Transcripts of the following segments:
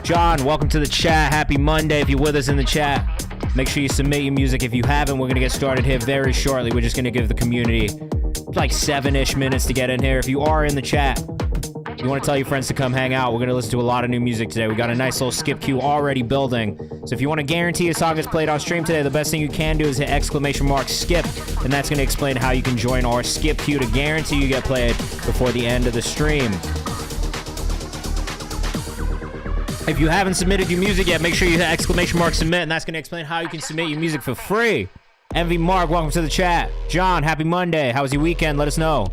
John, welcome to the chat. Happy Monday. If you're with us in the chat, make sure you submit your music. If you haven't, we're going to get started here very shortly. We're just going to give the community like 7-ish minutes to get in here. If you are in the chat, you want to tell your friends to come hang out, we're going to listen to a lot of new music today. We got a nice little skip queue already building. So if you want to guarantee a song is played on stream today, the best thing you can do is hit !skip, and that's going to explain how you can join our skip queue to guarantee you get played before the end of the stream. If you haven't submitted your music yet, make sure you hit !submit, and that's going to explain how you can submit your music for free. MV Mark, welcome to the chat. John, happy Monday. How was your weekend? Let us know.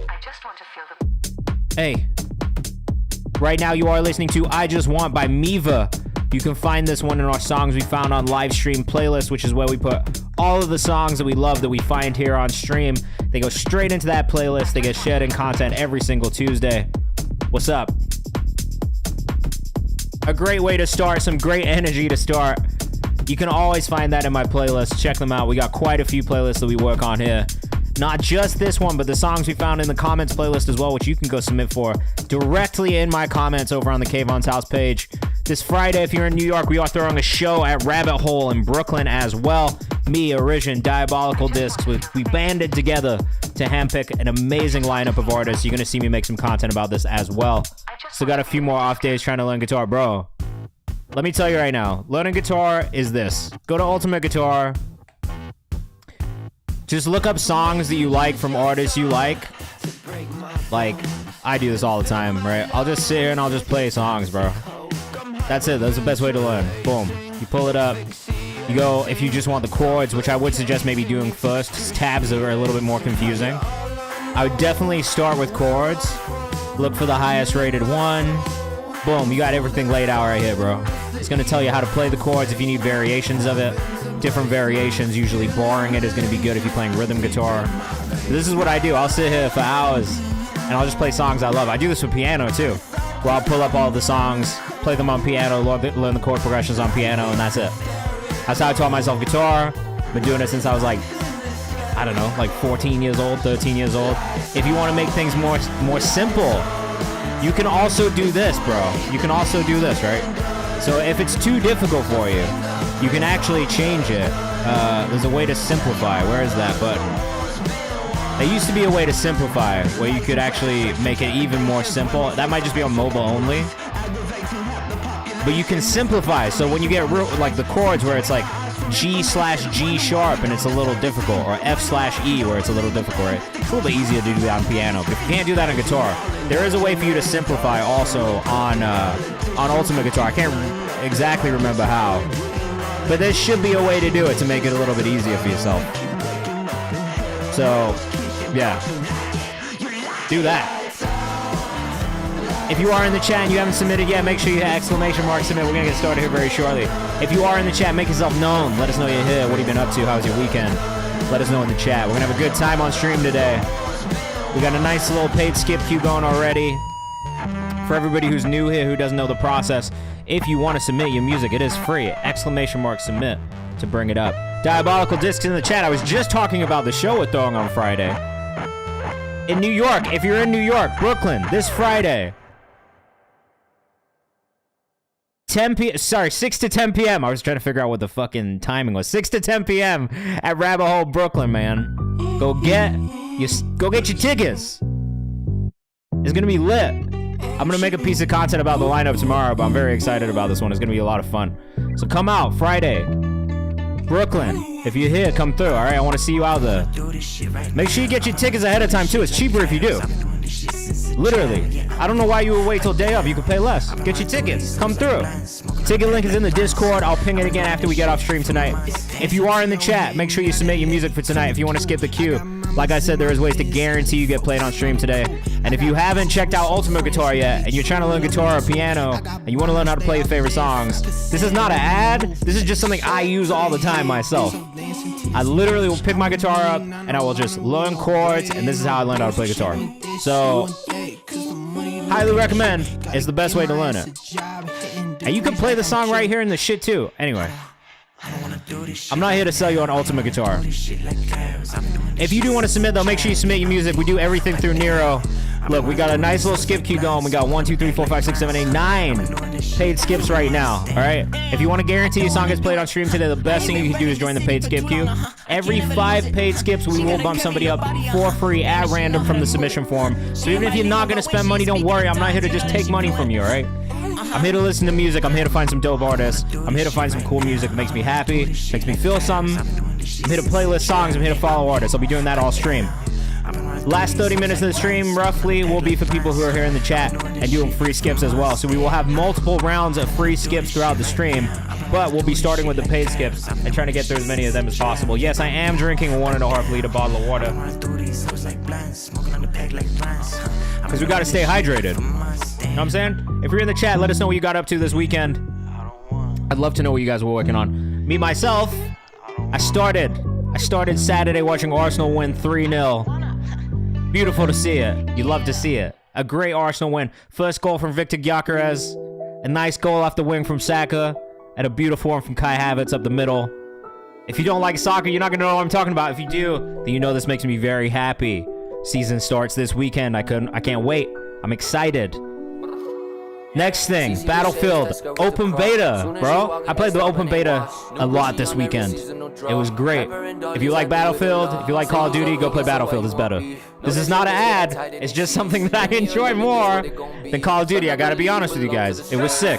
I just want to feel the... Hey, right now you are listening to I Just Want by Miva. You can find this one in our songs we found on live stream playlist, which is where we put all of the songs that we love that we find here on stream. They go straight into that playlist. They get shared in content every single Tuesday. What's up? A great way to start, some great energy to start. You can always find that in my playlist. Check them out. We got quite a few playlists that we work on here. Not just this one, but the songs we found in the comments playlist as well, which you can go submit for directly in my comments over on the Kayvan's House page. This Friday, if you're in New York, we are throwing a show at Rabbit Hole in Brooklyn as well. Me, Origin, Diabolical Discs, we banded together to handpick an amazing lineup of artists. You're going to see me make some content about this as well. Still got a few more off days trying to learn guitar. Bro, let me tell you right now, learning guitar is this. Go to Ultimate Guitar. Just look up songs that you like from artists you like. Like, I do this all the time, right? I'll just sit here and I'll just play songs, bro. That's it. That's the best way to learn. Boom. You pull it up. You go, if you just want the chords, which I would suggest maybe doing first, 'cause tabs are a little bit more confusing. I would definitely start with chords. Look for the highest rated one. Boom, you got everything laid out right here, bro. It's going to tell you how to play the chords if you need variations of it. Different variations, usually barring it, is going to be good if you're playing rhythm guitar. This is what I do. I'll sit here for hours, and I'll just play songs I love. I do this with piano, too, where I'll pull up all the songs, play them on piano, learn the chord progressions on piano, and that's it. That's how I taught myself guitar. Been doing it since I was like, I don't know, like 14 years old, 13 years old. If you want to make things more simple, you can also do this, bro. You can also do this, right? So if it's too difficult for you, you can actually change it. There's a way to simplify. Where is that button? There used to be a way to simplify where you could actually make it even more simple. That might just be on mobile only. But you can simplify. So when you get like the chords where it's like G/G sharp and it's a little difficult, or F/E where it's a little difficult, right? It's a little bit easier to do that on piano. But if you can't do that on guitar, there is a way for you to simplify also on Ultimate Guitar. I can't exactly remember how, but there should be a way to do it to make it a little bit easier for yourself. So, yeah, do that. If you are in the chat and you haven't submitted yet, make sure you hit !submit. We're going to get started here very shortly. If you are in the chat, make yourself known. Let us know you're here. What have you been up to? How was your weekend? Let us know in the chat. We're going to have a good time on stream today. We got a nice little paid skip queue going already. For everybody who's new here, who doesn't know the process, if you want to submit your music, it is free. !submit to bring it up. Diabolical Discs in the chat. I was just talking about the show we're throwing on Friday. In New York, if you're in New York, Brooklyn, this Friday. 6 to 10 p.m. I was trying to figure out what the fucking timing was. 6 to 10 p.m. at Rabbit Hole, Brooklyn, man. Go get your tickets. It's gonna be lit. I'm gonna make a piece of content about the lineup tomorrow, but I'm very excited about this one. It's gonna be a lot of fun. So come out Friday, Brooklyn. If you're here, come through. All right, I want to see you out there. Make sure you get your tickets ahead of time too. It's cheaper if you do. Literally. I don't know why you would wait till day of. You could pay less. Get your tickets. Come through. Ticket link is in the Discord. I'll ping it again after we get off stream tonight. If you are in the chat, make sure you submit your music for tonight. If you want to skip the queue, like I said, there is ways to guarantee you get played on stream today. And if you haven't checked out Ultimate Guitar yet, and you're trying to learn guitar or piano, and you want to learn how to play your favorite songs, this is not an ad. This is just something I use all the time myself. I literally will pick my guitar up, and I will just learn chords, and this is how I learned how to play guitar. So, highly recommend. It's the best way to learn it. And you can play the song right here in the shit too. Anyway, I'm not here to sell you on Ultimate Guitar. If you do want to submit though, make sure you submit your music. We do everything through Nero. Look, we got a nice little skip queue going. We got 1, 2, 3, 4, 5, 6, 7, 8, 9 paid skips right now. All right. If you want to guarantee your song gets played on stream today, the best thing you can do is join the paid skip queue. Every 5 paid skips, we will bump somebody up for free at random from the submission form. So even if you're not going to spend money, don't worry. I'm not here to just take money from you, all right? I'm here to listen to music. I'm here to find some dope artists. I'm here to find some cool music that makes me happy, makes me feel something. I'm here to playlist songs. I'm here to follow artists. I'll be doing that all stream. Last 30 minutes of the stream, roughly, will be for people who are here in the chat and doing free skips as well. So we will have multiple rounds of free skips throughout the stream, but we'll be starting with the paid skips and trying to get through as many of them as possible. Yes, I am drinking a 1.5 liter bottle of water because we got to stay hydrated. You know what I'm saying? If you're in the chat, let us know what you got up to this weekend. I'd love to know what you guys were working on. Me, myself, I started Saturday watching Arsenal win 3-0. Beautiful to see it. You love to see it. A great Arsenal win. First goal from Victor Gyökeres. A nice goal off the wing from Saka. And a beautiful one from Kai Havertz up the middle. If you don't like soccer, you're not going to know what I'm talking about. If you do, then you know this makes me very happy. Season starts this weekend. I can't wait. I'm excited. Next thing, Battlefield open beta, bro. I played the open beta a lot this weekend. It was great. If you like Battlefield, if you like Call of Duty, go play Battlefield. It's better. This is not an ad. It's just something that I enjoy more than Call of Duty. I gotta be honest with you guys. It was sick.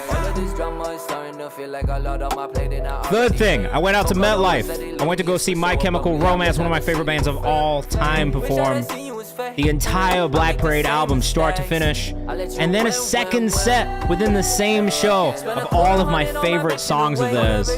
Third thing, I went out to MetLife. I went to go see My Chemical Romance, one of my favorite bands of all time, perform the entire Black Parade album, start to finish, and then a second set within the same show of all of my favorite songs of theirs.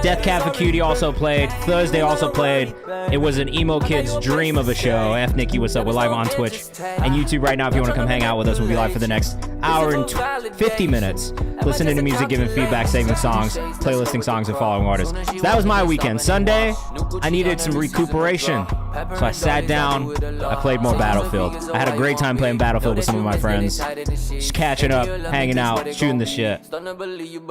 Death Cab for Cutie also played. Thursday also played. It was an emo kid's dream of a show. F Nikki, what's up? We're live on Twitch and YouTube right now. If you want to come hang out with us, we'll be live for the next hour and 50 minutes. Listening to music, giving feedback, saving songs, playlisting songs, and following artists. So that was my weekend. Sunday, I needed some recuperation. So I sat down, I played more Battlefield. I had a great time playing Battlefield with some of my friends. Just catching up, hanging out, shooting the shit.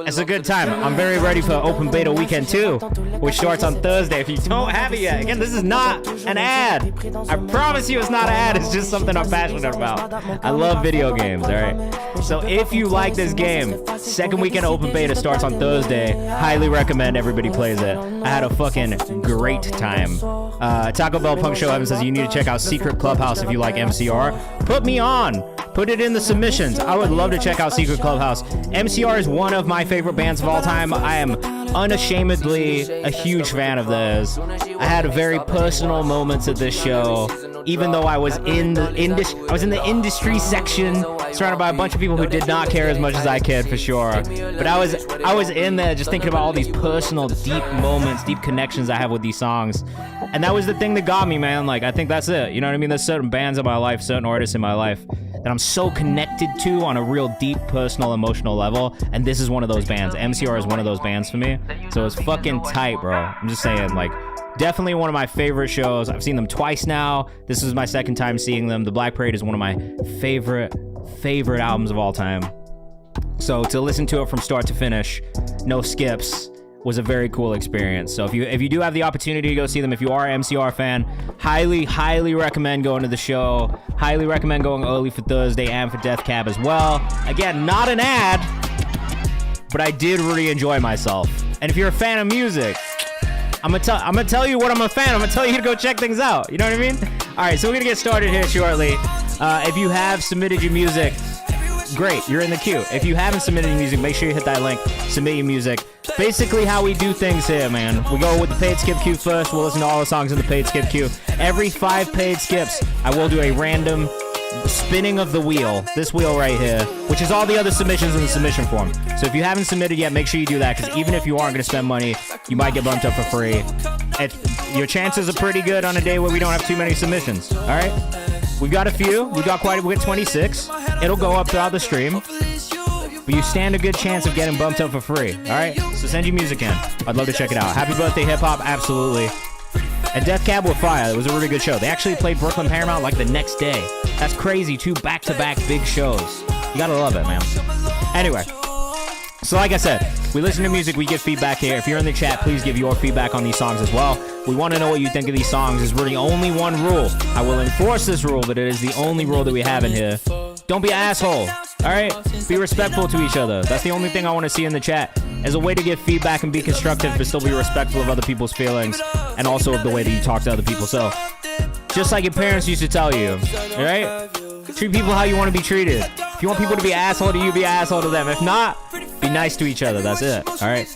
It's a good time. I'm very ready for open beta weekend too, which starts on Thursday. If you don't have it yet, again, this is not an ad. I promise you it's not an ad. It's just something I'm passionate about. I love video games, all right? So if you like this game, second weekend open beta starts on Thursday. Highly recommend everybody plays it. I had a fucking great time. Taco Bell Punk Show Evan says you need to check out Secret Clubhouse if you like MCR. Put me on. Put it in the submissions. I would love to check out Secret Clubhouse. MCR is one of my favorite bands of all time. I am unashamedly a huge fan of theirs. I had very personal moments at this show, even though I was in the industry section, surrounded by a bunch of people who did not care as much as I cared, for sure. But I was in there just thinking about all these personal, deep moments, deep connections I have with these songs. And that was the thing that got me, man. Like, I think that's it. You know what I mean? There's certain bands in my life, certain artists in my life that I'm so connected to on a real deep, personal, emotional level. And this is one of those bands. MCR is one of those bands for me. So it's fucking tight, bro. I'm just saying, like, definitely one of my favorite shows. I've seen them twice now. This is my second time seeing them. The Black Parade is one of my favorite favorite albums of all time. So to listen to it from start to finish, no skips, was a very cool experience. So if you do have the opportunity to go see them, if you are an MCR fan, highly recommend going to the show. Highly recommend going early for Thursday and for Death Cab as well. Again, not an ad, but I did really enjoy myself. And if you're a fan of music, I'm gonna tell you what I'm a fan. I'm gonna tell you to go check things out. You know what I mean? All right, so we're gonna get started here shortly. If you have submitted your music, great, you're in the queue. If you haven't submitted your music, make sure you hit that link, submit your music. Basically how we do things here, man. We go with the paid skip queue first. We'll listen to all the songs in the paid skip queue. Every 5 paid skips, I will do a random spinning of the wheel, this wheel right here, which is all the other submissions in the submission form. So if you haven't submitted yet, make sure you do that, because even if you aren't going to spend money, you might get bumped up for free. Your chances are pretty good on a day where we don't have too many submissions. All right, we've got a few. We got 26. It'll go up throughout the stream, but you stand a good chance of getting bumped up for free. All right, so send your music in. I'd love to check it out. Happy birthday, hip hop, absolutely. And Death Cab were fire. It was a really good show. They actually played Brooklyn Paramount like the next day. That's crazy. 2 back-to-back big shows. You gotta love it, man. Anyway, so like I said, we listen to music, we get feedback here. If you're in the chat, please give your feedback on these songs as well. We want to know what you think of these songs. There's really only one rule. I will enforce this rule, but it is the only rule that we have in here. Don't be an asshole. All right? Be respectful to each other. That's the only thing I want to see in the chat, as a way to get feedback and be constructive, but still be respectful of other people's feelings and also of the way that you talk to other people. So, just like your parents used to tell you, all right? Treat people how you want to be treated. If you want people to be an asshole to you, be an asshole to them. If not, be nice to each other. That's it. All right?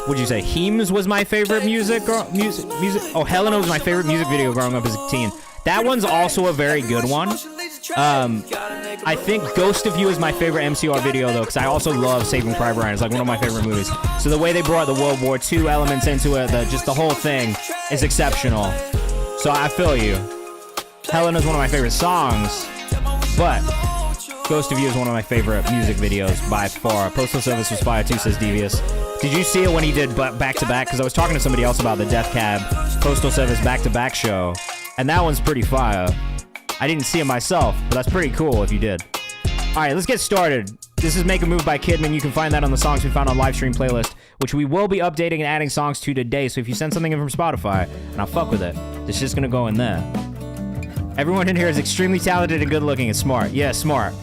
What'd you say? Heems was my favorite music. Oh, Helena was my favorite music video growing up as a teen. That one's also a very good one. I think Ghost of You is my favorite MCR video, though, because I also love Saving Private Ryan. It's like one of my favorite movies. So the way they brought the World War II elements into it, just the whole thing is exceptional. So I feel you. Helena's one of my favorite songs, but Ghost of You is one of my favorite music videos by far. Postal Service was fire too, says Devious. Did you see it when he did back-to-back? Because I was talking to somebody else about the Death Cab Postal Service back-to-back show, and that one's pretty fire. I didn't see it myself, but that's pretty cool if you did. All right, let's get started. This is Make a Move by Kidman. You can find that on the songs we found on live stream playlist, which we will be updating and adding songs to today. So if you send something in from Spotify, and I'll fuck with it, it's just gonna go in there. Everyone in here is extremely talented and good looking and smart. Yeah, smart.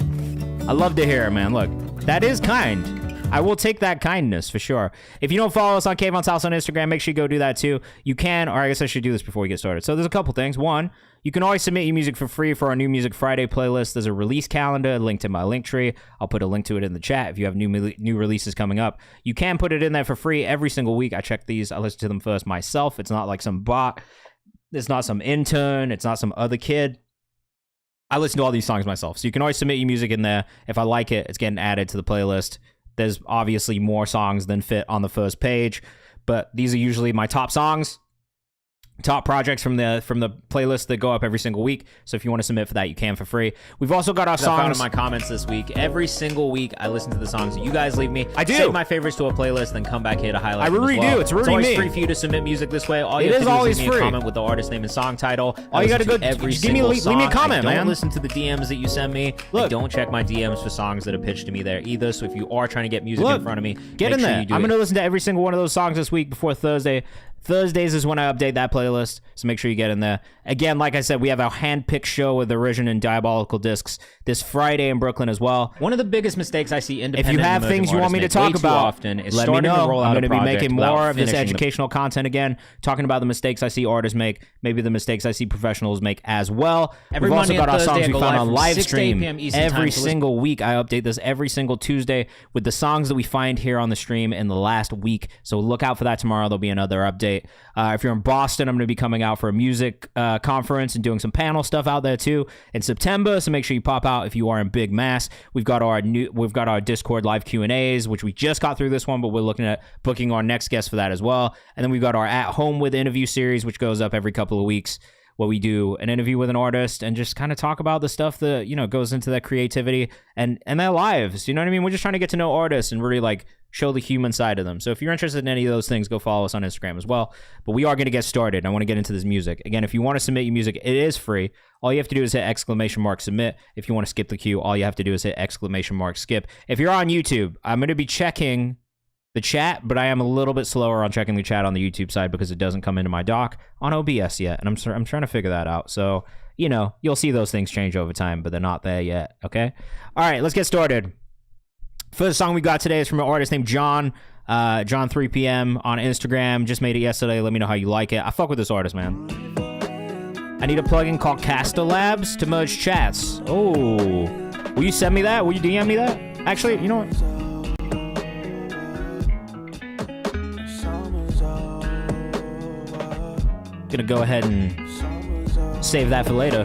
I love to hear it, man. Look, that is kind. I will take that kindness for sure. If you don't follow us on KayvanMD's House on Instagram, make sure you go do that too. You can, or I guess I should do this before we get started. So there's a couple things. One, you can always submit your music for free for our new Music Friday playlist. There's a release calendar linked in my link tree. I'll put a link to it in the chat if you have new releases coming up. You can put it in there for free every single week. I check these. I listen to them first myself. It's not like some bot. It's not some intern. It's not some other kid. I listen to all these songs myself. So you can always submit your music in there. If I like it, it's getting added to the playlist. There's obviously more songs than fit on the first page, but these are usually my top songs, top projects from the playlist that go up every single week. So if you want to submit for that, you can for free. We've also got our songs. I found in my comments this week. Every single week, I listen to the songs that you guys leave me. I do. Save my favorites to a playlist, then come back here to highlight. I really do. It's really always free for you to submit music this way. All you have to do is leave me a comment with the artist name and song title. All you got to go leave me a comment, man. Don't listen to the DMs that you send me. Look, don't check my DMs for songs that are pitched to me there either. So if you are trying to get music in front of me, get in there. I'm going to listen to every single one of those songs this week before Thursday. Thursdays is when I update that playlist, so make sure you get in there. Again, like I said, we have our hand-picked show with Origin and Diabolical Discs this Friday in Brooklyn as well. One of the biggest mistakes I see independent if you have things you want me to talk about, often is let me know. I'm going to be making more of this finishing educational content again, talking about the mistakes I see artists make, maybe the mistakes I see professionals make as well. Every We've also Monday got and our songs Thursday, we I go found live on from live 6 to 8 stream p.m. Eastern every time to single week. I update this every single Tuesday with the songs that we find here on the stream in the last week. So look out for that tomorrow. There'll be another update. If you're in Boston, I'm going to be coming out for a music conference and doing some panel stuff out there too in September. So make sure you pop out if you are in Big Mass. We've got our Discord live Q&As, which we just got through this one, but we're looking at booking our next guest for that as well. And then we've got our At Home with interview series, which goes up every couple of weeks. where we do an interview with an artist and just kind of talk about the stuff that, you know, goes into their creativity and their lives. You know what I mean? We're just trying to get to know artists and really like show the human side of them. So if you're interested in any of those things, go follow us on Instagram as well. But we are going to get started. I want to get into this music. Again, if you want to submit your music, it is free. All you have to do is hit !submit. If you want to skip the queue, all you have to do is hit !skip. If you're on YouTube, I'm going to be checking the chat, but I am a little bit slower on checking the chat on the YouTube side because it doesn't come into my dock on OBS yet, and I'm trying to figure that out. So, you know, you'll see those things change over time, but they're not there yet, okay? All right, let's get started. First song we got today is from an artist named John. John 3PM on Instagram. Just made it yesterday. Let me know how you like it. I fuck with this artist, man. I need a plugin called Caster Labs to merge chats. Oh. Will you send me that? Will you DM me that? Actually, you know what? Gonna go ahead and save that for later.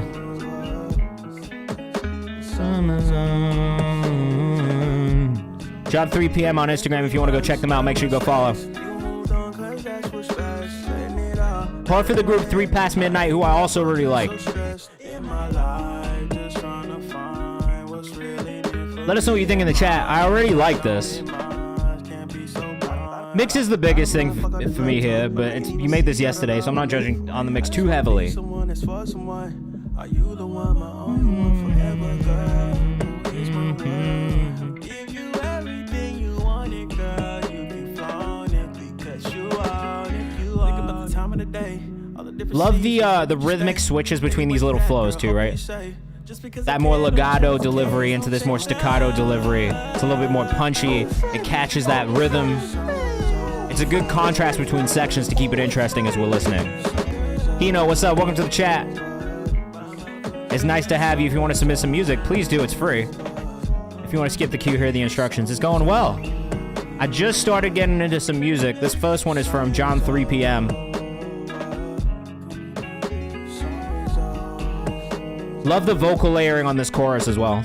John 3PM on Instagram. If you want to go check them out, make sure you go follow. Part for the group 3 Past Midnight, who I also really like. Let us know what you think in the chat. I already like this. Mix is the biggest thing for me here, but you made this yesterday, so I'm not judging on the mix too heavily. Love the rhythmic switches between these little flows too, right? That more legato delivery into this more staccato delivery. It's a little bit more punchy. It catches that rhythm. It's a good contrast between sections to keep it interesting as we're listening. Hino, what's up? Welcome to the chat. It's nice to have you. If you want to submit some music, please do. It's free. If you want to skip the queue, here are the instructions. It's going well. I just started getting into some music. This first one is from John 3PM. Love the vocal layering on this chorus as well.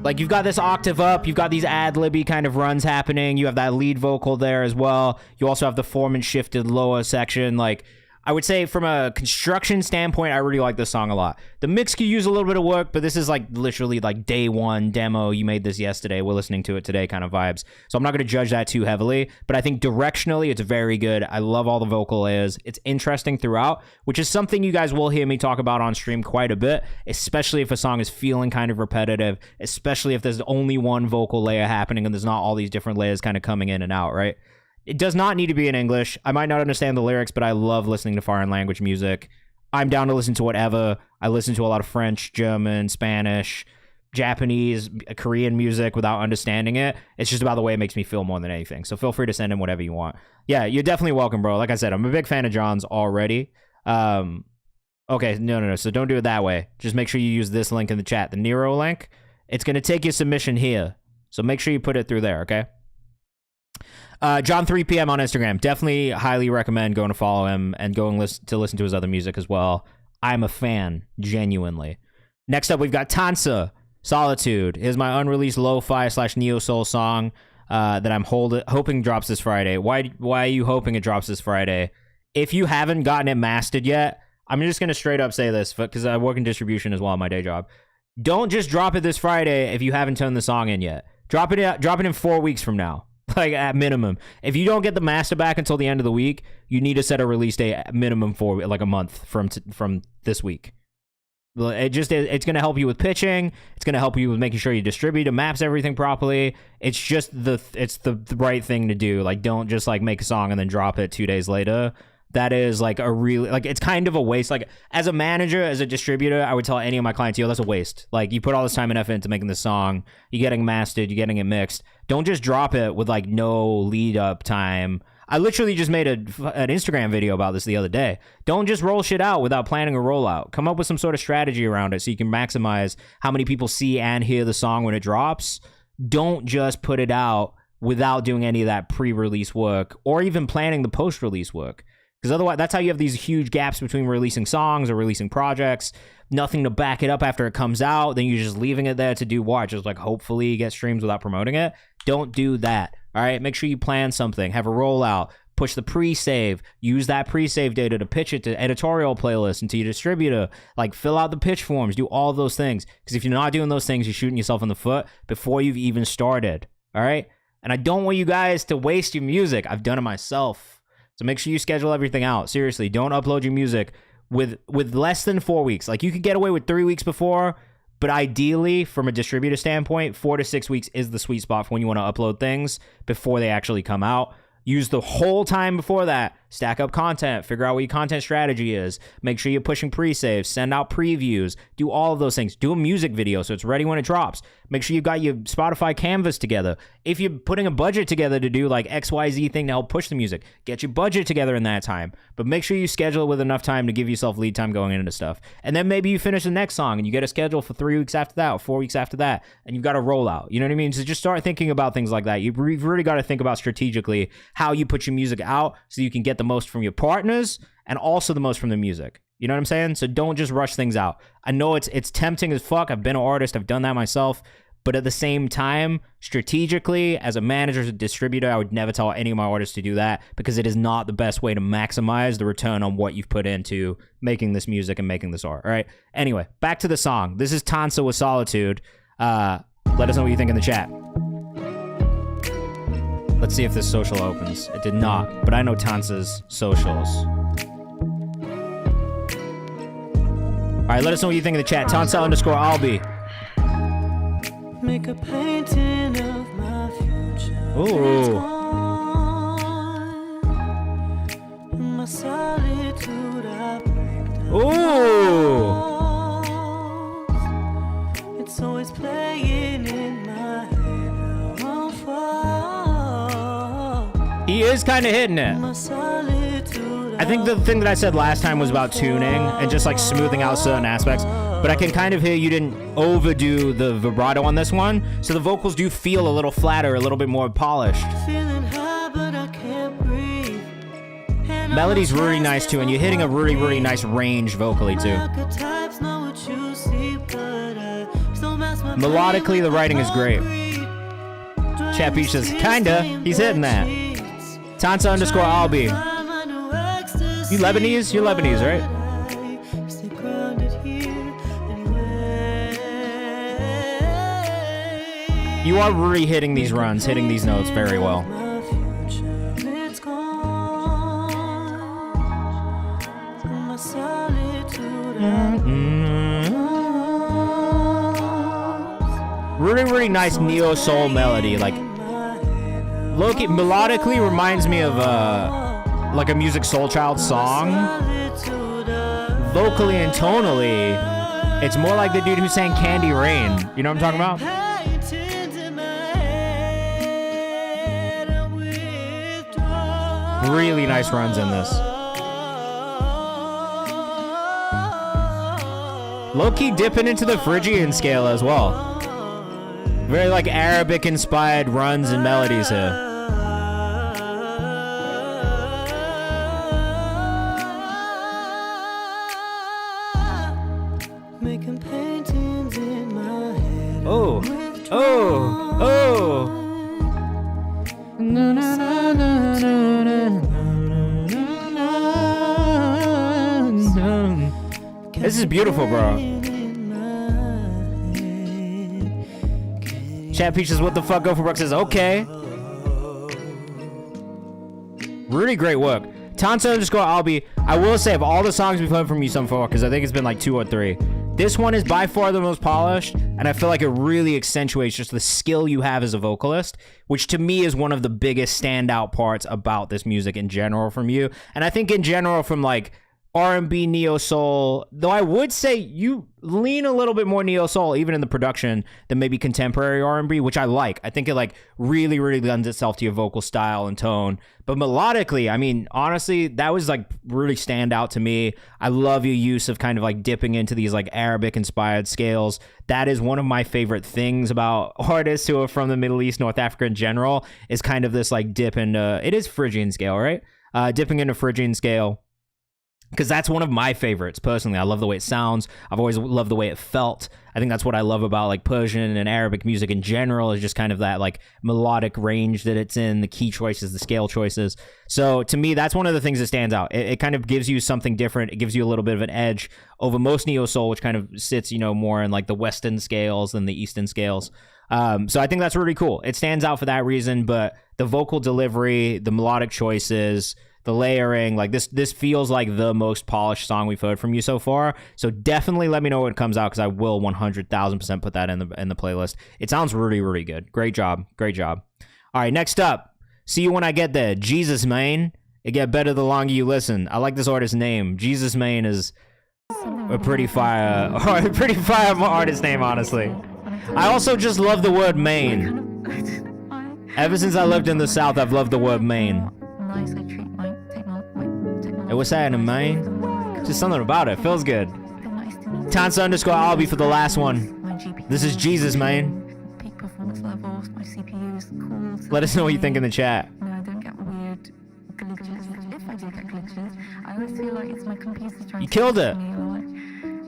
Like, you've got this octave up, you've got these ad-libby kind of runs happening, you have that lead vocal there as well. You also have the Foreman shifted lower section. Like, I would say from a construction standpoint, I really like this song a lot. The mix could use a little bit of work, but this is like literally like day one demo. You made this yesterday. We're listening to it today kind of vibes. So I'm not going to judge that too heavily, but I think directionally it's very good. I love all the vocal layers. It's interesting throughout, which is something you guys will hear me talk about on stream quite a bit, especially if a song is feeling kind of repetitive, especially if there's only one vocal layer happening and there's not all these different layers kind of coming in and out, right? It does not need to be in English. I might not understand the lyrics, but I love listening to foreign language music. I'm down to listen to whatever. I listen to a lot of French, German, Spanish, Japanese, Korean music without understanding it. It's just about the way it makes me feel more than anything. So feel free to send in whatever you want. Yeah, you're definitely welcome, bro. Like I said, I'm a big fan of John's already. Okay, no. So don't do it that way. Just make sure you use this link in the chat, the Nero link. It's going to take your submission here. So make sure you put it through there, okay? John 3PM on Instagram. Definitely highly recommend going to follow him and going to listen to his other music as well. I'm a fan, genuinely. Next up, we've got Tansa, Solitude. Here's my unreleased lo-fi / neo-soul song that I'm hoping drops this Friday. Why are you hoping it drops this Friday? If you haven't gotten it mastered yet, I'm just going to straight up say this because I work in distribution as well on my day job. Don't just drop it this Friday if you haven't turned the song in yet. Drop it in 4 weeks from now. Like, at minimum. If you don't get the master back until the end of the week, you need to set a release date at minimum for like a month from this week. It's going to help you with pitching. It's going to help you with making sure you distribute and maps everything properly. It's just the right thing to do. Like, don't just like make a song and then drop it 2 days later. That is like a really, like, it's kind of a waste. Like, as a manager, as a distributor, I would tell any of my clients, yo, that's a waste. Like, you put all this time and effort into making this song, you're getting mastered, you're getting it mixed. Don't just drop it with like no lead up time. I literally just made an Instagram video about this the other day. Don't just roll shit out without planning a rollout. Come up with some sort of strategy around it so you can maximize how many people see and hear the song when it drops. Don't just put it out without doing any of that pre-release work or even planning the post-release work. Because otherwise, that's how you have these huge gaps between releasing songs or releasing projects. Nothing to back it up after it comes out. Then you're just leaving it there to do what? Just like hopefully get streams without promoting it. Don't do that. All right. Make sure you plan something. Have a rollout. push the pre-save, use that pre-save data to pitch it to editorial playlists and to your distributor, like fill out the pitch forms, do all of those things. Because if you're not doing those things, you're shooting yourself in the foot before you've even started, all right? And I don't want you guys to waste your music. I've done it myself. So make sure you schedule everything out. Seriously, don't upload your music with less than 4 weeks. Like, you could get away with 3 weeks before, but ideally, from a distributor standpoint, 4 to 6 weeks is the sweet spot for when you want to upload things before they actually come out. Use the whole time before that. Stack up content. Figure out what your content strategy is. Make sure you're pushing pre-saves. Send out previews. Do all of those things. Do a music video so it's ready when it drops. Make sure you've got your Spotify canvas together. If you're putting a budget together to do like XYZ thing to help push the music, get your budget together in that time. But make sure you schedule it with enough time to give yourself lead time going into stuff. And then maybe you finish the next song and you get a schedule for 3 weeks after that or 4 weeks after that. And you've got a rollout. You know what I mean? So just start thinking about things like that. You've really got to think about strategically how you put your music out so you can get the most from your partners and also the most from the music. You know what I'm saying? So don't just rush things out. I know it's tempting as fuck. I've been an artist. I've done that myself. But at the same time, strategically, as a manager, as a distributor, I would never tell any of my artists to do that because it is not the best way to maximize the return on what you've put into making this music and making this art. All right? Anyway, back to the song. This is Tansa with Solitude. Let us know what you think in the chat. Let's see if this social opens. It did not, but I know Tansa's socials. All right, let us know what you think in the chat. Tansa_Albi. Make a painting of my future. Ooh. In my solitude, I break down. Ooh. It's always playing in my head. I won't fall. He is kind of hitting it. My solitude, I think the thing that I said last time was about tuning and just like smoothing out certain aspects, but I can kind of hear you didn't overdo the vibrato on this one, so the vocals do feel a little flatter, a little bit more polished. feeling high, but I can't breathe. And Melody's really nice too, and you're hitting a really nice range vocally too. archetypes know what you see, but I still mess my Melodically, the writing is great. Chat Beach says, kinda, he's hitting that. Tansa_Albi. You Lebanese? You're Lebanese, right? You are really hitting these runs, hitting these notes very well. Really nice neo soul melody. Like, low-key, melodically reminds me of like a Music Soul Child song. Vocally and tonally, it's more like the dude who sang Candy Rain. You know what I'm talking about? Really nice runs in this. Low-key dipping into the Phrygian scale as well. Very like Arabic inspired runs and melodies here. Making paintings in my head. Oh. This is beautiful, bro. Chat Peaches, what the fuck? Go for Brooks says, okay. Really great work. Tansa_Albi. I will say, of all the songs we've heard from you so far, because I think it's been like 2 or 3, this one is by far the most polished, and I feel like it really accentuates just the skill you have as a vocalist, which to me is one of the biggest standout parts about this music in general from you. And I think in general from like R&B, neo-soul, though I would say you lean a little bit more neo-soul, even in the production, than maybe contemporary R&B, which I like. I think it like really lends itself to your vocal style and tone. But melodically, I mean, honestly, that was like really stand out to me. I love your use of kind of like dipping into these like Arabic-inspired scales. That is one of my favorite things about artists who are from the Middle East, North Africa in general, is kind of this like dip into, it is Phrygian scale, right? Dipping into Phrygian scale. because that's one of my favorites personally. I love the way it sounds. I've always loved the way it felt. I think that's what I love about like Persian and Arabic music in general, is just kind of that like melodic range that it's in, the key choices, the scale choices. So to me, that's one of the things that stands out. It kind of gives you something different. It gives you a little bit of an edge over most neo soul, which kind of sits, you know, more in like the Western scales than the Eastern scales. So I think that's really cool. It stands out for that reason, but the vocal delivery, the melodic choices, the layering, like this feels like the most polished song we've heard from you so far. So definitely let me know when it comes out, because I will 100,000% put that in the playlist. It sounds really, really good. Great job. Great job. All right, next up, See You When I Get There. Jesus, man. It get better the longer you listen. I like this artist's name. Jesus, man is a pretty fire artist name, honestly. I also just love the word Maine. Ever since I lived in the South, I've loved the word Maine. Hey, what's that in Maine? Just something about it. Feels good. Tansa_Albie for the last one. This is Jesus, man. Let us know what you think in the chat. No, I don't get weird glitches. If I do get glitches, I always feel like it's my computer trying You to killed it. me, or like,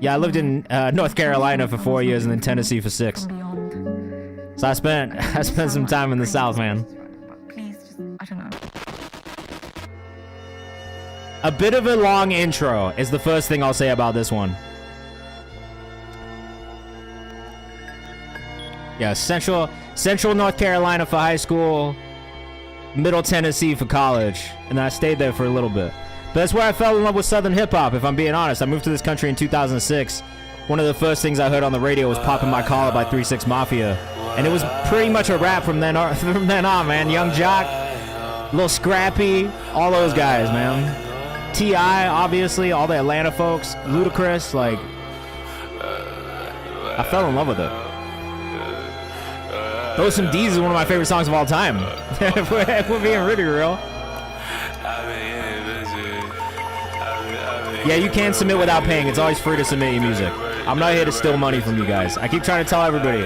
Yeah, I lived in North Carolina for 4 years and then Tennessee for 6. beyond. So I spent some time in the South, man. But please, just, I don't know. A bit of a long intro is the first thing I'll say about this one. Yeah, Central North Carolina for high school, Middle Tennessee for college, and then I stayed there for a little bit. But that's where I fell in love with Southern hip-hop, if I'm being honest. I moved to this country in 2006. One of the first things I heard on the radio was Poppin' My Collar by 3 6 Mafia. And it was pretty much a rap from then on, man. Young Jock, Lil Scrappy, all those guys, man. T.I., obviously, all the Atlanta folks, Ludacris, like, I fell in love with it. Those Some D's is one of my favorite songs of all time. if we're being really real. Yeah, you can submit without paying. It's always free to submit your music. I'm not here to steal money from you guys. I keep trying to tell everybody,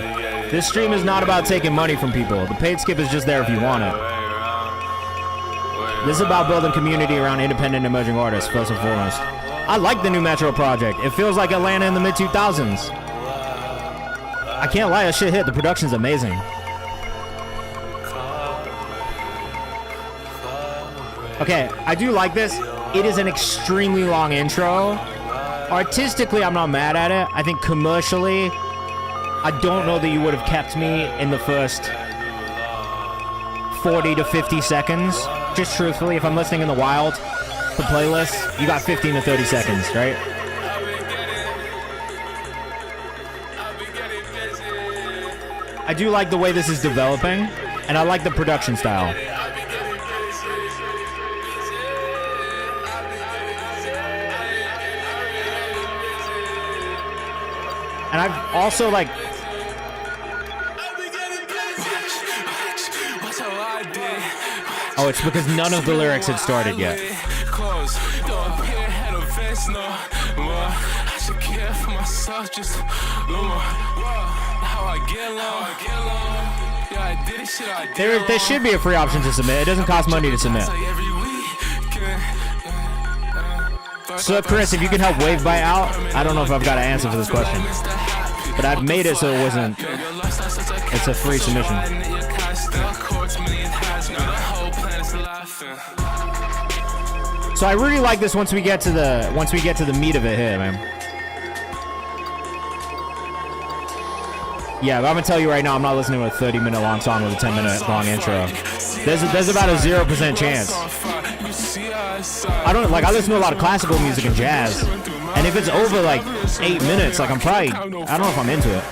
this stream is not about taking money from people. The paid skip is just there if you want it. This is about building community around independent emerging artists, first and foremost. I like the new Metro project. It feels like Atlanta in the mid-2000s. I can't lie, that shit hit. The production's amazing. Okay, I do like this. It is an extremely long intro. Artistically, I'm not mad at it. I think commercially, I don't know that you would have kept me in the first 40 to 50 seconds. Just truthfully, if I'm listening in the wild, the playlist, you got 15 to 30 seconds, right? I do like the way this is developing, and I like the production style. And I've also, like... Oh, it's because none of the lyrics had started yet. There should be a free option to submit. It doesn't cost money to submit. So, Chris, if you could help Wavebite out, I don't know if I've got an answer for this question. But I've made it so it wasn't... It's a free submission. So I really like this once we get to the meat of it here, man. Yeah, but I'm gonna tell you right now, I'm not listening to a 30-minute long song with a 10-minute long intro. There's about a 0% chance. I listen to a lot of classical music and jazz, and if it's over like 8 minutes, like I don't know if I'm into it.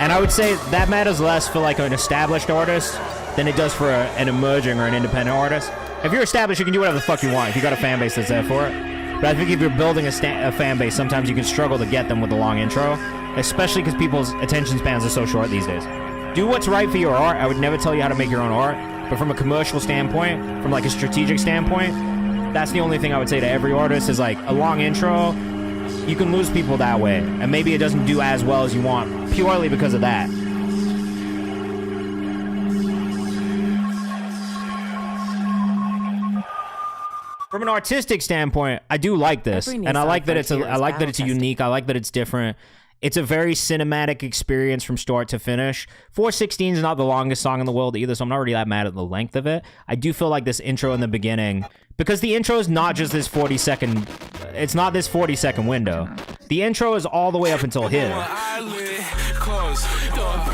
And I would say that matters less for like an established artist than it does for an emerging or an independent artist. If you're established, you can do whatever the fuck you want if you got a fan base that's there for it. But I think if you're building a fan base, sometimes you can struggle to get them with a long intro, especially because people's attention spans are so short these days. Do what's right for your art. I would never tell you how to make your own art, but from a commercial standpoint, from like a strategic standpoint, that's the only thing I would say to every artist is like a long intro. You can lose people that way, and maybe it doesn't do as well as you want purely because of that. an artistic standpoint, I do like this, Every new and I song like that it's frontier I is like that it's battle-tested. unique. I like that it's different. It's a very cinematic experience from start to finish. 416 is not the longest song in the world either, so I'm not really that mad at the length of it. I do feel like this intro in the beginning, because the intro is not just this 40-second, it's not this 40-second window. The intro is all the way up until here.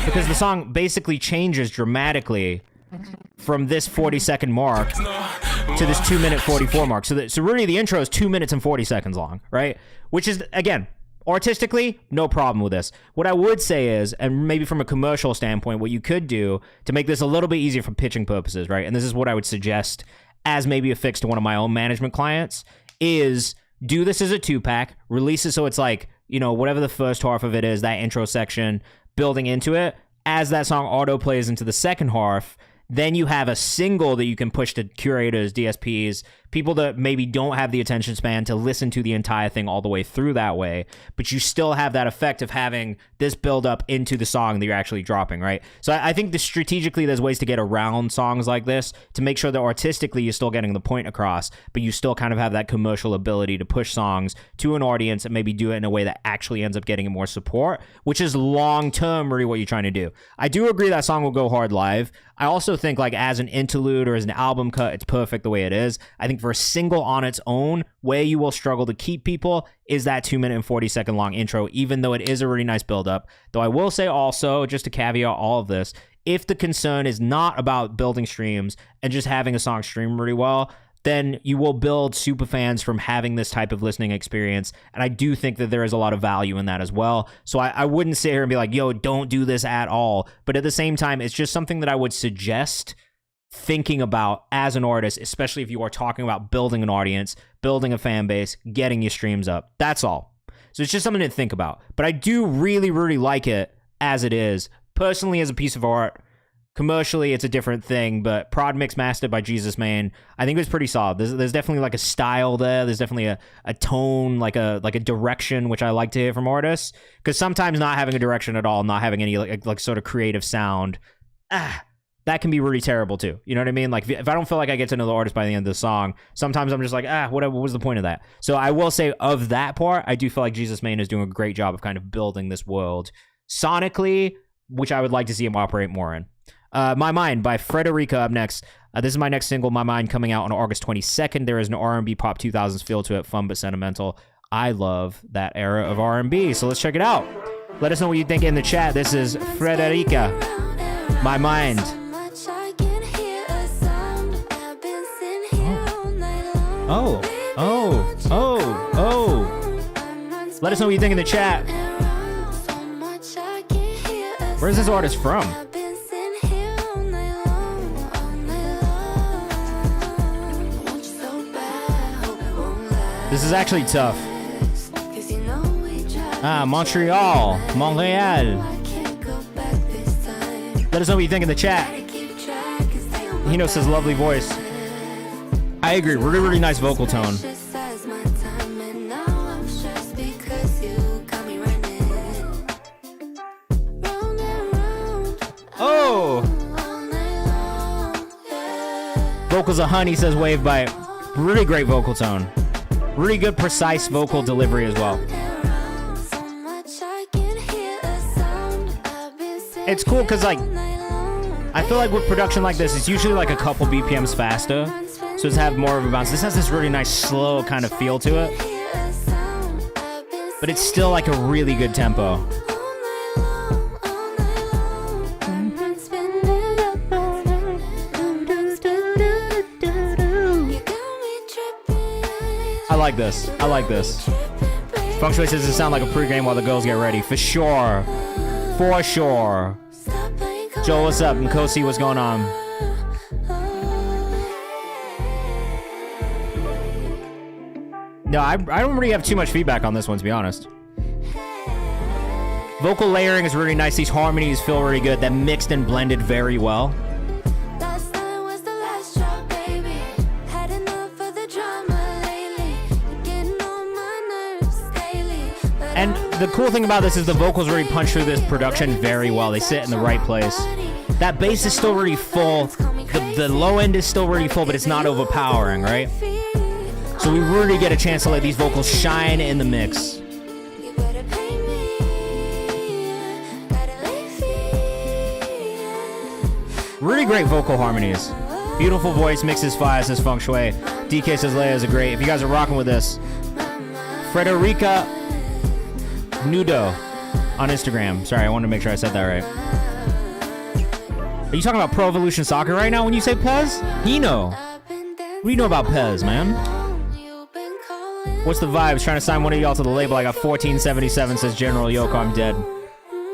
Because the song basically changes dramatically from this 40-second mark to this 2-minute 44 mark. So really the intro is 2 minutes and 40 seconds long, right? Which is, again, artistically, no problem with this. What I would say is, and maybe from a commercial standpoint, what you could do to make this a little bit easier for pitching purposes, right? And this is what I would suggest as maybe a fix to one of my own management clients, is do this as a 2-pack, release it so it's like, you know, whatever the first half of it is, that intro section, building into it. As that song auto plays into the second half, then you have a single that you can push to curators, DSPs, people that maybe don't have the attention span to listen to the entire thing all the way through that way, but you still have that effect of having this build up into the song that you're actually dropping, right? So I think that strategically there's ways to get around songs like this to make sure that artistically you're still getting the point across, but you still kind of have that commercial ability to push songs to an audience and maybe do it in a way that actually ends up getting more support, which is long-term really what you're trying to do. I do agree that song will go hard live. I also think like as an interlude or as an album cut, it's perfect the way it is. I think for a single on its own, where you will struggle to keep people is that 2-minute and 40-second long intro, even though it is a really nice build-up. Though I will say also, just to caveat all of this, if the concern is not about building streams and just having a song stream really well, then you will build super fans from having this type of listening experience. And I do think that there is a lot of value in that as well. So I wouldn't sit here and be like, yo, don't do this at all. But at the same time, it's just something that I would suggest thinking about as an artist, especially if you are talking about building an audience, building a fan base, getting your streams up. That's all. So it's just something to think about. But I do really, really like it as it is. Personally, as a piece of art, commercially, it's a different thing, but prod mix mastered by Jesus Main, I think it was pretty solid. There's definitely like a style there. There's definitely a tone, like a direction, which I like to hear from artists. Because sometimes not having a direction at all, not having any like sort of creative sound, that can be really terrible too. You know what I mean? Like if I don't feel like I get to know the artist by the end of the song, sometimes I'm just like, what was the point of that? So I will say of that part, I do feel like Jesus Main is doing a great job of kind of building this world sonically, which I would like to see him operate more in. My Mind by Frederica up next. This is my next single, My Mind, coming out on August 22nd. There is an R&B pop 2000s feel to it, fun but sentimental. I love that era of R&B, so let's check it out. Let us know what you think in the chat. This is Frederica, My Mind. Oh. Let us know what you think in the chat. Where's this artist from? This is actually tough. Montreal. Let us know what you think in the chat. Hino says lovely voice. I agree. Really, really nice vocal tone. Oh! Vocals of Honey, says Wave Bite. Really great vocal tone. Really good, precise vocal delivery as well. It's cool because, like, I feel like with production like this, it's usually like a couple BPMs faster. So it's have more of a bounce. This has this really nice, slow kind of feel to it. But it's still like a really good tempo. I like this. I like this. Feng Shui says it sounds like a pregame while the girls get ready. For sure. For sure. Joel, what's up? And Kosi, what's going on? No, I don't really have too much feedback on this one, to be honest. Vocal layering is really nice. These harmonies feel really good. That mixed and blended very well. And the cool thing about this is the vocals really punch through this production very well. They sit in the right place. That bass is still really full. The low end is still really full, but it's not overpowering, right? So we really get a chance to let these vocals shine in the mix. Really great vocal harmonies. Beautiful voice, mixes fire, says Feng Shui. DK says layers are great. If you guys are rocking with this, Frederica Nudo on Instagram. Sorry, I wanted to make sure I said that right. Are you talking about Pro Evolution Soccer right now when you say Pez? Hino. What do you know about Pez, man? What's the vibes? Trying to sign one of y'all to the label. I got 1477, says General Yoko. I'm dead.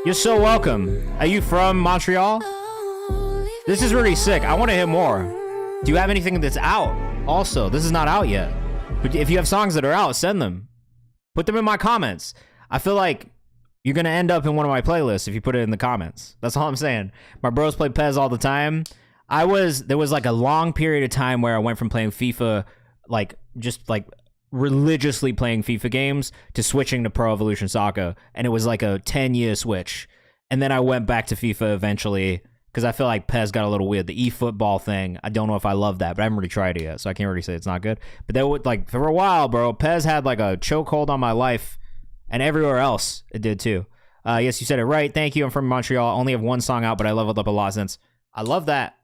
You're so welcome. Are you from Montreal? This is really sick. I want to hear more. Do you have anything that's out? Also, this is not out yet. But if you have songs that are out, send them. Put them in my comments. I feel like you're going to end up in one of my playlists if you put it in the comments. That's all I'm saying. My bros play Pez all the time. There was like a long period of time where I went from playing FIFA, just religiously playing FIFA games to switching to Pro Evolution Soccer. And it was like a 10-year switch. And then I went back to FIFA eventually because I feel like Pez got a little weird. The eFootball thing, I don't know if I love that, but I haven't really tried it yet, so I can't really say it's not good. But there would, for a while, bro, Pez had like a chokehold on my life, and everywhere else it did too. Yes, you said it right. Thank you. I'm from Montreal. I only have one song out, but I leveled up a lot since. I love that.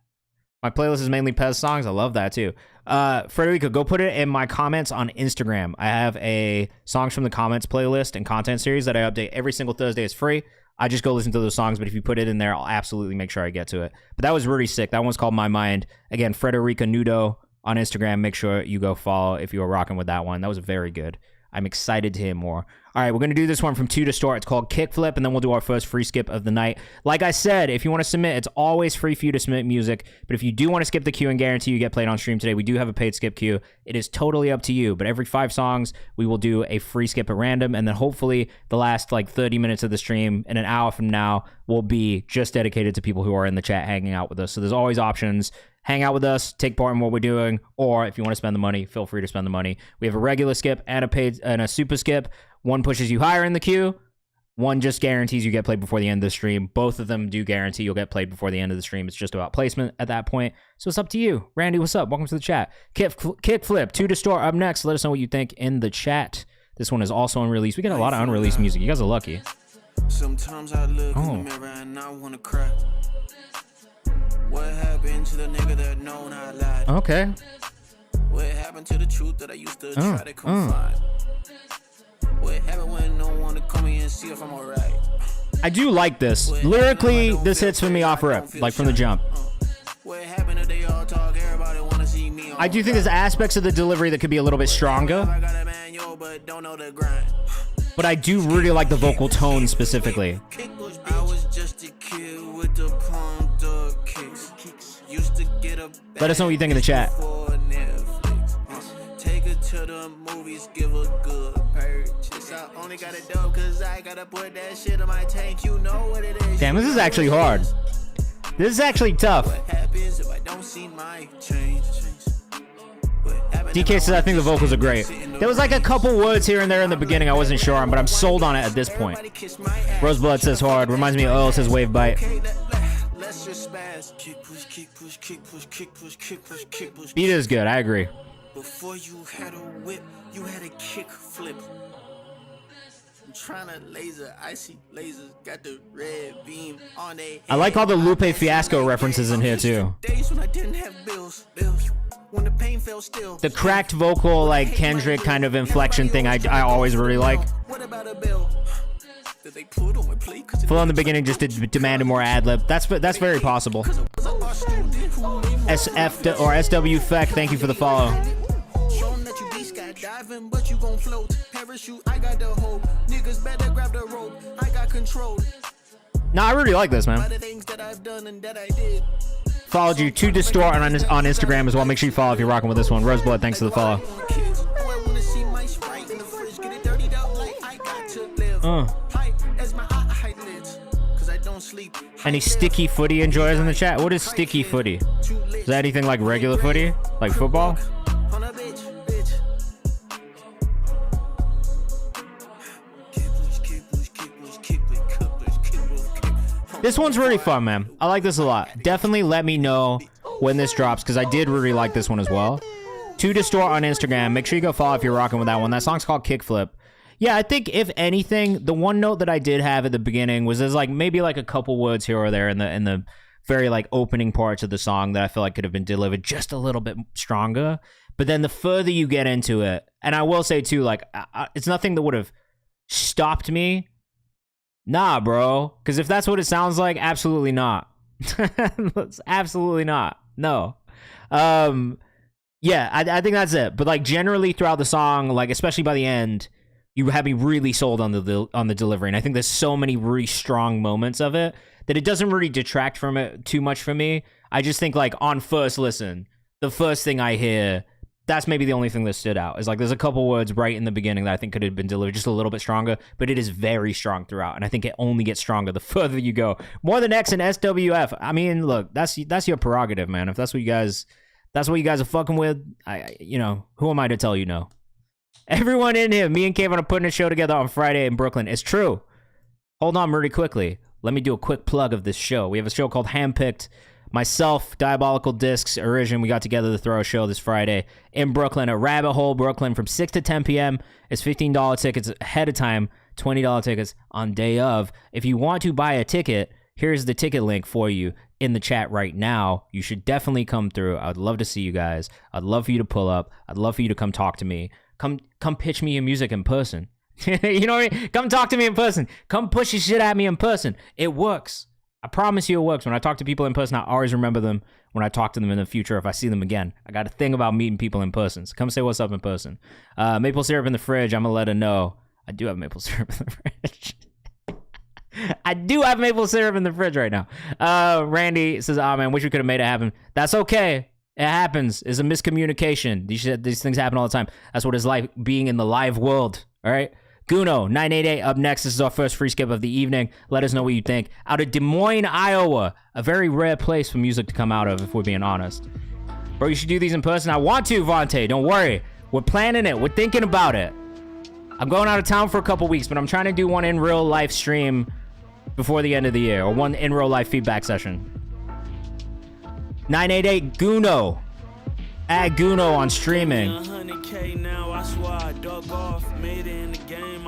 My playlist is mainly Pez songs. I love that too. Frederica, go put it in my comments on Instagram. I have a songs from the comments playlist and content series that I update every single Thursday. It's free. I just go listen to those songs, but if you put it in there, I'll absolutely make sure I get to it. But that was really sick. That one's called My Mind. Again, Frederica Nudo on Instagram. Make sure you go follow if you were rocking with that one. That was very good. I'm excited to hear more. All right, we're going to do this one from 2 to start. It's called Kickflip, and then we'll do our first free skip of the night. Like I said, if you want to submit, it's always free for you to submit music. But if you do want to skip the queue and guarantee you get played on stream today, we do have a paid skip queue. It is totally up to you. But every 5 songs, we will do a free skip at random. And then hopefully the last 30 minutes of the stream in an hour from now will be just dedicated to people who are in the chat hanging out with us. So there's always options. Hang out with us, take part in what we're doing, or if you want to spend the money, feel free to spend the money. We have a regular skip and a paid and a super skip. One pushes you higher in the queue. One just guarantees you get played before the end of the stream. Both of them do guarantee you'll get played before the end of the stream. It's just about placement at that point. So it's up to you. Randy, what's up? Welcome to the chat. Kickflip, 2 to start up next. Let us know what you think in the chat. This one is also unreleased. We got a lot of unreleased music. You guys are lucky. Sometimes I look in the mirror and I want to cry. What happened to the nigga that known I lied? Okay. What happened to the truth that I used to try to confide? What happened when no one to come in and see if I'm alright? I do like this. Lyrically, this hits for me off rip, like from the jump. What happened if they all talk, everybody wanna see me? I do think there's aspects of the delivery that could be a little bit stronger. But I do really like the vocal tone specifically. I was just a kid with the palm dog kicks. Used to get a Let us know what you think in the chat. Take her to the movies, give a good purchase. I only got it dope cause I gotta put that shit in my tank. You know what it is. Damn, this is actually hard. This is actually tough. What happens if I don't see my change? DK says I think the vocals are great. There was like a couple words here and there in the beginning I wasn't sure on, but I'm sold on it at this point. Roseblood says hard. Reminds me of Earl says wave bite. Beat is good. I agree. Before you had a whip, you had a kick flip. I'm trying to laser, icy lasers, got the red beam on a. I like all the Lupe Fiasco references in here too. Days when I didn't have bills. When the pain fell still. The cracked vocal, like Kendrick kind of inflection thing, I always really like. What about a bill? Did they put on my plate? Full in the beginning just demanded more ad lib. That's very possible. SF or SW Feck, thank you for the follow. Diving, but you gon' float. Parachute, I got the hope. Niggas better grab the rope. I got control. Nah, I really like this, man. By the things that I've done and that I did. Followed you to Distort on Instagram as well. Make sure you follow if you're rocking with this one. Roseblood, thanks for the follow. Any sticky footy enjoyers in the chat? What is sticky footy? Is that anything like regular footy? Like football? This one's really fun, man. I like this a lot. Definitely let me know when this drops, because I did really like this one as well. To Distort on Instagram. Make sure you go follow if you're rocking with that one. That song's called Kickflip. Yeah, I think if anything, the one note that I did have at the beginning was there's like maybe like a couple words here or there in the very like opening parts of the song that I feel like could have been delivered just a little bit stronger. But then the further you get into it, and I will say too, like it's nothing that would have stopped me. Nah, bro. Because if that's what it sounds like, absolutely not. Absolutely not. No. Yeah, I think that's it. But like generally throughout the song, like especially by the end, you have me really sold on the delivery, and I think there's so many really strong moments of it that it doesn't really detract from it too much for me. I just think like on first listen, the first thing I hear, that's maybe the only thing that stood out. Is like there's a couple words right in the beginning that I think could have been delivered just a little bit stronger, but it is very strong throughout, and I think it only gets stronger the further you go. More than X and SWF. I mean, look, that's your prerogative, man. If that's what you guys are fucking with, who am I to tell you no? Everyone in here, me and Kayvan are putting a show together on Friday in Brooklyn. It's true. Hold on really quickly. Let me do a quick plug of this show. We have a show called Handpicked. Myself, Diabolical Discs, Origin, we got together to throw a show this Friday in Brooklyn at Rabbit Hole, Brooklyn from 6 to 10 p.m. It's $15 tickets ahead of time, $20 tickets on day of. If you want to buy a ticket, here's the ticket link for you in the chat right now. You should definitely come through. I'd love to see you guys. I'd love for you to pull up. I'd love for you to come talk to me. Come pitch me your music in person. You know what I mean? Come talk to me in person. Come push your shit at me in person. It works. I promise you it works. When I talk to people in person, I always remember them when I talk to them in the future if I see them again. I got a thing about meeting people in person. So come say what's up in person. Maple syrup in the fridge. I'm going to let her know. I do have maple syrup in the fridge. I do have maple syrup in the fridge right now. Randy says, oh man, wish we could have made it happen. That's okay. It happens. It's a miscommunication. These things happen all the time. That's what it's like being in the live world. All right. Guno 988 up next. This is our first free skip of the evening. Let us know what you think. Out of Des Moines, Iowa, a very rare place for music to come out of, if we're being honest. Bro, you should do these in person. I want to, Vontae. Don't worry. We're planning it. We're thinking about it. I'm going out of town for a couple weeks, but I'm trying to do one in real life stream before the end of the year, or one in real life feedback session. 988 Guno. Add Guno on streaming.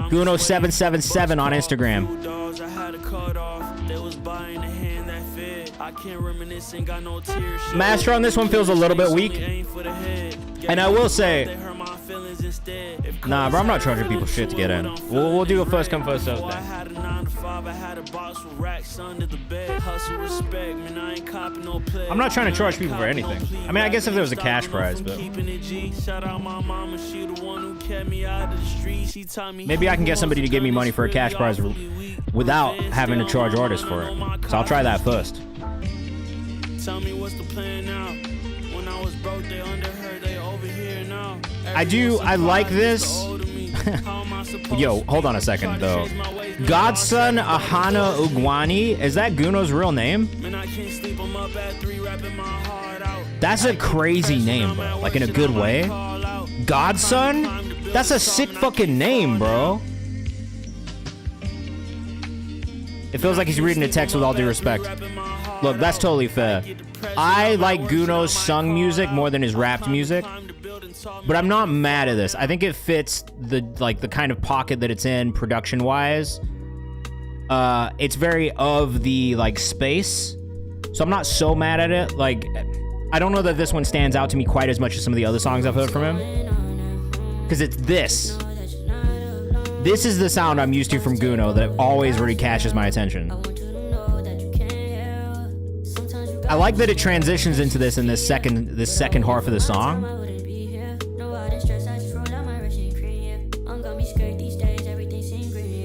Guno777 on Instagram. Master on this one feels a little bit weak. And I will say, nah, bro, I'm not charging people shit to get in. We'll do a first come, first serve thing. I'm not trying to charge people for anything. I mean, I guess if there was a cash prize, but maybe I can get somebody to give me money for a cash prize without having to charge artists for it. So I'll try that first. Tell me what's the plan now. When I was broke, they underheard, they over here now. I like this. Yo, hold on a second though. Godson Ahana Ugwani, is that Guno's real name? That's a crazy name, bro. Like in a good way. Godson? That's a sick fucking name, bro. It feels like he's reading a text with all due respect. Look, that's totally fair. I like Guno's sung music more than his rapped music, but I'm not mad at this. I think it fits the kind of pocket that it's in production-wise. It's very of the space, so I'm not so mad at it. Like, I don't know that this one stands out to me quite as much as some of the other songs I've heard from him, because it's this. This is the sound I'm used to from Guno that always really catches my attention. I like that it transitions into this in this second half of the song.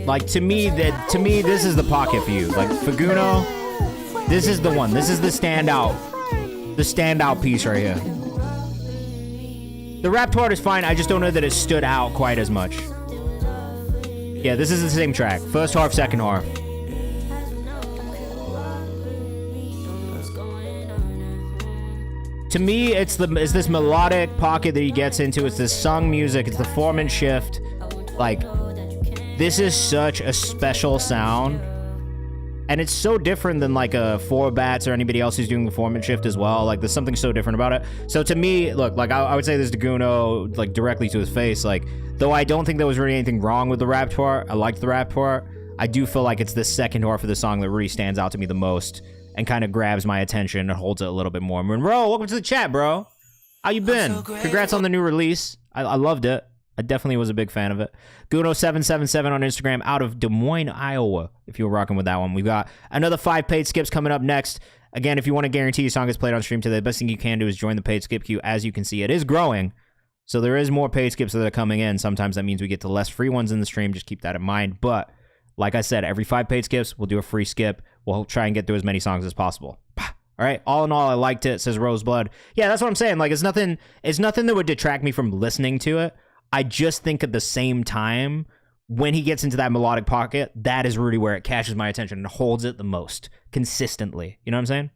Like to me, this is the pocket for you. Like for Guno, this is the one. This is the standout piece right here. The rap part is fine. I just don't know that it stood out quite as much. Yeah, this is the same track. First half, second half. To me, it's this melodic pocket that he gets into. It's this sung music. It's the Foreman shift. Like, this is such a special sound. And it's so different than like a 4Bats or anybody else who's doing the formant shift as well. Like there's something so different about it. So to me, look, like I would say this to Guno, like directly to his face. Like, though I don't think there was really anything wrong with the rap part, I liked the rap part. I do feel like it's the second half of the song that really stands out to me the most and kind of grabs my attention and holds it a little bit more. Monroe, welcome to the chat, bro. How you been? Congrats on the new release. I loved it. I definitely was a big fan of it. Guno777 on Instagram out of Des Moines, Iowa, if you were rocking with that one. We've got another 5 paid skips coming up next. Again, if you want to guarantee your song is played on stream today, the best thing you can do is join the paid skip queue. As you can see, it is growing. So there is more paid skips that are coming in. Sometimes that means we get to less free ones in the stream. Just keep that in mind. But like I said, every 5 paid skips, we'll do a free skip. We'll try and get through as many songs as possible. All right. All in all, I liked it, says Roseblood. Yeah, that's what I'm saying. Like, it's nothing that would detract me from listening to it. I just think at the same time, when he gets into that melodic pocket, that is really where it catches my attention and holds it the most consistently. You know what I'm saying?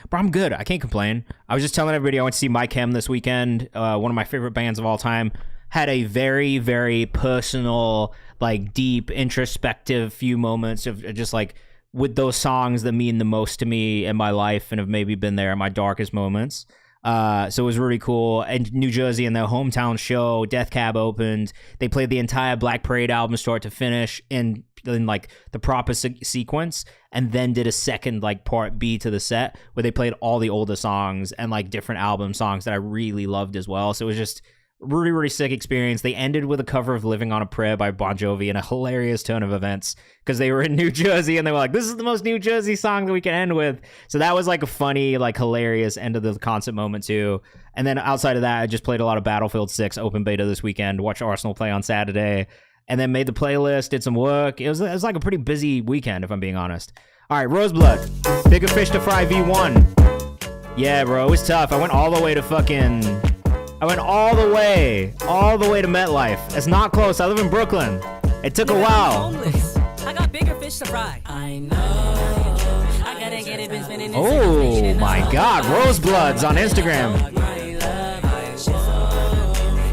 But I'm good. I can't complain. I was just telling everybody I went to see My Chem this weekend. One of my favorite bands of all time. Had a very, very personal, like deep, introspective few moments of just like with those songs that mean the most to me in my life and have maybe been there in my darkest moments. So it was really cool. And New Jersey and their hometown show, Death Cab opened. They played the entire Black Parade album start to finish in like the proper sequence, and then did a second like part B to the set where they played all the older songs and like different album songs that I really loved as well. So it was just really, really sick experience. They ended with a cover of Living on a Prayer by Bon Jovi in a hilarious turn of events because they were in New Jersey and they were like, this is the most New Jersey song that we can end with. So that was like a funny, like hilarious end of the concert moment too. And then outside of that, I just played a lot of Battlefield 6 open beta this weekend, watched Arsenal play on Saturday, and then made the playlist, did some work. It was like a pretty busy weekend, if I'm being honest. All right, Roseblood, Bigger Fish to Fry V1. Yeah, bro, it was tough. I went all the way to MetLife. It's not close. I live in Brooklyn. It took a while. I got bigger fish to fry. I know. I gotta get it, been spinning. Oh my God, Roseblood's on Instagram.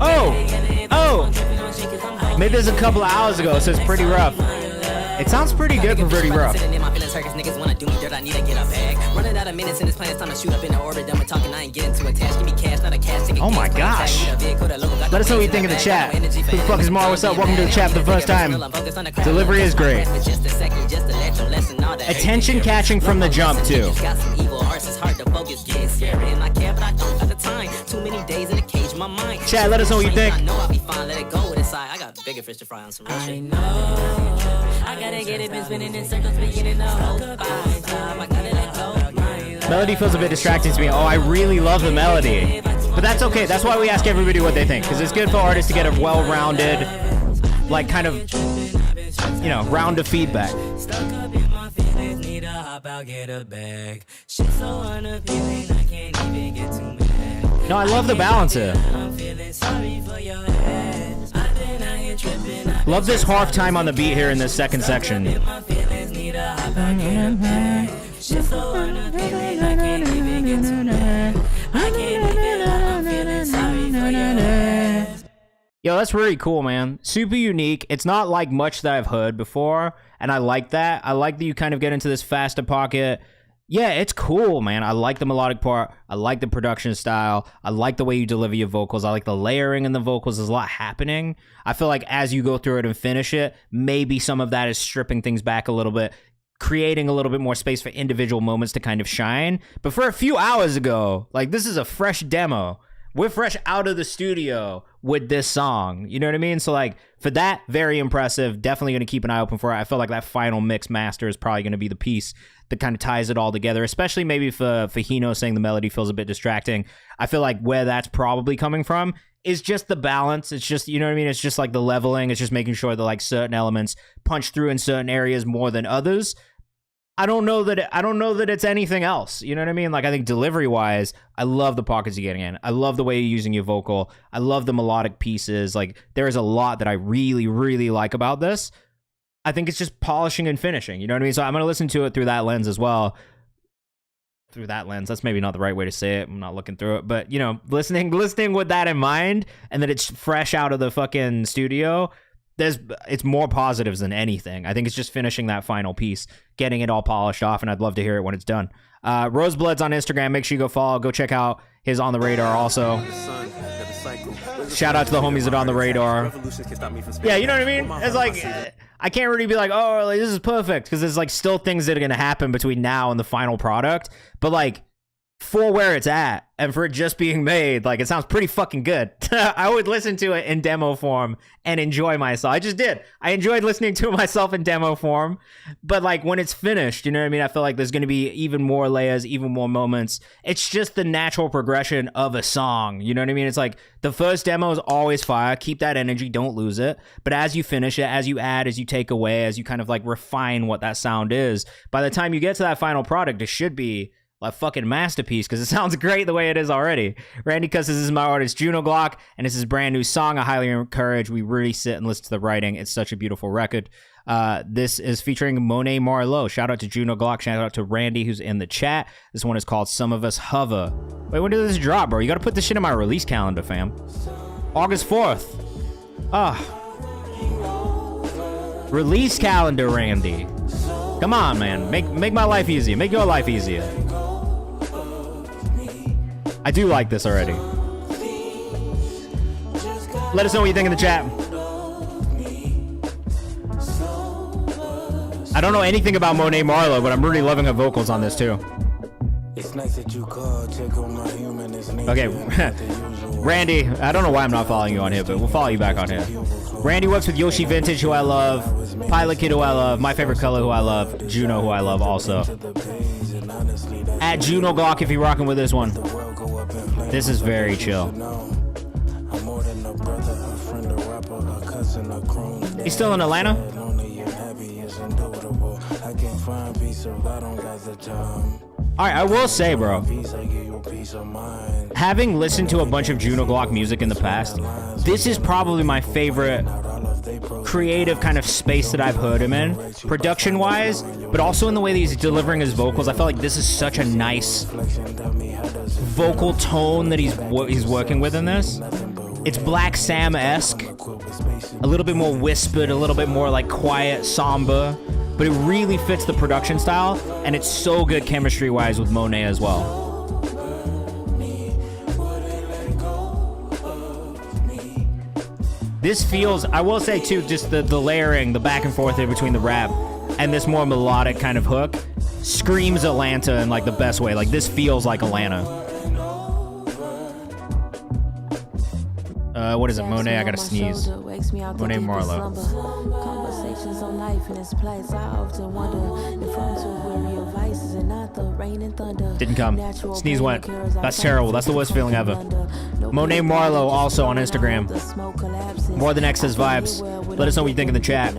Oh, made this a couple of hours ago, so it's pretty rough. It sounds pretty good for pretty rough. Oh my gosh. Let us know what you think in the chat. Who the fuck is Mar? What's up? Welcome to the chat for the first time. Delivery is great. Attention catching from the jump too. Chat, let us know what you think. I got bigger fish to fry on some real shit. I know. I gotta get it, been spinning in circles, beginning the whole vibe. I gotta let go. Melody feels a bit distracting to me. Oh, I really love the melody. But that's okay. That's why we ask everybody what they think. Because it's good for artists to get a well-rounded, like kind of, you know, round of feedback. Stuck up in my feelings, need a hop out, get a bag. Shit so unappealing, I can't even get too mad. No, I love the balance here. I'm feeling sorry for your ass. I've been out here tripping. Love this half time on the beat here in this second section. My feelings need a hop out, get a bag. Shit so unappealing, I can't even get too mad. I can't even, I'm feeling sorry for your ass. Yo, that's really cool, man. Super unique. It's not like much that I've heard before, and I like that. I like that you kind of get into this faster pocket. Yeah, it's cool, man. I like the melodic part. I like the production style. I like the way you deliver your vocals. I like the layering in the vocals. There's a lot happening. I feel like as you go through it and finish it, maybe some of that is stripping things back a little bit, creating a little bit more space for individual moments to kind of shine. But for a few hours ago, like, this is a fresh demo. We're fresh out of the studio with this song. You know what I mean? So, like, for that, very impressive. Definitely going to keep an eye open for it. I feel like that final mix master is probably going to be the piece that kind of ties it all together, especially maybe for Hino saying the melody feels a bit distracting. I feel like where that's probably coming from is just the balance. It's just, you know what I mean? It's just like the leveling. It's just making sure that, like, certain elements punch through in certain areas more than others. I don't know that it's anything else. You know what I mean? Like, I think delivery-wise, I love the pockets you're getting in. I love the way you're using your vocal. I love the melodic pieces. Like, there is a lot that I really, really like about this. I think it's just polishing and finishing. You know what I mean? So I'm going to listen to it through that lens as well. Through that lens. That's maybe not the right way to say it. I'm not looking through it. But, you know, listening with that in mind, and that it's fresh out of the fucking studio, it's more positives than anything. I think it's just finishing that final piece, getting it all polished off, and I'd love to hear it when it's done. Roseblood's on Instagram. Make sure you go follow. Go check out his On the Radar also. Shout out to the homies that are On the Radar. Yeah, you know what I mean? It's like, I can't really be like, oh, like, this is perfect, because there's like still things that are going to happen between now and the final product. But like, for where it's at and for it just being made, like, it sounds pretty fucking good. I would listen to it in demo form and enjoy myself. I just did. I enjoyed listening to it myself in demo form. But like, when it's finished, you know what I mean? I feel like there's going to be even more layers, even more moments. It's just the natural progression of a song. You know what I mean? It's like the first demo is always fire. Keep that energy. Don't lose it. But as you finish it, as you add, as you take away, as you kind of like refine what that sound is, by the time you get to that final product, it should be a fucking masterpiece, because it sounds great the way it is already. Randy Cuss, this is my artist Juno Glock, and this is brand new song. I highly encourage we really sit and listen to the writing. It's such a beautiful record. This is featuring Monet Marlowe. Shout out to Juno Glock. Shout out to Randy, who's in the chat. This one is called Some of Us Hover. Wait, when did this drop, bro? You gotta put this shit in my release calendar, fam. August 4th. Release calendar, Randy. Come on, man. Make my life easier. Make your life easier. I do like this already. Let us know what you think in the chat. I don't know anything about Monet Marlowe, but I'm really loving her vocals on this too. Okay, Randy, I don't know why I'm not following you on here, but we'll follow you back on here. Randy works with Yoshi Vintage, who I love, Pilot Kid, who I love, My Favorite Color, who I love, Juno, who I love also. At Juno Glock, if you're rocking with this one. This is very chill. He's still in Atlanta? Alright, I will say, bro, having listened to a bunch of Juno Glock music in the past, this is probably my favorite creative kind of space that I've heard him in, production-wise, but also in the way that he's delivering his vocals. I felt like this is such a nice vocal tone that he's working with in this. It's Black Sam-esque, a little bit more whispered, a little bit more like quiet, somber, but it really fits the production style, and it's so good chemistry-wise with Monet as well. This feels, I will say too, just the layering, the back and forth in between the rap and this more melodic kind of hook screams Atlanta in like the best way. Like, this feels like Atlanta. What is it, Monet? I gotta sneeze. Monet Marlowe. Conversations on life and its place. I often wonder if I'm too weary of vices and not the rain and thunder. Didn't come. Sneeze went. That's terrible. That's the worst feeling ever. Monet Marlowe also on Instagram. More than X's vibes. Let us know what you think in the chat.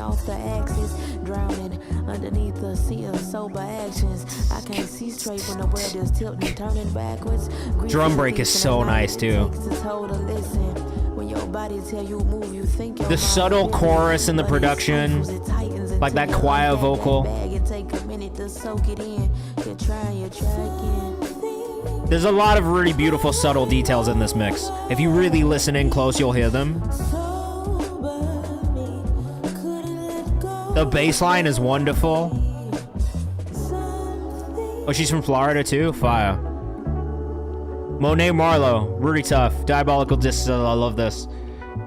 Underneath the sea of sober actions, I can't see straight when the world is tilting, turning backwards. Drum break is so nice too. The subtle chorus in the production, like that choir vocal. There's a lot of really beautiful subtle details in this mix. If you really listen in close, you'll hear them. The bass line is wonderful. Oh, she's from Florida too? Fire. Monet Marlowe, really tough. Diabolical Distil, I love this.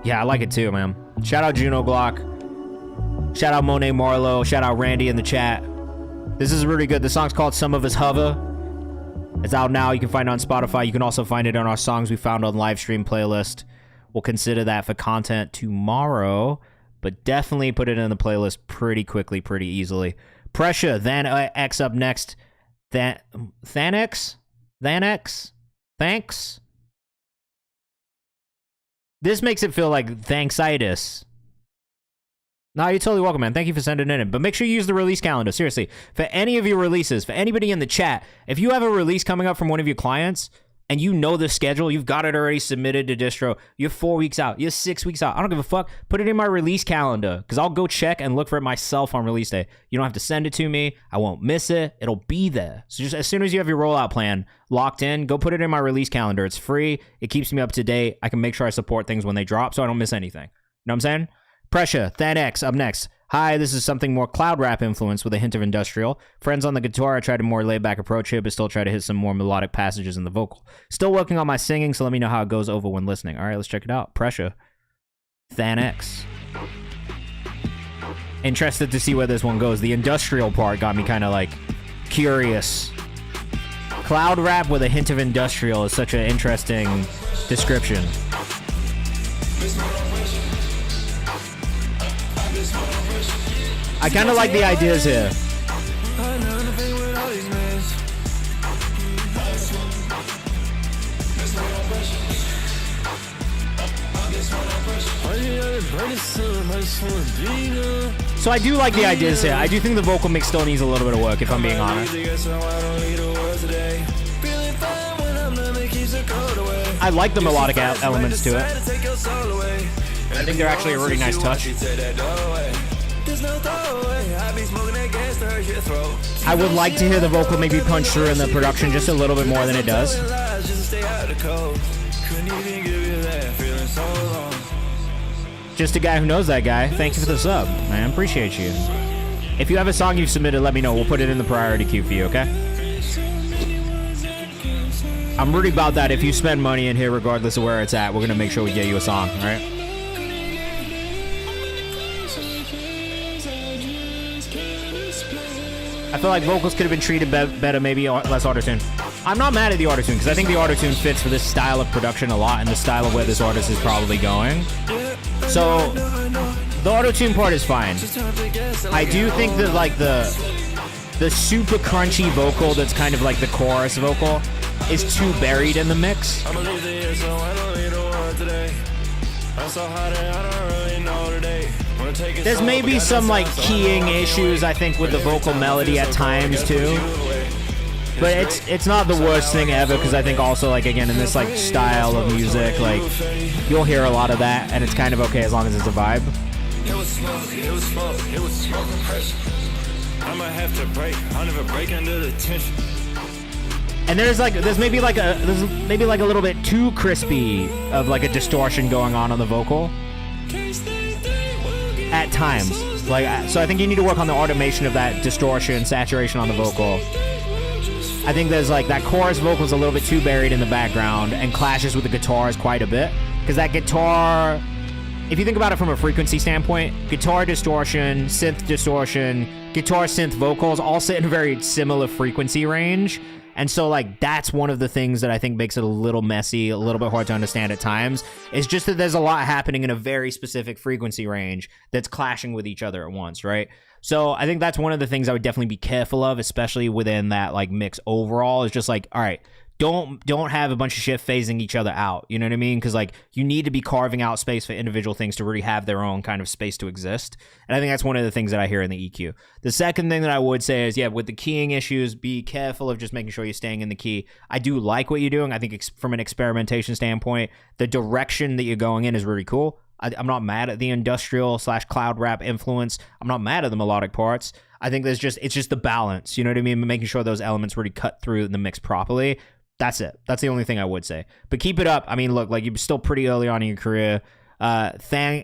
Yeah, I like it too, man. Shout out Juno Glock. Shout out Monet Marlowe. Shout out Randy in the chat. This is really good. The song's called Some of Us Hover. It's out now. You can find it on Spotify. You can also find it on our Songs We Found on Live Stream playlist. We'll consider that for content tomorrow, but definitely put it in the playlist pretty quickly, pretty easily. Pressure, then X up next. Thanks? This makes it feel like thanksitis. No, you're totally welcome, man. Thank you for sending it in. But make sure you use the release calendar. Seriously, for any of your releases, for anybody in the chat, if you have a release coming up from one of your clients, and you know the schedule, you've got it already submitted to distro, you're 4 weeks out, you're 6 weeks out, I don't give a fuck, put it in my release calendar, because I'll go check and look for it myself on release day. You don't have to send it to me, I won't miss it, it'll be there. So just as soon as you have your rollout plan locked in, go put it in my release calendar. It's free, it keeps me up to date, I can make sure I support things when they drop, so I don't miss anything. You know what I'm saying? Pressure, Than X, up next. Hi, this is something more cloud rap influence with a hint of industrial. Friends on the guitar, I tried a more laid-back approach here, but still try to hit some more melodic passages in the vocal. Still working on my singing, so let me know how it goes over when listening. All right, let's check it out. Pressure, Than X. Interested to see where this one goes. The industrial part got me kind of like curious. Cloud rap with a hint of industrial is such an interesting description. I kind of like the ideas here. So I do like the ideas here. I do think the vocal mix still needs a little bit of work, if I'm being honest. I like the melodic elements to it. I think they're actually a really nice touch. I would like to hear the vocal maybe punch through in the production just a little bit more than it does. Just a guy who knows that guy. Thank you for the sub, man. Appreciate you. If you have a song you've submitted, let me know. We'll put it in the priority queue for you, okay? I'm really about that. If you spend money in here, regardless of where it's at, we're going to make sure we get you a song, all right? I feel like vocals could have been treated better, maybe less autotune. I'm not mad at the autotune, because I think the autotune fits for this style of production a lot and the style of where this artist is probably going. So, the autotune part is fine. I do think that, like, the super crunchy vocal that's kind of like the chorus vocal is too buried in the mix. There's maybe some like keying issues, I think, with the vocal melody at times too. But it's not the worst thing ever, because I think also, like, again, in this like style of music, like, you'll hear a lot of that and it's kind of okay as long as it's a vibe. And there's maybe like a little bit too crispy of like a distortion going on the vocal at times. Like, so I think you need to work on the automation of that distortion, saturation on the vocal. I think there's like that chorus vocal is a little bit too buried in the background and clashes with the guitars quite a bit, because that guitar, if you think about it from a frequency standpoint, guitar distortion, synth distortion, guitar synth vocals all sit in a very similar frequency range. And so, like, that's one of the things that I think makes it a little messy, a little bit hard to understand at times. It's just that there's a lot happening in a very specific frequency range that's clashing with each other at once, right? So I think that's one of the things I would definitely be careful of, especially within that, like, mix overall, is just like, all right, don't have a bunch of shit phasing each other out. You know what I mean? Because, like, you need to be carving out space for individual things to really have their own kind of space to exist. And I think that's one of the things that I hear in the EQ. The second thing that I would say is, yeah, with the keying issues, be careful of just making sure you're staying in the key. I do like what you're doing. I think from an experimentation standpoint, the direction that you're going in is really cool. I'm not mad at the industrial / cloud rap influence. I'm not mad at the melodic parts. I think it's just the balance. You know what I mean? Making sure those elements really cut through the mix properly. That's it. That's the only thing I would say. But keep it up. I mean, look, like, you're still pretty early on in your career. Xitis.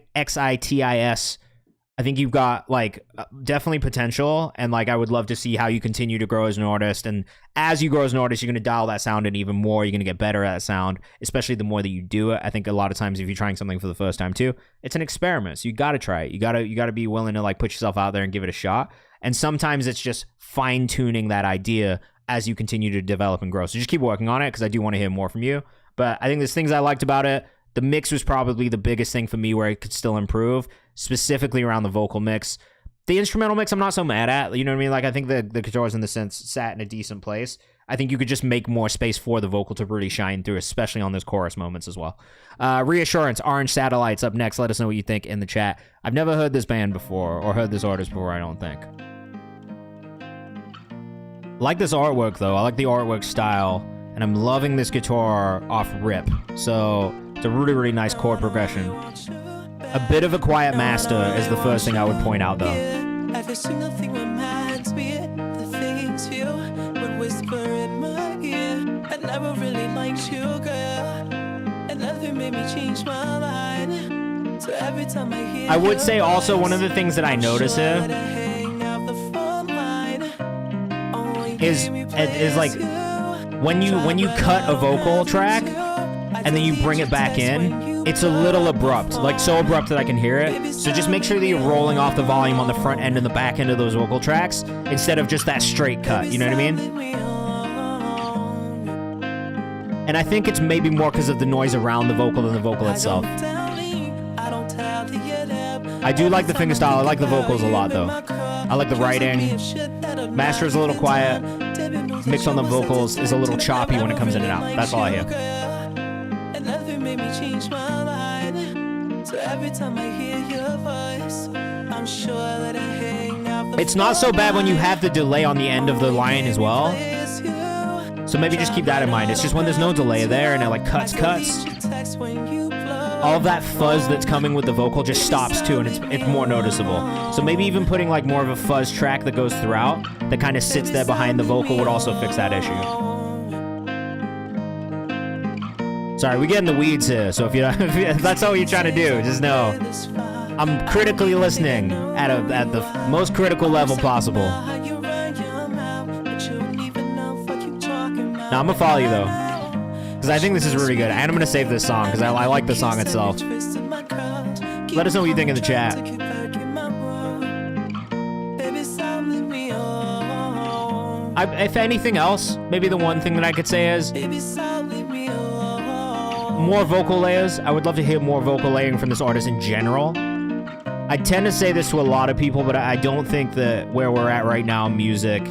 I think you've got, like, definitely potential. And, like, I would love to see how you continue to grow as an artist. And as you grow as an artist, you're going to dial that sound in even more. You're going to get better at that sound, especially the more that you do it. I think a lot of times if you're trying something for the first time too, it's an experiment. So you got to try it. You got to be willing to, like, put yourself out there and give it a shot. And sometimes it's just fine tuning that idea as you continue to develop and grow. So just keep working on it, because I do want to hear more from you. But I think there's things I liked about it. The mix was probably the biggest thing for me where it could still improve, specifically around the vocal mix. The instrumental mix, I'm not so mad at. You know what I mean? Like, I think the guitars in the sense sat in a decent place. I think you could just make more space for the vocal to really shine through, especially on those chorus moments as well. Reassurance, Orange Satellites up next. Let us know what you think in the chat. I've never heard this band before, or heard this artist before, I don't think. Like this artwork, though. I like the artwork style, and I'm loving this guitar off rip. So it's a really, really nice chord progression. A bit of a quiet master is the first thing I would point out, though. Every single thing reminds me the things you would whisper in my ear. I never really liked you, girl, and nothing made me change my mind. So every time I hear I would say also one of the things that I notice here is like when you cut a vocal track and then you bring it back in, it's a little abrupt, like so abrupt that I can hear it. So just make sure that you're rolling off the volume on the front end and the back end of those vocal tracks instead of just that straight cut, you know what I mean? And I think it's maybe more because of the noise around the vocal than the vocal itself. I do like the fingerstyle. I like the vocals a lot, though. I like the writing. Master is a little quiet. Mix on the vocals is a little choppy when it comes in and out. That's all I hear. It's not so bad when you have the delay on the end of the line as well. So maybe just keep that in mind. It's just when there's no delay there and it like cuts. All of that fuzz that's coming with the vocal just stops too, and it's more noticeable. So maybe even putting like more of a fuzz track that goes throughout, that kind of sits there behind the vocal would also fix that issue. Sorry, we get in the weeds here, so if that's all you're trying to do, just know I'm critically listening at the most critical level possible. Now I'm gonna follow you though, because I think this is really good, and I'm gonna save this song because I like the song itself. Let us know what you think in the chat. If anything else, maybe the one thing that I could say is more vocal layers. I would love to hear more vocal layering from this artist in general. I tend to say this to a lot of people, but I don't think that where we're at right now in music,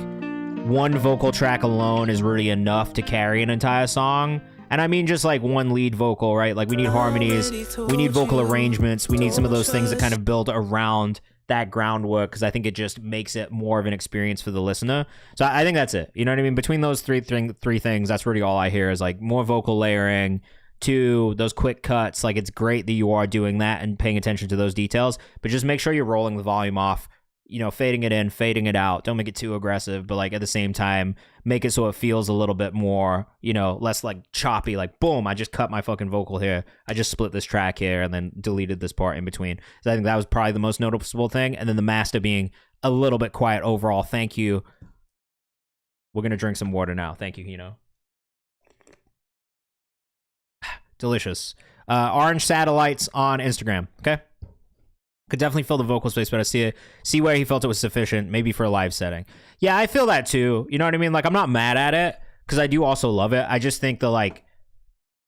one vocal track alone is really enough to carry an entire song. And I mean just like one lead vocal, right? Like we need harmonies, we need vocal arrangements, we need some of those things that kind of build around that groundwork, because I think it just makes it more of an experience for the listener. So I think that's it. You know what I mean? Between those three things, that's really all I hear is like more vocal layering, to those quick cuts. Like it's great that you are doing that and paying attention to those details, but just make sure you're rolling the volume off, you know, fading it in, fading it out. Don't make it too aggressive, but like at the same time, make it so it feels a little bit more, you know, less like choppy, like boom, I just cut my fucking vocal here. I just split this track here and then deleted this part in between. So I think that was probably the most noticeable thing. And then the master being a little bit quiet overall. Thank you. We're going to drink some water now. Thank you, Hino. Delicious. Orange Satellites on Instagram. Okay. Could definitely fill the vocal space, but I see where he felt it was sufficient, maybe for a live setting. Yeah, I feel that too. You know what I mean? Like, I'm not mad at it, because I do also love it. I just think that, like,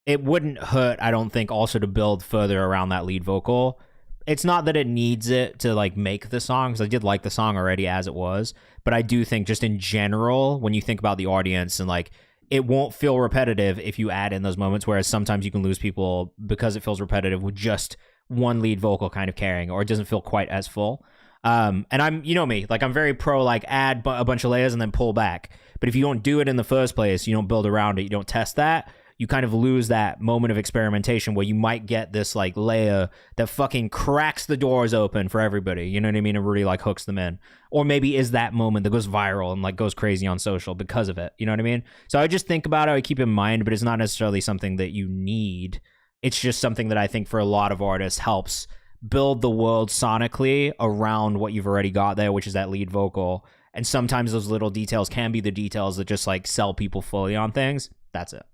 it wouldn't hurt, I don't think, also to build further around that lead vocal. It's not that it needs it to, like, make the song, because I did like the song already as it was, but I do think just in general, when you think about the audience and, like, it won't feel repetitive if you add in those moments, whereas sometimes you can lose people because it feels repetitive with just one lead vocal kind of carrying, or it doesn't feel quite as full. And I'm, you know me, like I'm very pro, like add a bunch of layers and then pull back. But if you don't do it in the first place, you don't build around it, you don't test that, you kind of lose that moment of experimentation where you might get this like layer that fucking cracks the doors open for everybody. You know what I mean? It really like hooks them in. Or maybe is that moment that goes viral and like goes crazy on social because of it. You know what I mean? So I just think about it, I keep in mind, but it's not necessarily something that you need. It's just something that I think for a lot of artists helps build the world sonically around what you've already got there, which is that lead vocal. And sometimes those little details can be the details that just like sell people fully on things. That's it.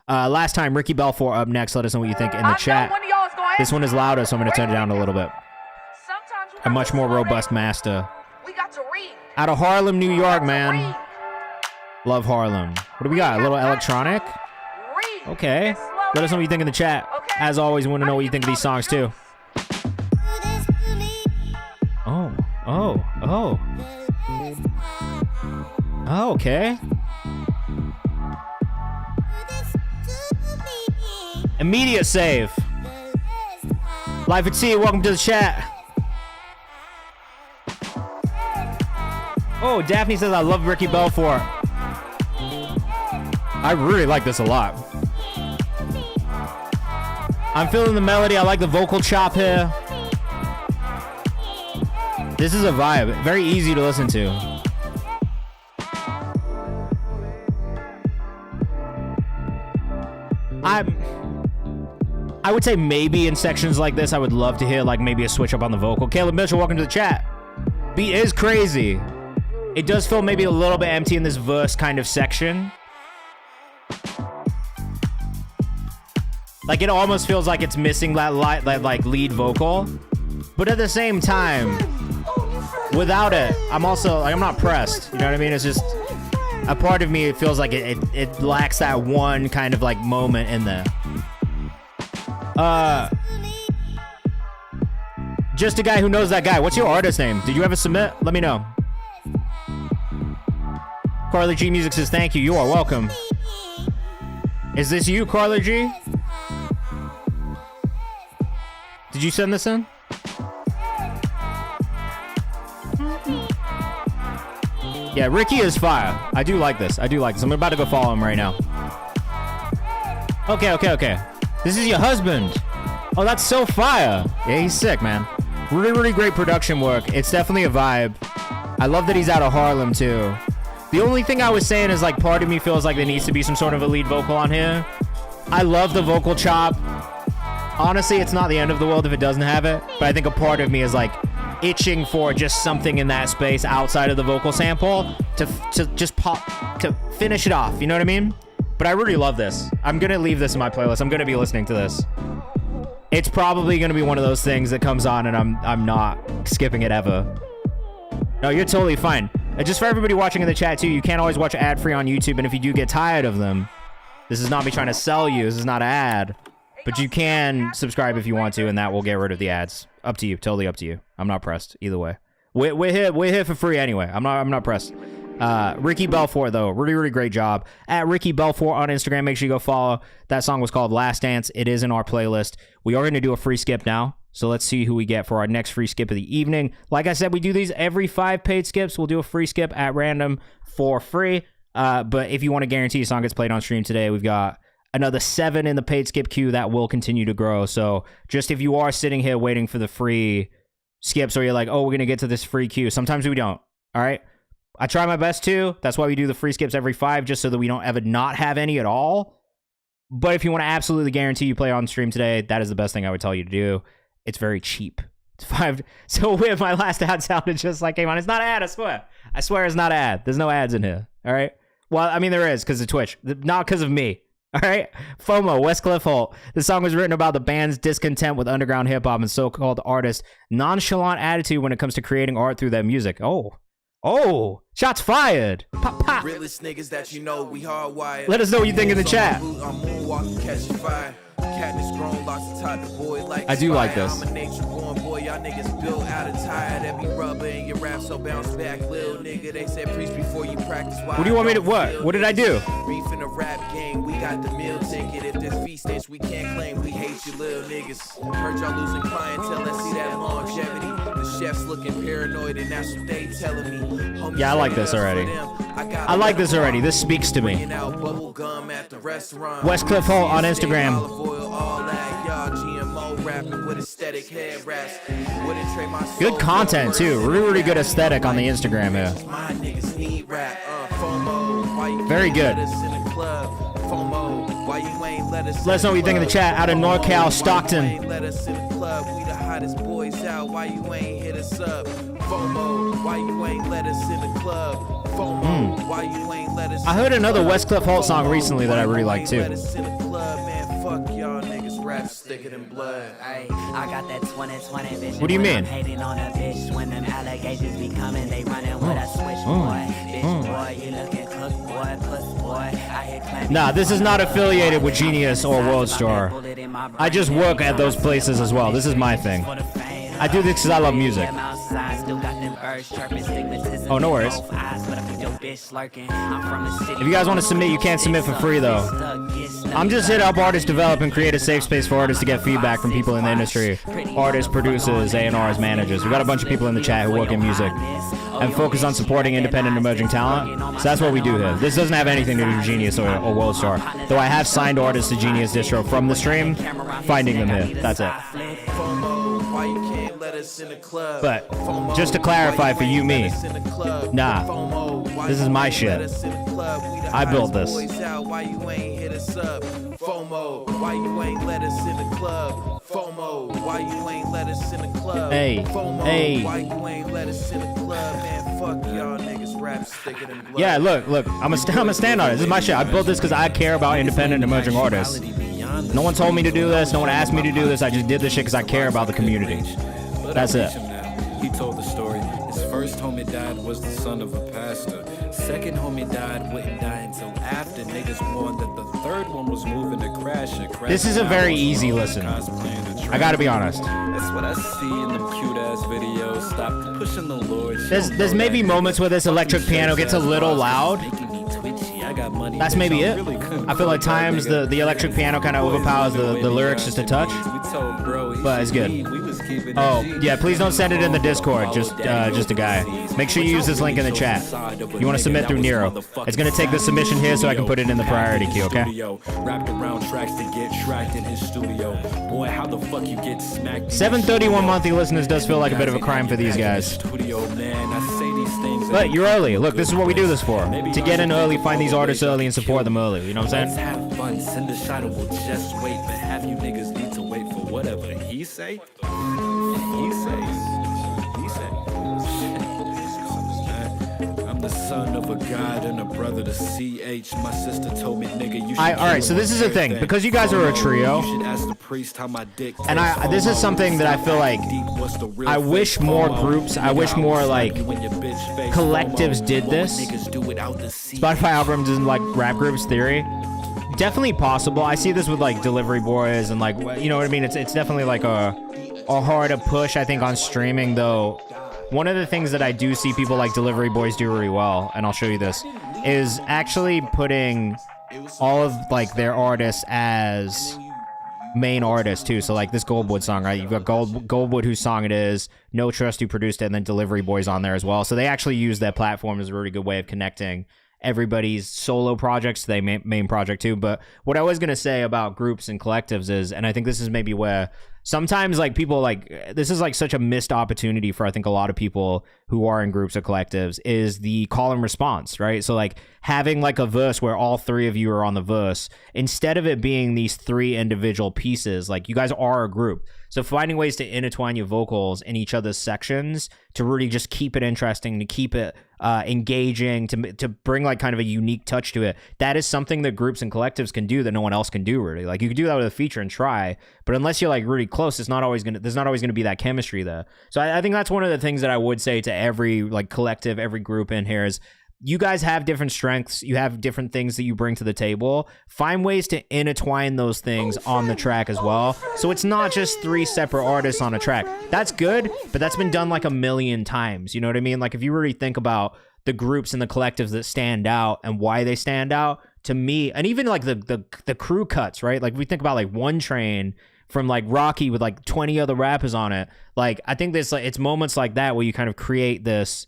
Last time, Ricky Belfort up next. Let us know what you think in the chat. This one is louder, so I'm going to turn it down a little bit. A much more robust master. Out of Harlem, New York, man. Love Harlem. What do we got? A little electronic? Okay. Let us know what you think in the chat. As always, we want to know what you think of these songs, too. Oh, okay. Immediate save. Life at Sea, welcome to the chat. Oh, Daphne says, I love Ricky Belfort. I really like this a lot. I'm feeling the melody. I like the vocal chop here. This is a vibe. Very easy to listen to. I would say maybe in sections like this, I would love to hear like maybe a switch up on the vocal. Caleb Mitchell, welcome to the chat. Beat is crazy. It does feel maybe a little bit empty in this verse kind of section. Like it almost feels like it's missing that like lead vocal. But at the same time, without it, I'm also like, I'm not pressed. You know what I mean? It's just a part of me, it feels like it lacks that one kind of like moment in there. Just a guy who knows that guy. What's your artist name? Did you ever submit? Let me know. Carly G Music says, thank you. You are welcome. Is this you, Carly G? Did you send this in? Yeah, Ricky is fire. I do like this. I do like this. I'm about to go follow him right now. Okay. This is your husband. Oh, that's so fire. Yeah, he's sick, man. Really, really great production work. It's definitely a vibe. I love that he's out of Harlem, too. The only thing I was saying is, like, part of me feels like there needs to be some sort of a lead vocal on here. I love the vocal chop. Honestly, it's not the end of the world if it doesn't have it, but I think a part of me is, like, itching for just something in that space outside of the vocal sample to just pop, to finish it off. You know what I mean? But I really love this. I'm going to leave this in my playlist. I'm going to be listening to this. It's probably going to be one of those things that comes on and I'm not skipping it ever. No, you're totally fine. Just for everybody watching in the chat too, you can't always watch ad-free on YouTube, and if you do get tired of them, this is not me trying to sell you. This is not an ad. But you can subscribe if you want to, and that will get rid of the ads. Up to you. Totally up to you. I'm not pressed either way. We're here for free anyway. I'm not pressed. Ricky Belfort, though, really, really great job. At Ricky Belfort on Instagram, make sure you go follow. That song was called Last Dance. It is in our playlist. We are going to do a free skip now, so let's see who we get for our next free skip of the evening. Like I said, we do these every 5 paid skips. We'll do a free skip at random for free. But if you want to guarantee a song gets played on stream today, we've got another 7 in the paid skip queue that will continue to grow. So just if you are sitting here waiting for the free skips, or you're like, oh, we're going to get to this free queue, sometimes we don't. All right. I try my best to. That's why we do the free skips every 5, just so that we don't ever not have any at all. But if you want to absolutely guarantee you play on stream today, that is the best thing I would tell you to do. It's very cheap. It's 5. So weird, my last ad sounded just like Kayvan. It's not an ad, I swear. I swear it's not an ad. There's no ads in here. All right. Well, I mean, there is because of Twitch, not because of me. All right. FOMO, Westcliff Holt. This song was written about the band's discontent with underground hip hop and so-called artists' nonchalant attitude when it comes to creating art through their music. Oh, shots fired. Pop, pop. Realest niggas that you know, we hardwired. Let us know what you think in the chat. I'm moonwalking, catching fire. Katniss grown, lost the top the boy like I do like this. I'm a nature born boy, y'all niggas built out of tire. That be rubber in your rap, so bounce back, little nigga. They said preach before you practice. What do you want me to, what did I do? Beef in the rap game, we got the meal ticket. If there's feast days, we can't claim we hate you little niggas. Heard y'all losing clientele, let's see that longevity. The chefs looking paranoid and that's what they telling me. Homies, yeah, I like this already. I like this already. This speaks to me. Westcliff Holt on Instagram. Good content too. Really good aesthetic on the Instagram here. Very good. Let us know what you think in the chat. Out of NorCal, Stockton. I heard another Westcliff Holt song recently that I really like too. I got that 2020 vision. What do you mean? Hating on a bitch when them allegations be coming, they running with a switch boy. Bitch boy, you looking cook boy, puss boy. I hear claiming. Nah, this is not affiliated with Genius or World Star. I just work at those places as well. This is my thing. I do this because I love music. Oh, no worries. If you guys want to submit, you can't submit for free, though. I'm just here to help artists develop and create a safe space for artists to get feedback from people in the industry. Artists, producers, A&Rs, managers. We've got a bunch of people in the chat who work in music and focus on supporting independent emerging talent. So that's what we do here. This doesn't have anything to do with Genius or World Star. Though I have signed artists to Genius Distro from the stream, finding them here. That's it. But just to clarify for you, me, nah, this is my shit. club. We the I built hottest this. boys out. Why you ain't hit us up? FOMO. Why you ain't let us in the club? FOMO. Why you ain't let us in the club? Hey, FOMO. hey. Why you ain't let us in the club? Man, fuck y'all niggas. Rap sticking in blood. Yeah, look. I'm a stand on it. This is my shit. I built this because I care about independent emerging artists. No one told me to do this. No one asked me to do this. I just did this shit because I care about the community. That's it. He told the story. His first homie died was the son of a pastor. Second homie died, wouldn't die until after. Niggas warned that the third one was moving to crash it. This is a very easy listen. I gotta be honest. That's what I see in them cute ass videos. Stop pushing the Lord. There's maybe moments where this electric piano gets a little loud. That's maybe it. I feel like times the electric piano kind of overpowers the lyrics just a touch. But it's good. Oh, yeah, please don't send it in the Discord, just a guy. Make sure you use this link in the chat. You want to submit through Nero. It's going to take the submission here so I can put it in the priority queue, okay? Wrapped around tracks to get tracked in his studio. Boy, how the fuck you get smacked? 731 monthly listeners does feel like a bit of a crime for these guys. But you're early. Look, this is what we do this for. To get in early, find these artists early, and support them early. You know what I'm saying? Let's have fun. Send a shot and we'll just wait. But have you niggas need to wait for whatever he say? He say. I'm the son of a god and a brother to CH. My sister told me, nigga, you should. Alright, so this is the thing. Because you guys are a trio, you should ask the priest how my dick and this is something that I feel like I wish more groups, I wish more like collectives did this. Spotify algorithm doesn't like rap groups theory. Definitely possible. I see this with like delivery boys and like, you know what I mean? It's definitely like a harder push, I think, on streaming, though. One of the things that I do see people like delivery boys do really well, and I'll show you this, is actually putting all of like their artists as main artists too. So like this Goldwood song, right? You've got Goldwood, whose song it is, No Trust, who produced it, and then Delivery Boys on there as well. So they actually use that platform as a really good way of connecting everybody's solo projects to their main project too. But what I was gonna say about groups and collectives is, and I think this is maybe where sometimes like people like, this is like such a missed opportunity for I think a lot of people who are in groups or collectives, is the call and response, right? So like having like a verse where all three of you are on the verse, instead of it being these three individual pieces, like you guys are a group. So finding ways to intertwine your vocals in each other's sections to really just keep it interesting, to keep it engaging, to bring like kind of a unique touch to it. That is something that groups and collectives can do that no one else can do, really. Like you can do that with a feature and try, but unless you're like really close, there's not always gonna be that chemistry there. So I think that's one of the things that I would say to every like collective, every group in here is, you guys have different strengths. You have different things that you bring to the table. Find ways to intertwine those things on the track as well. So it's not just three separate artists on a track. That's good, but that's been done like a million times. You know what I mean? Like if you really think about the groups and the collectives that stand out and why they stand out, to me, and even like the crew cuts, right? Like we think about like One Train from like Rocky with like 20 other rappers on it. Like I think there's like, it's moments like that where you kind of create this.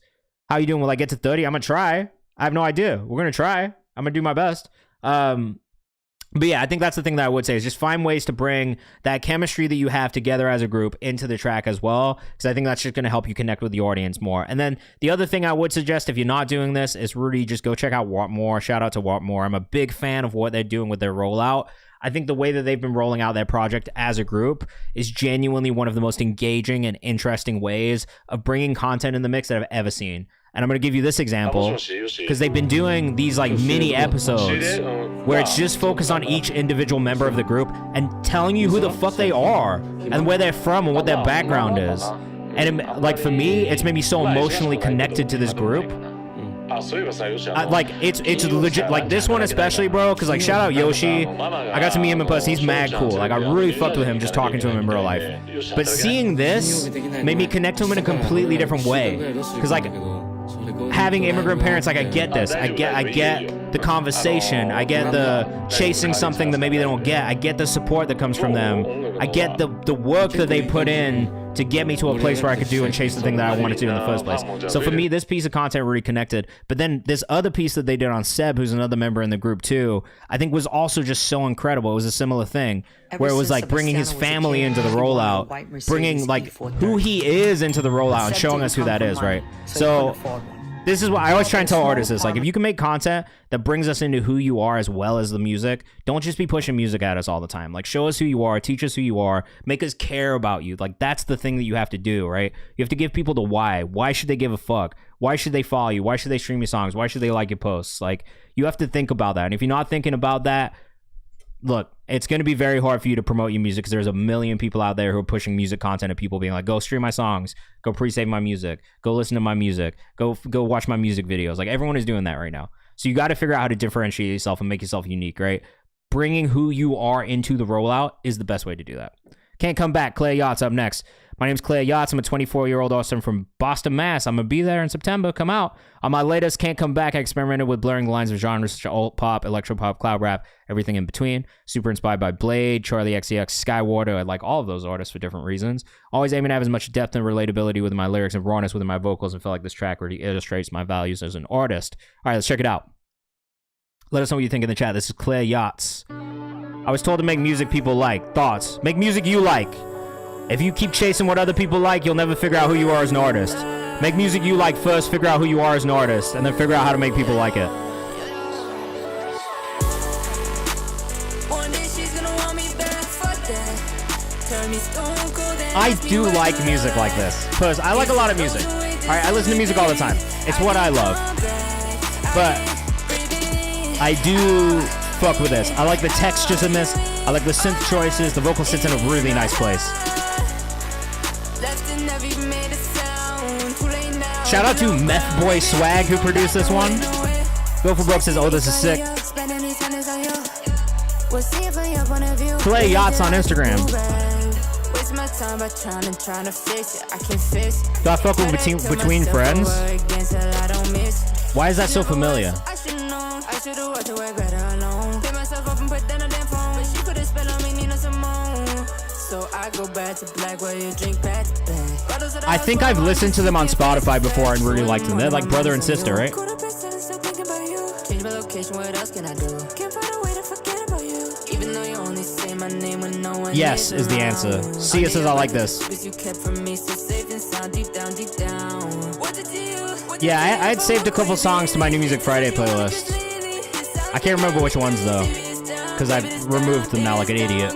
How you doing? Will I get to 30? I'm gonna try. I have no idea. We're gonna try. I'm gonna do my best. But yeah, I think that's the thing that I would say is just find ways to bring that chemistry that you have together as a group into the track as well, because I think that's just gonna help you connect with the audience more. And then the other thing I would suggest, if you're not doing this, is really just go check out Whatmore. Shout out to Whatmore. I'm a big fan of what they're doing with their rollout. I think the way that they've been rolling out their project as a group is genuinely one of the most engaging and interesting ways of bringing content in the mix that I've ever seen. And I'm going to give you this example because they've been doing these like mini episodes where it's just focused on each individual member of the group and telling you who the fuck they are and where they're from and what their background is. And like for me, it's made me so emotionally connected to this group. Like it's legit, like this one especially, bro, because like shout out Yoshi, I got to meet him in person. He's mad cool. Like I really fucked with him just talking to him in real life. But seeing this made me connect to him in a completely different way, because like having immigrant parents, like I get this, I get the conversation, I get the chasing something that maybe they don't get, I get the support that comes from them, I get the work that they put in to get me to a place where I could do and chase the thing that I wanted to in the first place. So for me, this piece of content really connected. But then this other piece that they did on Seb, who's another member in the group too, I think was also just so incredible. It was a similar thing where it was like bringing his family into the rollout, bringing like who he is into the rollout and showing us who that is, right? So This is what I always try and tell artists is, like, if you can make content that brings us into who you are as well as the music, don't just be pushing music at us all the time. Like, show us who you are, teach us who you are, make us care about you. Like, that's the thing that you have to do, right? You have to give people the why. Why should they give a fuck? Why should they follow you? Why should they stream your songs? Why should they like your posts? Like, you have to think about that. And if you're not thinking about that, look, it's going to be very hard for you to promote your music because there's a million people out there who are pushing music content and people being like, go stream my songs, go pre-save my music, go listen to my music, go watch my music videos. Like, everyone is doing that right now. So you got to figure out how to differentiate yourself and make yourself unique, right? Bringing who you are into the rollout is the best way to do that. Can't come back. Claire Yachts up next. My name's Claire Yachts. I'm a 24-year-old artist from Boston, Mass. I'm going to be there in September. Come out. On my latest Can't Come Back, I experimented with blurring the lines of genres such as alt pop, electro pop, cloud rap, everything in between. Super inspired by Blade, Charlie XCX, Skywater. I like all of those artists for different reasons. Always aiming to have as much depth and relatability with my lyrics and rawness within my vocals, and feel like this track really illustrates my values as an artist. All right, let's check it out. Let us know what you think in the chat. This is Claire Yachts. I was told to make music people like. Thoughts? Make music you like. If you keep chasing what other people like, you'll never figure out who you are as an artist. Make music you like first, figure out who you are as an artist, and then figure out how to make people like it. I do like music like this, because I like a lot of music. Alright, I listen to music all the time. It's what I love. But I do fuck with this. I like the textures in this. I like the synth choices. The vocal sits in a really nice place. Shout out to Meth Boy Swag who produced this one. Go for Broke says, oh, this is sick. Play Yachts on Instagram. Do I fuck with between friends? Why is that so familiar? I think I've listened to them on Spotify before and really liked them. They're like brother and sister, right? Yes is the answer. Sia says I like this. Yeah, I had saved a couple songs to my New Music Friday playlist. I can't remember which ones though, because I've removed them now like an idiot.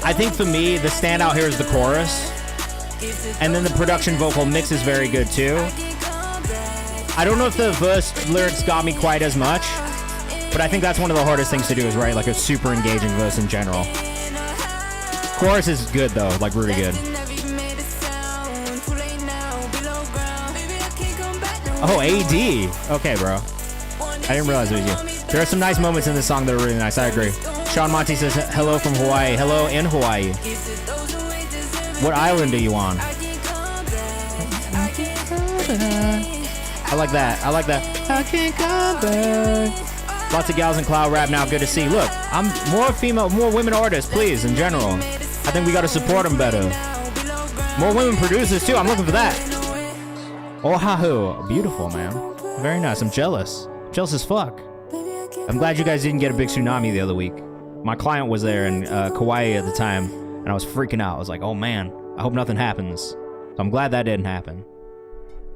I think for me, the standout here is the chorus. And then the production vocal mix is very good too. I don't know if the verse lyrics got me quite as much, but I think that's one of the hardest things to do is write like a super engaging verse in general. Chorus is good though, like really good. Oh, AD. Okay, bro. I didn't realize it was you. There are some nice moments in this song that are really nice. I agree. Sean Monty says, hello from Hawaii. Hello in Hawaii. What island are you on? I like that. I like that. I can't come back. Lots of gals in cloud rap now. Good to see. Look, I'm more female, more women artists, please, in general. I think we got to support them better. More women producers, too. I'm looking for that. Oahu. Beautiful, man. Very nice. I'm jealous. Jealous as fuck. I'm glad you guys didn't get a big tsunami the other week. My client was there in Kauai at the time, and I was freaking out. I was like, oh, man, I hope nothing happens. So I'm glad that didn't happen.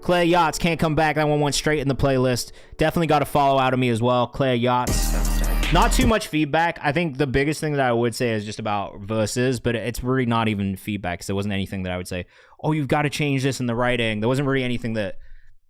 Claire Yachts, Can't Come Back. That one went straight in the playlist. Definitely got a follow out of me as well. Claire Yachts. Not too much feedback. I think the biggest thing that I would say is just about verses, but it's really not even feedback because there wasn't anything that I would say, oh, you've got to change this in the writing. There wasn't really anything that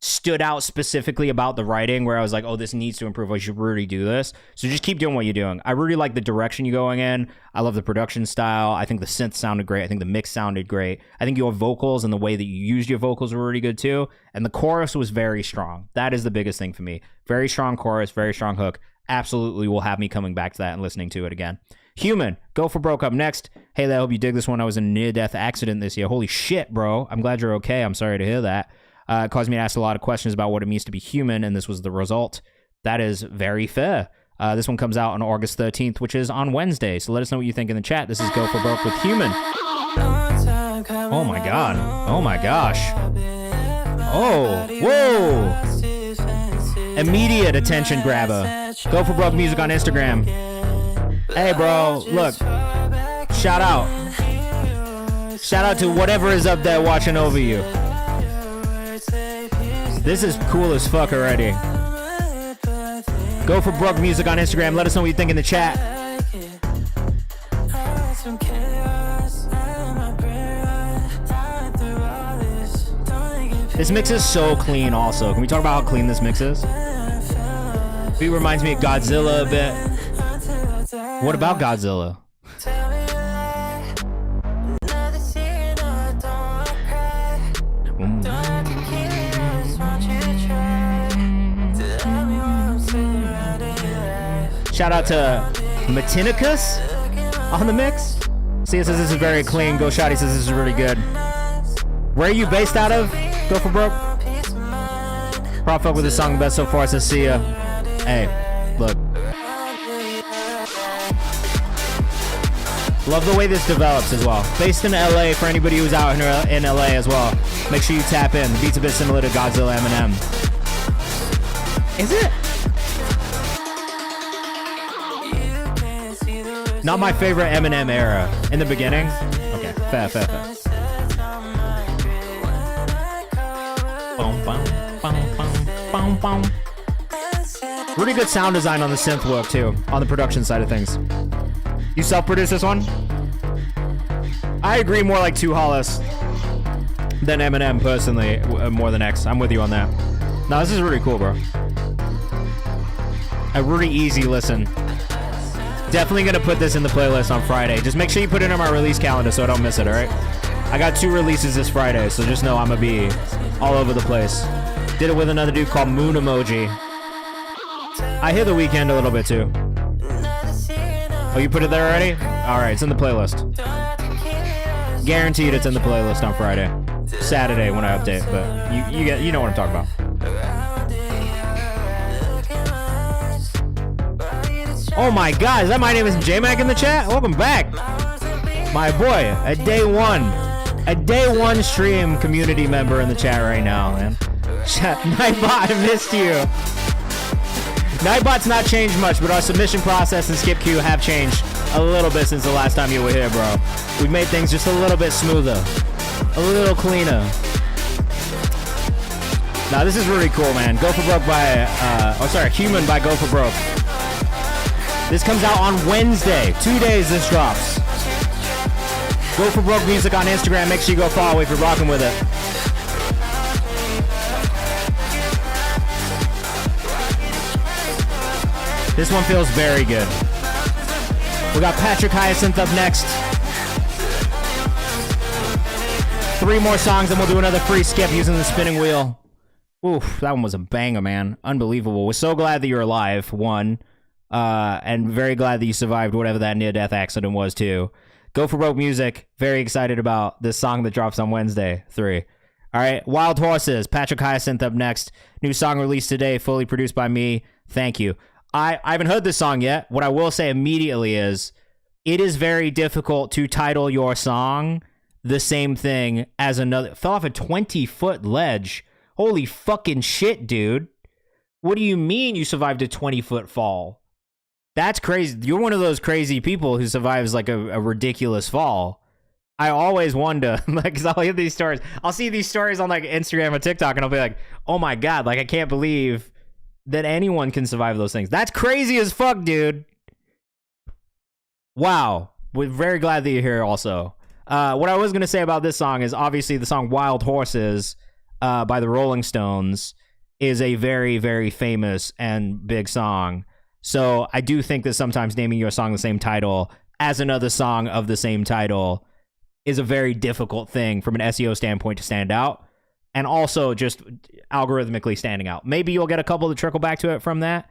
stood out specifically about the writing where I was like, oh, this needs to improve. I should really do this. So just keep doing what you're doing. I really like the direction you're going in. I love the production style. I think the synth sounded great. I think the mix sounded great. I think your vocals and the way that you used your vocals were really good too. And the chorus was very strong. That is the biggest thing for me. Very strong chorus, very strong hook. Absolutely will have me coming back to that and listening to it again. Human, Go for Broke up next. Hey, I hope you dig this one. I was in a near-death accident this year. Holy shit, bro. I'm glad you're okay. I'm sorry to hear that. It caused me to ask a lot of questions about what it means to be human, and this was the result. That is very fair. This one comes out on August 13th, which is on Wednesday. So let us know what you think in the chat. This is Go for Broke with Human. Oh my god. Oh my gosh. Oh, whoa. Immediate attention grabber. Go for Broke music on Instagram. Hey, bro, look. Shout out. Shout out to whatever is up there watching over you. This is cool as fuck already. Go for Broke Music on Instagram. Let us know what you think in the chat. This mix is so clean also. Can we talk about how clean this mix is? Beat reminds me of Godzilla a bit. What about Godzilla? Shout out to Matinicus on the mix. Sia says this is very clean. Go Shotty says this is really good. Where are you based out of? Go for Broke. Prop fuck with the song best so far, says Sia. Hey, look. Love the way this develops as well. Based in LA, for anybody who's out in LA as well. Make sure you tap in. The beat's a bit similar to Godzilla Eminem. Is it? Not my favorite Eminem era. In the beginning? Okay, fair. Really good sound design on the synth work too, on the production side of things. You self-produce this one? I agree, more like 2 Hollis than Eminem personally, more than X. I'm with you on that. No, this is really cool, bro. A really easy listen. Definitely gonna put this in the playlist on Friday. Just make sure you put it in my release calendar so I don't miss it, alright? I got 2 releases this Friday, so just know I'm gonna be all over the place. Did it with another dude called Moon Emoji. I hear The Weeknd a little bit too. Oh, you put it there already? Alright, it's in the playlist. Guaranteed it's in the playlist on Friday. Saturday when I update, but you know what I'm talking about. Oh my god, is that my name is J-Mac in the chat? Welcome back. My boy, a day one stream community member in the chat right now, man. Nightbot, I missed you. Nightbot's not changed much, but our submission process and skip queue have changed a little bit since the last time you were here, bro. We've made things just a little bit smoother, a little cleaner. Now this is really cool, man. Go for Broke by, Human by Go for Broke. This comes out on Wednesday. 2 days this drops. Go for Broke Music on Instagram. Make sure you go follow if you're rocking with it. This one feels very good. We got Patrick Hyacinth up next. 3 more songs and we'll do another free skip using the spinning wheel. Oof, that one was a banger, man. Unbelievable. We're so glad that you're alive, 1. And very glad that you survived whatever that near-death accident was, too. Go for Broke Music. Very excited about this song that drops on Wednesday, 3. All right, Wild Horses. Patrick Hyacinth up next. New song released today, fully produced by me. Thank you. I haven't heard this song yet. What I will say immediately is it is very difficult to title your song the same thing as another. Fell off a 20-foot ledge. Holy fucking shit, dude. What do you mean you survived a 20-foot fall? That's crazy. You're one of those crazy people who survives like a ridiculous fall. I always wonder, like, because I'll hear these stories. I'll see these stories on like Instagram or TikTok, and I'll be like, oh my God, like I can't believe that anyone can survive those things. That's crazy as fuck, dude. Wow. We're very glad that you're here also. What I was going to say about this song is obviously the song Wild Horses by the Rolling Stones is a very, very famous and big song. So I do think that sometimes naming your song the same title as another song of the same title is a very difficult thing from an SEO standpoint to stand out, and also just algorithmically standing out. Maybe you'll get a couple to trickle back to it from that.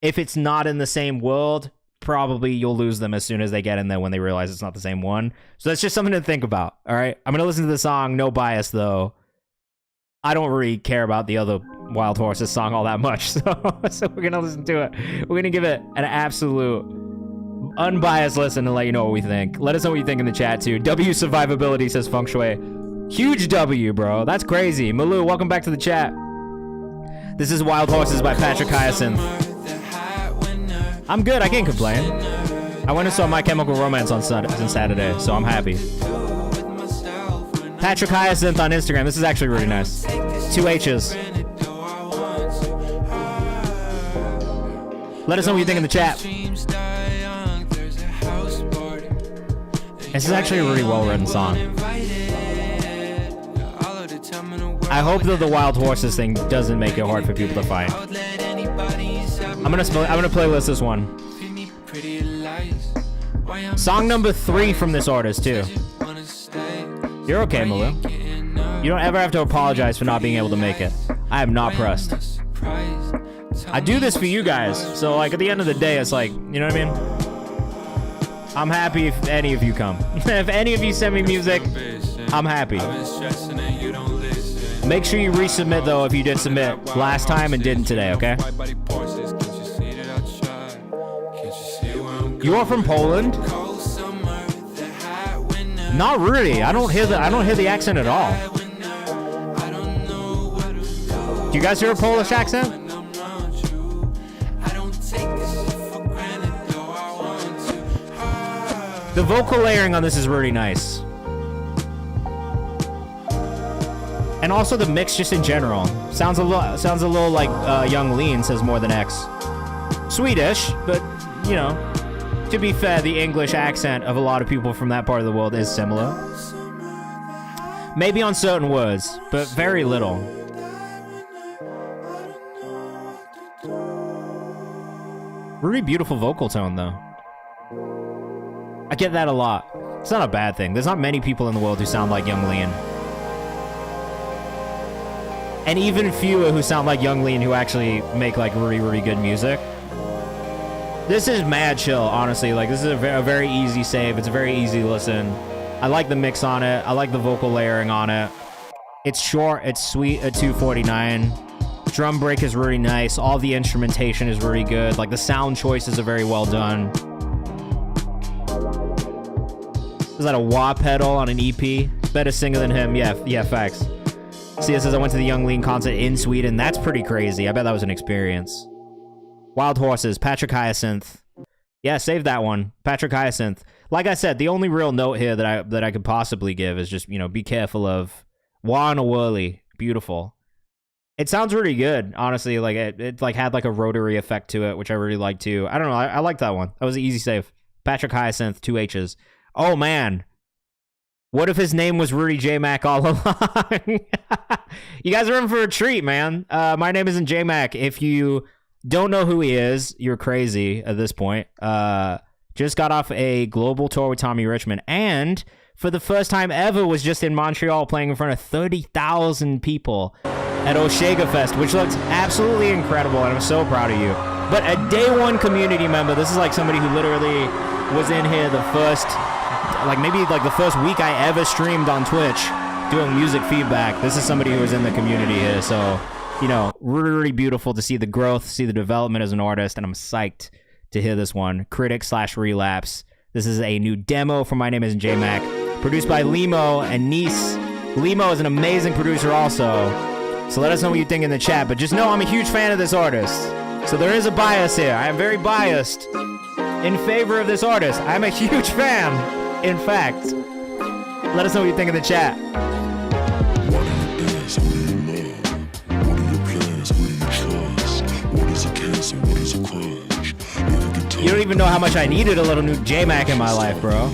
If it's not in the same world, probably you'll lose them as soon as they get in there when they realize it's not the same one. So that's just something to think about, all right? I'm going to listen to the song, no bias, though. I don't really care about the other Wild Horses song all that much, so we're going to listen to it. We're going to give it an absolute unbiased listen and let you know what we think. Let us know what you think in the chat, too. W Survivability says Feng Shui. Huge W, bro. That's crazy. Malou, welcome back to the chat. This is Wild Horses by Patrick Hyacinth. I'm good. I can't complain. I went and saw My Chemical Romance on Saturday, so I'm happy. Patrick Hyacinth on Instagram. This is actually really nice. 2 H's. Let us know what you think in the chat. This is actually a really well-written song. I hope that the Wild Horses thing doesn't make it hard for people to find. I'm gonna playlist this one. Song number 3 from this artist too. You're okay, Malu. You don't ever have to apologize for not being able to make it. I am not pressed. I do this for you guys, so like at the end of the day, it's like, you know what I mean? I'm happy if any of you come. If any of you send me music, I'm happy. Make sure you resubmit though if you did submit last time and didn't today, okay? You are from Poland? Not really. I don't hear the accent at all. Do you guys hear a Polish accent? The vocal layering on this is really nice. And also the mix just in general. Sounds a little like Young Lean says more than X. Swedish, but you know, to be fair, the English accent of a lot of people from that part of the world is similar. Maybe on certain words, but very little. Really beautiful vocal tone though. I get that a lot. It's not a bad thing. There's not many people in the world who sound like Young Lean. And even fewer who sound like Young Lean who actually make like really, really good music. This is mad chill, honestly. Like, this is a very easy save. It's a very easy listen. I like the mix on it. I like the vocal layering on it. It's short. It's sweet at 2:49. Drum break is really nice. All the instrumentation is really good. Like, the sound choices are very well done. Is that a wah pedal on an EP? Better singer than him. Yeah, facts. See, it says I went to the Young Lean concert in Sweden. That's pretty crazy. I bet that was an experience. Wild Horses, Patrick Hyacinth. Yeah, save that one. Patrick Hyacinth. Like I said, the only real note here that I could possibly give is just, you know, be careful of wah and a whirly. Beautiful. It sounds really good, honestly. Like it like had like a rotary effect to it, which I really like too. I don't know. I like that one. That was an easy save. Patrick Hyacinth, 2 H's. Oh man. What if his name was Rudy J Mac all along? You guys are in for a treat, man. My name isn't J Mac. If you don't know who he is, you're crazy at this point. Just got off a global tour with Tommy Richmond, and for the first time ever was just in Montreal playing in front of 30,000 people at Oshega Fest, which looks absolutely incredible, and I'm so proud of you. But a day one community member, this is like somebody who literally was in here the first, like maybe like the first week I ever streamed on Twitch doing music feedback. This is somebody who was in the community here, so, you know, really, really beautiful to see the growth, see the development as an artist, and I'm psyched to hear this one. Critic/Relapse. This is a new demo from My Name Isn't J Mac, produced by Limo and Nice. Limo is an amazing producer also, so let us know what you think in the chat, but just know I'm a huge fan of this artist. So there is a bias here. I am very biased in favor of this artist. I'm a huge fan, in fact. Let us know what you think in the chat. You don't even know how much I needed a little new J-Mac in my life, bro.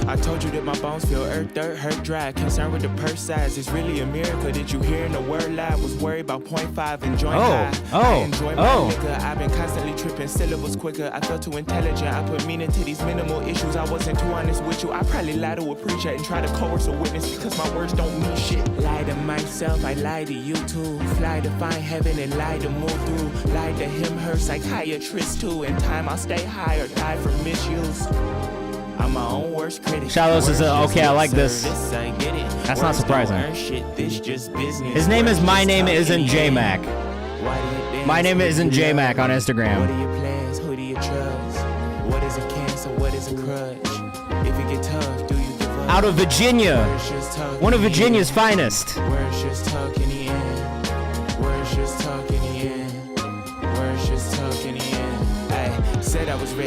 I told you that my bones feel earth, dirt, hurt, dry. Concerned with the purse size. It's really a miracle that you hearing the word live. Was worried about 0.5 and joint high. I enjoy my liquor. I've been constantly tripping syllables quicker. I felt too intelligent. I put meaning to these minimal issues. I wasn't too honest with you. I probably lied to a preacher and try to coerce a witness because my words don't mean shit. Lie to myself, I lie to you too. Fly to find heaven and lie to move through. Lie to him, her psychiatrist too. In time I'll stay high or die from misuse. I'm my own worst critic. Shadows is okay, I like this. That's not surprising. His name is My Name Isn't J Mac. My Name Isn't J Mac on Instagram. What are your plans? Who do you trust? What is a cancer? What is a crutch? If it get tough, do you give up? Out of Virginia. One of Virginia's finest. Words just talk in the end.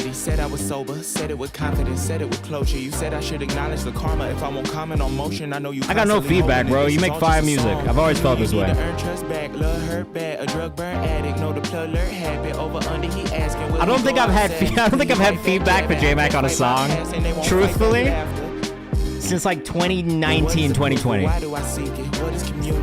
he said I was sober, said it with confidence, said it with closure. You said I should acknowledge the karma if I won't comment on motion. I know you. I got no feedback, bro. You make fire music. I've always felt this way. A drug burn addict, know the plug alert habit over under he asking. I don't think I've had feedback for J-Mac on a song, truthfully, since like 2019, 2020.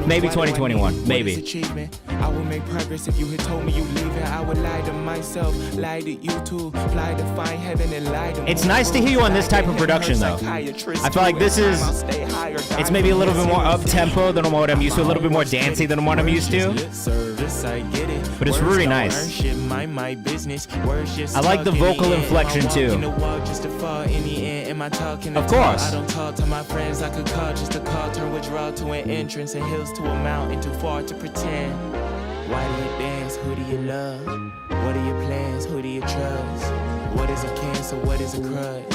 Maybe 2021, maybe. I would make progress if you had told me you leaving. I would lie to myself, lie to you too, lie to find heaven and lie to. It's nice to hear you on this type of production, though. I feel like this is, it's maybe a little bit more up tempo than what I'm used to, a little bit more dancey than what I'm used to. But it's really nice. I like the vocal inflection too. Of course. I don't talk to my friends like a call, just a call, turn withdrawal to an entrance and hills to a mountain too far to pretend. Why do you dance? Who do you love? What are your plans? Who do you trust? What is a cancer? What is a crutch?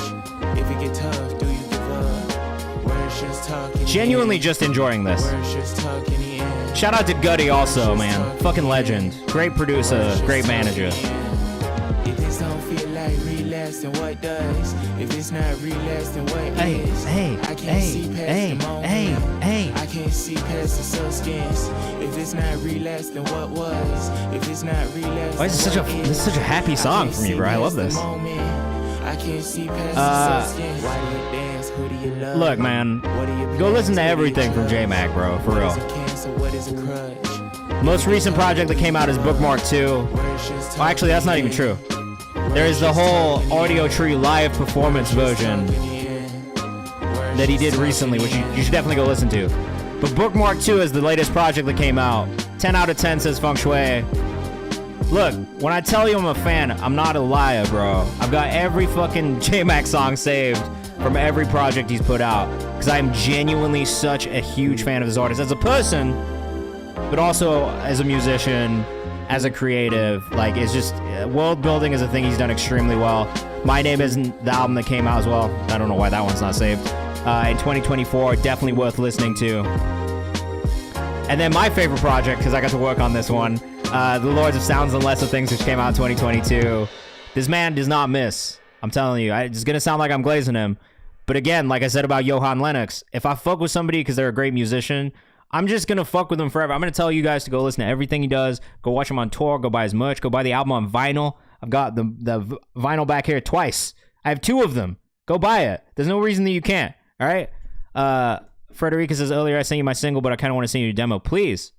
If it get tough, do you give up? Words just talking. Genuinely just enjoying this. Words just talking. Shout out to Gutty also, man. Fucking legend. Great producer, great manager. If this don't feel like relapse, then what does? If it's not relapse, then what is? I can't see past the moment. I can't see past the substance. If it's not relapse, then what was? If it's not relapse, why is this such a happy song for me, bro? I love this. I can't see past the substance. Why do you dance? Who do you love? Look, man. Go listen to everything from J-Mac, bro. For real. Most recent project that came out is Bookmark 2. Well, actually, that's not even true. There is the whole Audio Tree live performance version that he did recently, which you should definitely go listen to. But Bookmark 2 is the latest project that came out. 10 out of 10 says Feng Shui. Look, when I tell you I'm a fan, I'm not a liar, bro. I've got every fucking J-Mac song saved from every project he's put out, because I am genuinely such a huge fan of this artist as a person, but also as a musician, as a creative. Like, it's just, world building is a thing he's done extremely well. My Name Isn't, the album that came out as well. I don't know why that one's not saved. In 2024, definitely worth listening to. And then my favorite project, because I got to work on this one, The Lords of Sounds and Lesser Things, which came out in 2022. This man does not miss. I'm telling you, it's gonna sound like I'm glazing him. But again, like I said about Johan Lennox, if I fuck with somebody because they're a great musician, I'm just gonna fuck with him forever. I'm gonna tell you guys to go listen to everything he does. Go watch him on tour. Go buy his merch. Go buy the album on vinyl. I've got the vinyl back here twice. I have 2 of them. Go buy it. There's no reason that you can't. All right. Frederica says earlier I sent you my single, but I kind of want to send you a demo. Please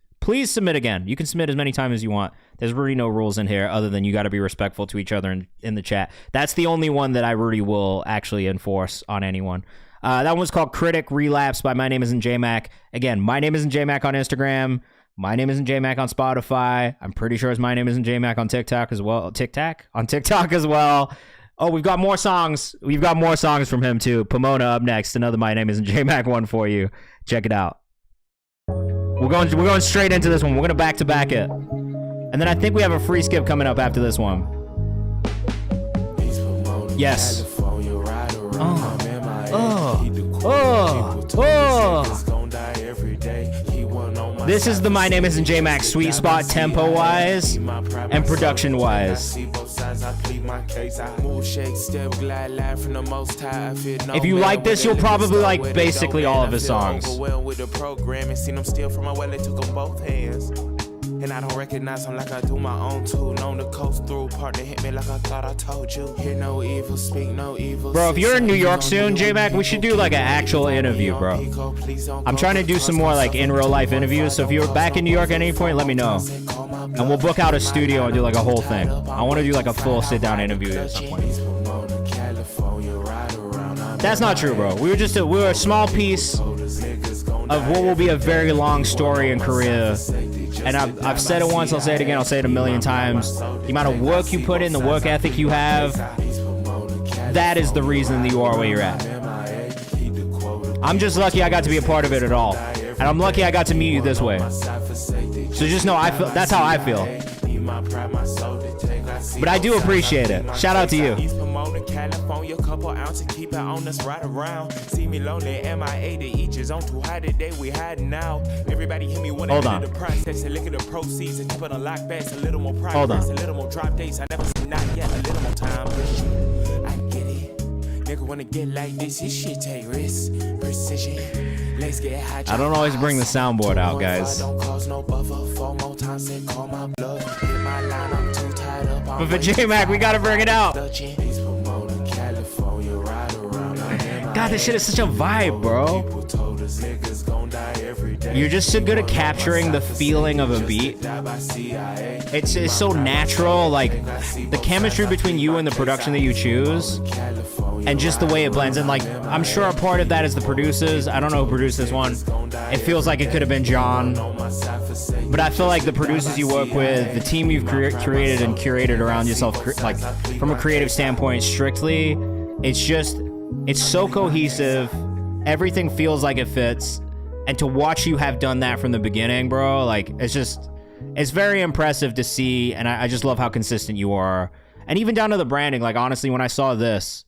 submit again. You can submit as many times as you want. There's really no rules in here other than you got to be respectful to each other in the chat. That's the only one that I really will actually enforce on anyone. That one was called Critic Relapse by My Name Isn't J-Mac. Again, My Name Isn't J-Mac on Instagram. My Name Isn't J-Mac on Spotify. I'm pretty sure it's My Name Isn't J-Mac on TikTok as well. On TikTok as well. Oh, we've got more songs. We've got more songs from him too. Pomona up next. Another My Name Isn't J-Mac one for you. Check it out. We're going straight into this one. We're gonna back-to-back it. And then I think we have a free skip coming up after this one. Yes. This is the My Name Isn't J-Mac sweet spot tempo-wise and production-wise. If you like this, you'll probably like basically all of his songs. And I don't recognize him like I do my own too. Known to coast through, partner hit me like I thought I told you. Hear no evil, speak no evil. Bro, if you're in New York soon, J-Mac, we should do like an actual interview, bro. I'm trying to do some more like in real life interviews. So if you're back in New York at any point, let me know. And we'll book out a studio and do like a whole thing. I want to do like a full sit down interview at some point. That's not true, bro. We were a small piece of what will be a very long story and career. And I've said it once, I'll say it again, I'll say it a million times. The amount of work you put in, the work ethic you have, that is the reason that you are where you're at. I'm just lucky I got to be a part of it at all. And I'm lucky I got to meet you this way. So just know that's how I feel. But I do appreciate it. Shout out to you. California, couple ounces, keep it on us right around. See me lonely, MIA, the each is on too high today, we hiding now. Everybody hear me when I the process and look at the proceeds and put a lock back, a little more progress, a little more drop dates. I never seen not yet, a little more time. Push you, I get it. Nigga wanna get like this, his shit take risks, precision. Let's get high. I don't always bring the soundboard out, guys. Don't cause no buffer. 4 more times and call my bluff. Hit my line, I'm too tied up. But for J-Mac, we gotta bring it out. God, this shit is such a vibe, bro. You're just so good at capturing the feeling of a beat. It's so natural, like the chemistry between you and the production that you choose, and just the way it blends. And like, I'm sure a part of that is the producers. I don't know who produced this one. It feels like it could have been John, but I feel like the producers you work with, the team you've created and curated around yourself, like from a creative standpoint, strictly, it's so cohesive. Everything feels like it fits. And to watch you have done that from the beginning, bro, like, it's very impressive to see. And I just love how consistent you are. And even down to the branding, like, honestly, when I saw this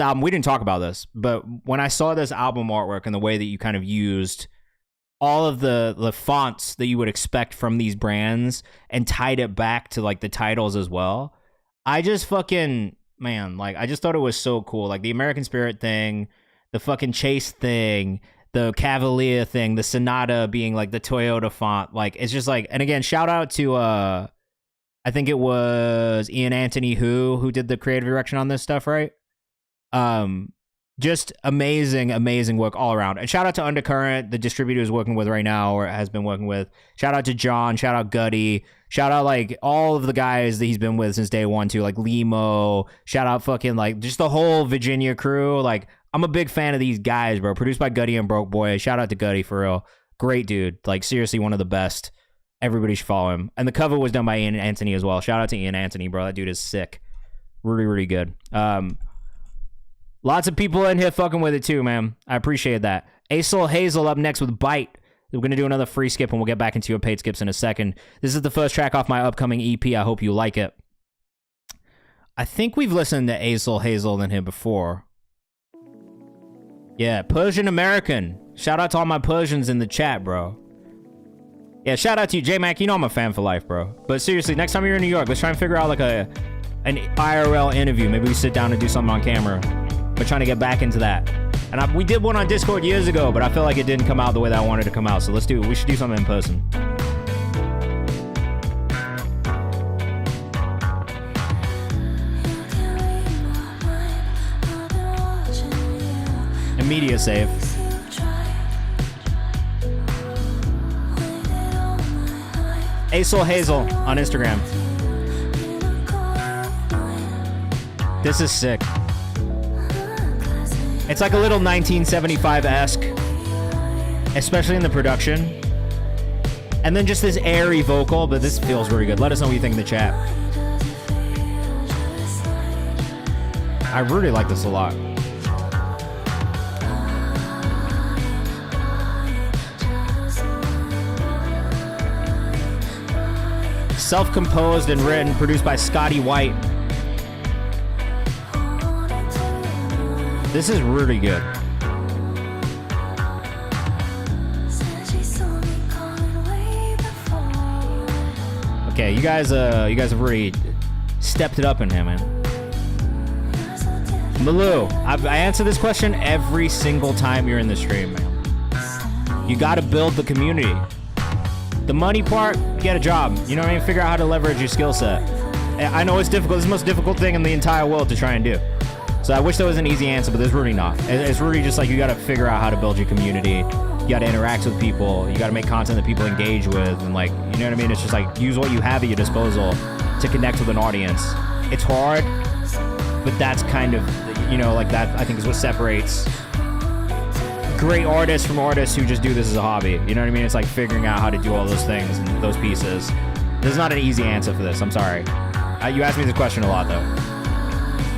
album, we didn't talk about this, but when I saw this album artwork and the way that you kind of used all of the fonts that you would expect from these brands and tied it back to like the titles as well, I just fucking, man, like, I just thought it was so cool. Like the American Spirit thing, the fucking Chase thing, the Cavalier thing, the Sonata being like the Toyota font. Like, it's just like, and again, shout out to, I think it was Ian Anthony who did the creative direction on this stuff, right? Just amazing work all around. And shout out to Undercurrent, the distributor is working with right now, or has been working with. Shout out to John, shout out Gutty, shout out like all of the guys that he's been with since day one too, like Limo, shout out fucking like just the whole Virginia crew. Like, I'm a big fan of these guys, bro. Produced by Gutty and Broke Boy. Shout out to Gutty for real. Great dude. Like, seriously, one of the best. Everybody should follow him. And the cover was done by Ian Anthony as well. Shout out to Ian Anthony, bro. That dude is sick. Really good. Lots of people in here fucking with it too, man. I appreciate that. Aesol Hazel up next with Bite. We're going to do another free skip and we'll get back into your paid skips in a second. This is the first track off my upcoming EP. I hope you like it. I think we've listened to Aesol Hazel in here before. Yeah, Persian American. Shout out to all my Persians in the chat, bro. Yeah, shout out to you, J-Mac. You know I'm a fan for life, bro. But seriously, next time you're in New York, let's try and figure out like an IRL interview. Maybe we sit down and do something on camera. We're trying to get back into that. And we did one on Discord years ago, but I feel like it didn't come out the way that I wanted to come out. So let's do it. We should do something in person. And media save. Aesol Hazel on Instagram. This is sick. It's like a little 1975-esque, especially in the production. And then just this airy vocal, but this feels really good. Let us know what you think in the chat. I really like this a lot. Self-composed and written, produced by Scotty White. This is really good. Okay, you guys have really stepped it up in here, man. Malou, I answer this question every single time you're in the stream, man. You gotta build the community. The money part, get a job. You know what I mean? Figure out how to leverage your skill set. I know it's difficult. It's the most difficult thing in the entire world to try and do. So I wish there was an easy answer, but there's really not. It's really just like you got to figure out how to build your community. You got to interact with people. You got to make content that people engage with. And like, you know what I mean? It's just like use what you have at your disposal to connect with an audience. It's hard, but that's kind of, you know, like that I think is what separates great artists from artists who just do this as a hobby. You know what I mean? It's like figuring out how to do all those things and those pieces. There's not an easy answer for this. I'm sorry. You ask me this question a lot, though.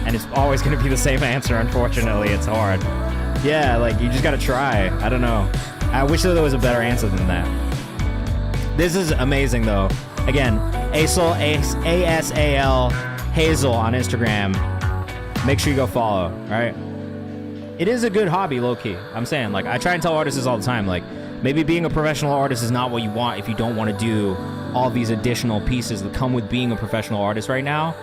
And it's always going to be the same answer, unfortunately. It's hard. Yeah, like, you just got to try. I don't know. I wish there was a better answer than that. This is amazing, though. Again, Aesol, A-S-A-L, Hazel on Instagram. Make sure you go follow, all right? It is a good hobby, low-key. I'm saying, like, I try and tell artists this all the time. Like, maybe being a professional artist is not what you want if you don't want to do all these additional pieces that come with being a professional artist right now.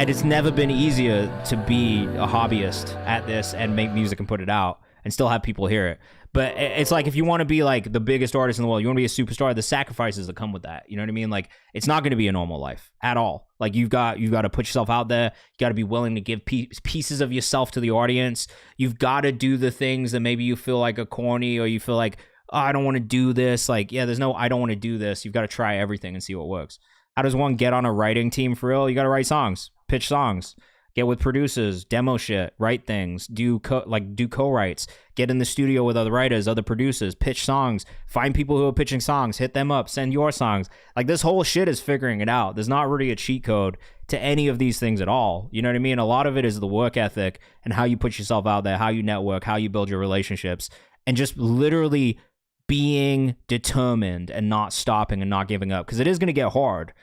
And it's never been easier to be a hobbyist at this and make music and put it out and still have people hear it. But it's like, if you want to be like the biggest artist in the world, you want to be a superstar, the sacrifices that come with that. You know what I mean? Like, it's not going to be a normal life at all. Like, you've got to put yourself out there. You got to be willing to give pieces of yourself to the audience. You've got to do the things that maybe you feel like are corny, or you feel like, oh, I don't want to do this. Like, yeah, there's no, I don't want to do this. You've got to try everything and see what works. How does one get on a writing team for real? You got to write songs, pitch songs, get with producers, demo shit, write things, do co-writes, get in the studio with other writers, other producers, pitch songs, find people who are pitching songs, hit them up, send your songs. Like, this whole shit is figuring it out. There's not really a cheat code to any of these things at all. You know what I mean? A lot of it is the work ethic and how you put yourself out there, how you network, how you build your relationships, and just literally being determined and not stopping and not giving up, because it is going to get hard.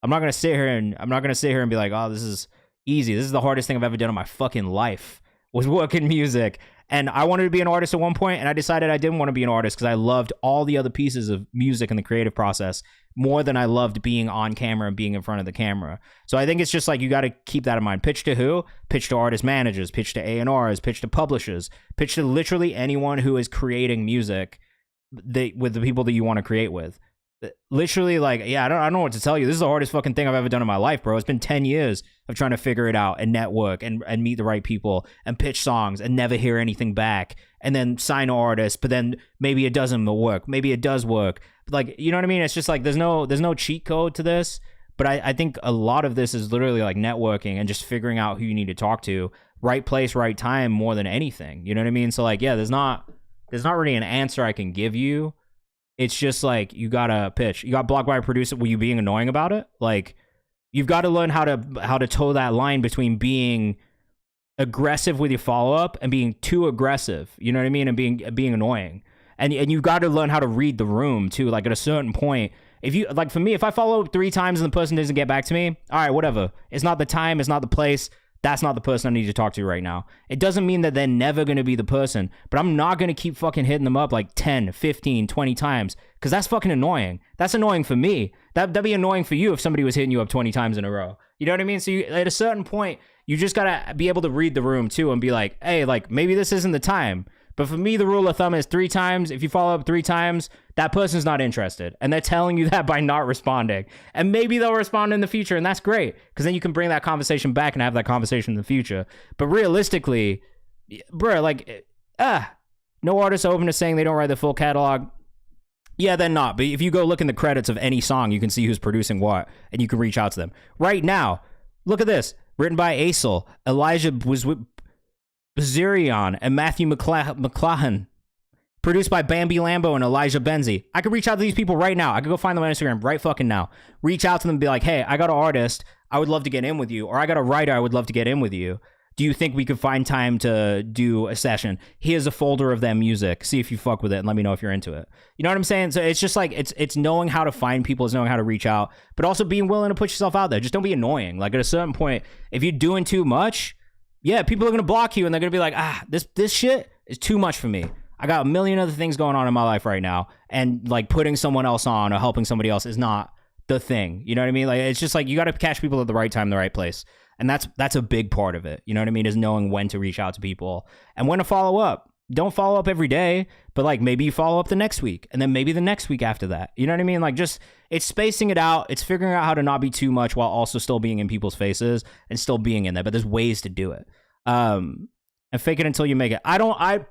I'm not going to sit here and be like, oh, this is easy. This is the hardest thing I've ever done in my fucking life, was working music. And I wanted to be an artist at one point, and I decided I didn't want to be an artist because I loved all the other pieces of music and the creative process more than I loved being on camera and being in front of the camera. So I think it's just like, you got to keep that in mind. Pitch to who? Pitch to artist managers, pitch to A&Rs, pitch to publishers, pitch to literally anyone who is creating music with the people that you want to create with. Literally, like, yeah, I don't know what to tell you. This is the hardest fucking thing I've ever done in my life, bro. It's been 10 years of trying to figure it out and network and meet the right people and pitch songs and never hear anything back, and then sign artists, but then maybe it doesn't work, maybe it does work. Like, you know what I mean? It's just like, there's no cheat code to this, but I think a lot of this is literally like networking and just figuring out who you need to talk to, right place, right time, more than anything. You know what I mean? So like, yeah, there's not really an answer I can give you. It's just like, you gotta pitch. You got blocked by a producer. Were you being annoying about it? Like, you've got to learn how to toe that line between being aggressive with your follow up and being too aggressive. You know what I mean? And being annoying. And you've got to learn how to read the room too. Like, at a certain point, if you, like, for me, if I follow up 3 times and the person doesn't get back to me, all right, whatever. It's not the time. It's not the place. That's not the person I need to talk to right now. It doesn't mean that they're never going to be the person, but I'm not going to keep fucking hitting them up like 10, 15, 20 times, because that's fucking annoying. That's annoying for me. That'd be annoying for you if somebody was hitting you up 20 times in a row. You know what I mean? So at a certain point, you just got to be able to read the room too and be like, hey, like, maybe this isn't the time. But for me, the rule of thumb is 3 times. If you follow up 3 times, that person's not interested. And they're telling you that by not responding. And maybe they'll respond in the future, and that's great, because then you can bring that conversation back and have that conversation in the future. But realistically, bro, like, no artist open to saying they don't write the full catalog. Yeah, then not. But if you go look in the credits of any song, you can see who's producing what, and you can reach out to them. Right now, look at this. Written by Aesel, Elijah was with Bazirion, and Matthew McClahan. Produced by Bambi Lambo and Elijah Benzi. I could reach out to these people right now. I could go find them on Instagram right fucking now. Reach out to them and be like, hey, I got an artist. I would love to get in with you. Or I got a writer. I would love to get in with you. Do you think we could find time to do a session? Here's a folder of their music. See if you fuck with it and let me know if you're into it. You know what I'm saying? So it's just like, it's knowing how to find people, it's knowing how to reach out, but also being willing to put yourself out there. Just don't be annoying. Like, at a certain point, if you're doing too much, yeah, people are going to block you, and they're going to be like, this shit is too much for me. I got a million other things going on in my life right now, and like putting someone else on or helping somebody else is not the thing. You know what I mean? Like, it's just like, you got to catch people at the right time, the right place. And that's a big part of it. You know what I mean? Is knowing when to reach out to people and when to follow up. Don't follow up every day, but like, maybe you follow up the next week, and then maybe the next week after that. You know what I mean? Like, just, it's spacing it out. It's figuring out how to not be too much while also still being in people's faces and still being in there. But there's ways to do it. And fake it until you make it.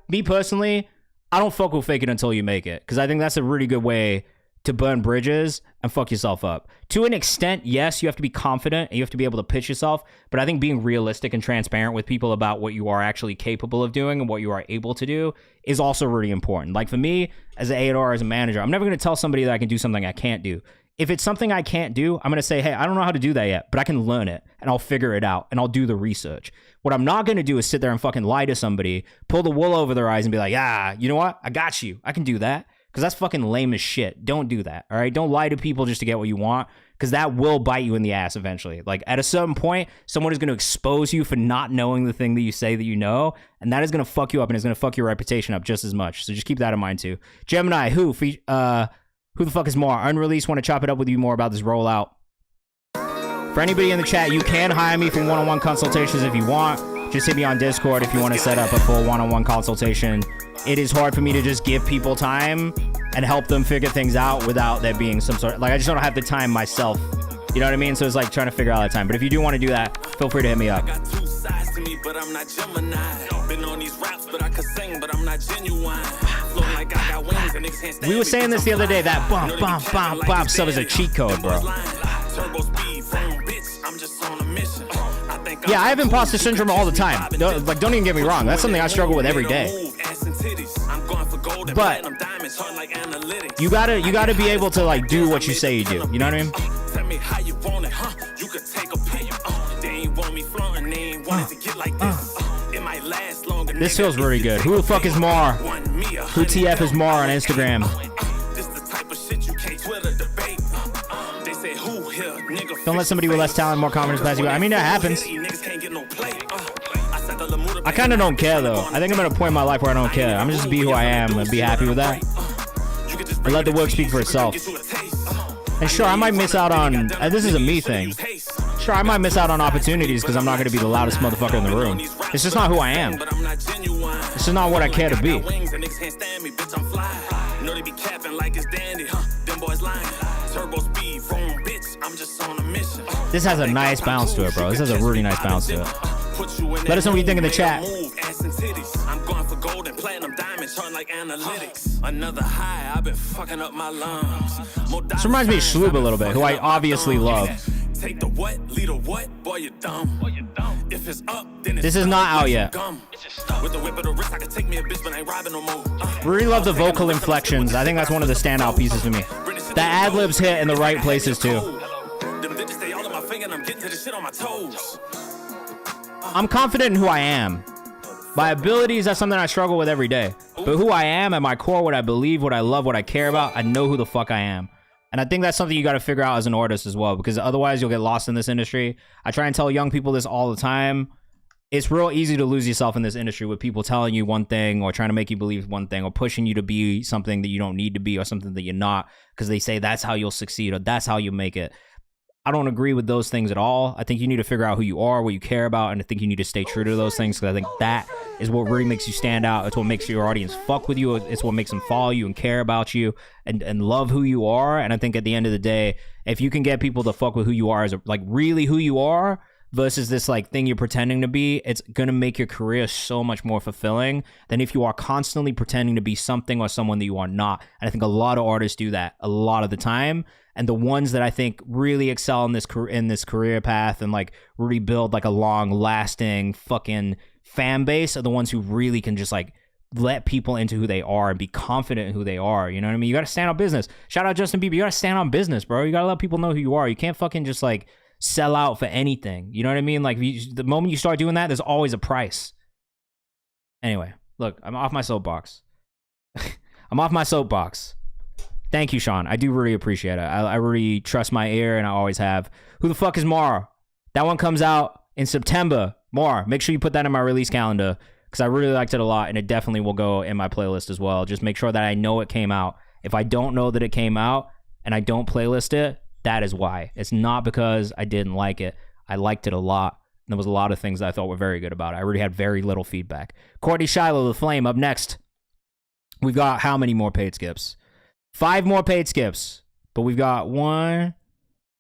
Me personally, I don't fuck with fake it until you make it, because I think that's a really good way to burn bridges and fuck yourself up. To an extent, yes, you have to be confident and you have to be able to pitch yourself, but I think being realistic and transparent with people about what you are actually capable of doing and what you are able to do is also really important. Like, for me, as an A&R, as a manager, I'm never going to tell somebody that I can do something I can't do. If it's something I can't do, I'm going to say, hey, I don't know how to do that yet, but I can learn it, and I'll figure it out, and I'll do the research. What I'm not going to do is sit there and fucking lie to somebody, pull the wool over their eyes, and be like, you know what? I got you. I can do that. Because that's fucking lame as shit. Don't do that, all right? Don't lie to people just to get what you want, because that will bite you in the ass eventually. Like, at a certain point, someone is going to expose you for not knowing the thing that you say that you know, and that is going to fuck you up, and it's going to fuck your reputation up just as much. So just keep that in mind too. Gemini, who the fuck is more? Unreleased, want to chop it up with you more about this rollout. For anybody in the chat, you can hire me for one-on-one consultations if you want. Just hit me on Discord if you want to set up a full one-on-one consultation. It is hard for me to just give people time and help them figure things out without there being some sort of, like, I just don't have the time myself. You know what I mean? So it's like trying to figure out the time. But if you do want to do that, feel free to hit me up. Got two sides to me, but I'm not Gemini. Been on these raps, but I could sing, but I'm not genuine. Floating like I got wings and niggas can't stand We were me, saying this the other day, that bump stuff is a cheat code, bro. Turbo speed, phone, bitch, I'm just on a mission. Yeah, I have imposter syndrome all the time. Like, don't even get me wrong. That's something I struggle with every day. But you gotta be able to, like, do what you say you do. You know what I mean? Tell me how you want it, huh? You could take a pic. They ain't want me flaunting, they ain't want it to get like this. It might last longer. This feels really good. Who the fuck is Mar? Who TF is Mar on Instagram? This the type of shit you can't Twitter debate. They say who here, nigga. Don't let somebody with less talent, more confidence pass you by. I mean, that happens. I kind of don't care, though. I think I'm at a point in my life where I don't care. I'm just be who I am and be happy with that. And let the work speak for itself. And sure, I might miss out on... this is a me thing. Sure, I might miss out on opportunities because I'm not going to be the loudest motherfucker in the room. It's just not who I am. It's just not what I care to be. This has a nice bounce to it, bro. This has a really nice bounce to it. Let us know what you think in the chat. I'm going for gold and platinum diamonds, turn like analytics. Another high, I've been fucking up my lungs. This reminds me of Schloob a little bit, who I obviously love. Take the what, lead a what, boy you dumb. If it's up, then it's this is not out yet. With the whip of the wrist, I can take me a bitch, but I ain't robbing no more. Really love the vocal inflections. I think that's one of the standout pieces to me. The ad-libs hit in the right places too. Them digits stay all in my finger and I'm getting to the shit on my toes. I'm confident in who I am. My abilities, that's something I struggle with every day. But who I am at my core, what I believe, what I love, what I care about, I know who the fuck I am. And I think that's something you got to figure out as an artist as well, because otherwise you'll get lost in this industry. I try and tell young people this all the time. It's real easy to lose yourself in this industry with people telling you one thing or trying to make you believe one thing or pushing you to be something that you don't need to be or something that you're not because they say that's how you'll succeed or that's how you make it. I don't agree with those things at all. I think you need to figure out who you are, what you care about, and I think you need to stay true to those things because I think that is what really makes you stand out. It's what makes your audience fuck with you. It's what makes them follow you and care about you and love who you are. And I think at the end of the day, if you can get people to fuck with who you are as like really who you are versus this like thing you're pretending to be, it's gonna make your career so much more fulfilling than if you are constantly pretending to be something or someone that you are not. And I think a lot of artists do that a lot of the time. And the ones that I think really excel in this career path and like really build like a long lasting fucking fan base are the ones who really can just like let people into who they are and be confident in who they are. You know what I mean? You got to stand on business. Shout out Justin Bieber. You got to stand on business, bro. You got to let people know who you are. You can't fucking just like sell out for anything. You know what I mean? Like the moment you start doing that, there's always a price. Anyway, look, I'm off my soapbox. I'm off my soapbox. Thank you, Sean. I do really appreciate it. I really trust my ear, and I always have. Who the fuck is Mar? That one comes out in September. Mar, make sure you put that in my release calendar, because I really liked it a lot, and it definitely will go in my playlist as well. Just make sure that I know it came out. If I don't know that it came out, and I don't playlist it, that is why. It's not because I didn't like it. I liked it a lot. And there was a lot of things that I thought were very good about it. I really had very little feedback. Courtney Shiloh, The Flame, up next. We've got how many more paid skips? 5 more paid skips, but we've got 1,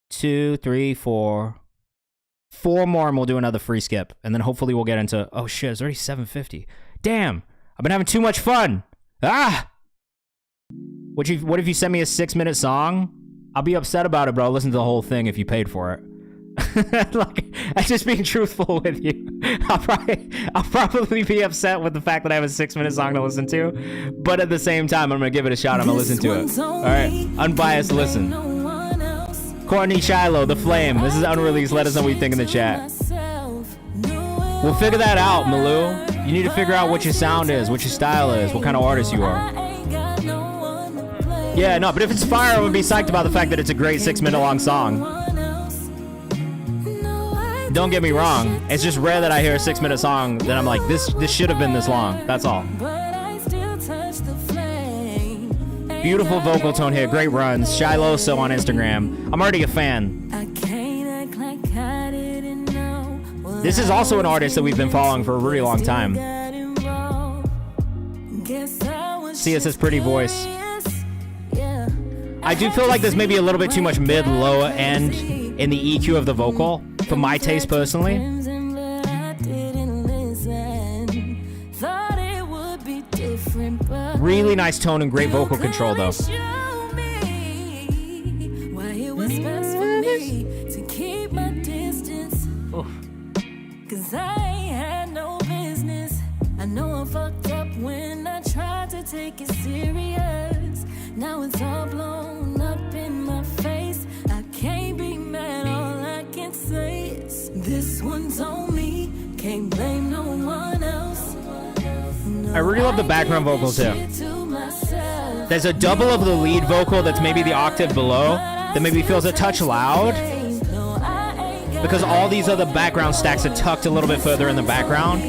2, 3, 4 more, and we'll do another free skip, and then hopefully we'll get into. Oh shit, it's already 7:50. Damn, I've been having too much fun. What if you send me a 6-minute song? I'll be upset about it, bro. I'll listen to the whole thing if you paid for it. Like, I'm just being truthful with you. I'll probably be upset with the fact that I have a 6-minute song to listen to, but at the same time, I'm gonna give it a shot. I'm gonna listen to it. All right, unbiased listen. Courtney Shiloh, The Flame. This is unreleased. Let us know what you think in the chat. We'll figure that out, Malou. You need to figure out what your sound is, what your style is, what kind of artist you are. Yeah, no, but if it's fire, I'm gonna be psyched about the fact that it's a great 6-minute long song. Don't get me wrong, it's just rare that I hear a 6-minute song that I'm like, this should have been this long. That's all. Beautiful vocal tone here, great runs. Shiloh so on Instagram. I'm already a fan. I can't act like This is also an artist that we've been following for a really long time. See, it's his pretty voice. I do feel like there's maybe a little bit too much mid-low end in the EQ of the vocal, for my taste personally. Really nice tone and great vocal control, though. Cause I ain't had no business. I know I fucked up when I tried to take it serious. Now it's all blown up in my face. I can't be mad, all I can say is this one's on me. Can't blame no one else. No, I really love the background vocal too. There's a double of the lead vocal that's maybe the octave below that maybe feels a touch loud, because all these other background stacks are tucked a little bit further in the background.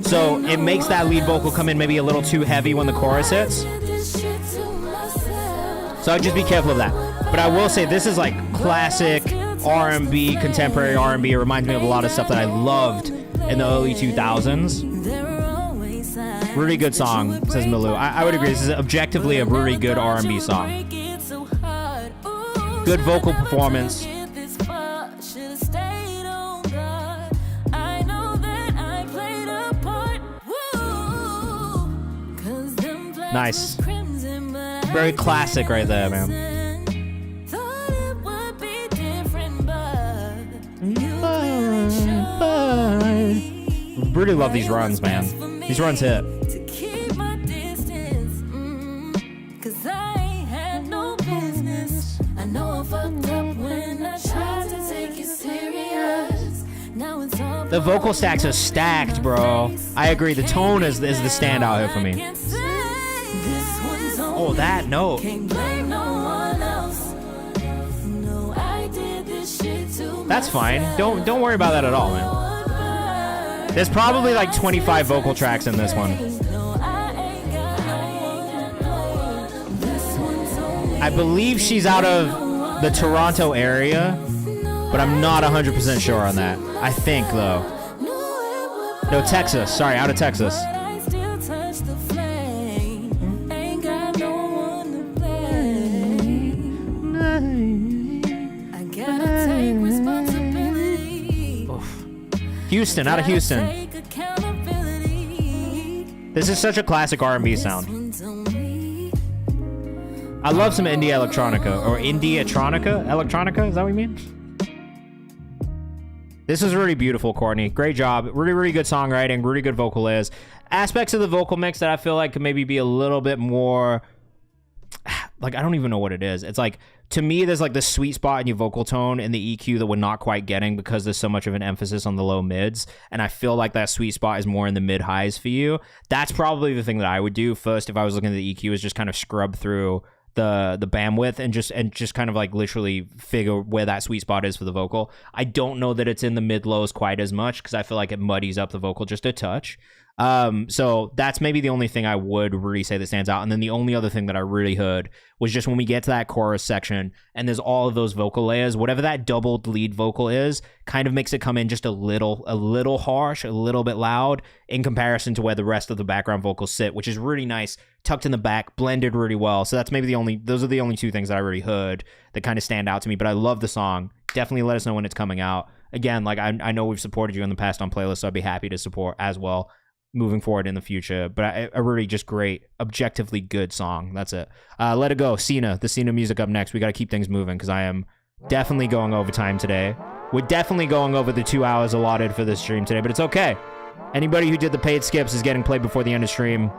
So it makes that lead vocal come in maybe a little too heavy when the chorus hits. So I'd just be careful of that. But I will say this is like classic R&B, contemporary R&B. It reminds me of a lot of stuff that I loved in the early 2000s. Really good song, says Milou. I would agree. This is objectively a really good R&B song. Good vocal performance. Nice. Very classic right there, man. Really love these runs, man. These runs hit. The vocal stacks are stacked, bro. I agree. The tone is the standout here for me. Oh, that note. That's fine. Don't worry about that at all, man. There's probably like 25 vocal tracks in this one. I believe she's out of the Toronto area, but I'm not 100% sure on that. I think, though. No, Texas. Sorry, out of Texas. Houston, out of Houston. This is such a classic R&B sound. I love some indie electronica, or electronica, is that what you mean? This is really beautiful, Courtney. Great job. Really, really good songwriting, really good vocal layers. Aspects of the vocal mix that I feel like could maybe be a little bit more, like, I don't even know what it is. It's like, to me, there's like this sweet spot in your vocal tone and the EQ that we're not quite getting because there's so much of an emphasis on the low mids. And I feel like that sweet spot is more in the mid highs for you. That's probably the thing that I would do first if I was looking at the EQ, is just kind of scrub through the bandwidth and just kind of like literally figure where that sweet spot is for the vocal. I don't know that it's in the mid lows quite as much because I feel like it muddies up the vocal just a touch. So that's maybe the only thing I would really say that stands out. And then the only other thing that I really heard was just when we get to that chorus section and there's all of those vocal layers, whatever that doubled lead vocal is, kind of makes it come in just a little harsh, a little bit loud in comparison to where the rest of the background vocals sit, which is really nice, tucked in the back, blended really well. So that's maybe those are the only two things that I really heard that kind of stand out to me. But I love the song. Definitely let us know when it's coming out. Again, like I know we've supported you in the past on playlists, so I'd be happy to support as well moving forward in the future. But a really just great, objectively good song. That's it. Let It Go, Cena. The Cena music up next. We got to keep things moving because I am definitely going over time today. We're definitely going over the 2 hours allotted for this stream today, but it's okay. Anybody who did the paid skips is getting played before the end of stream.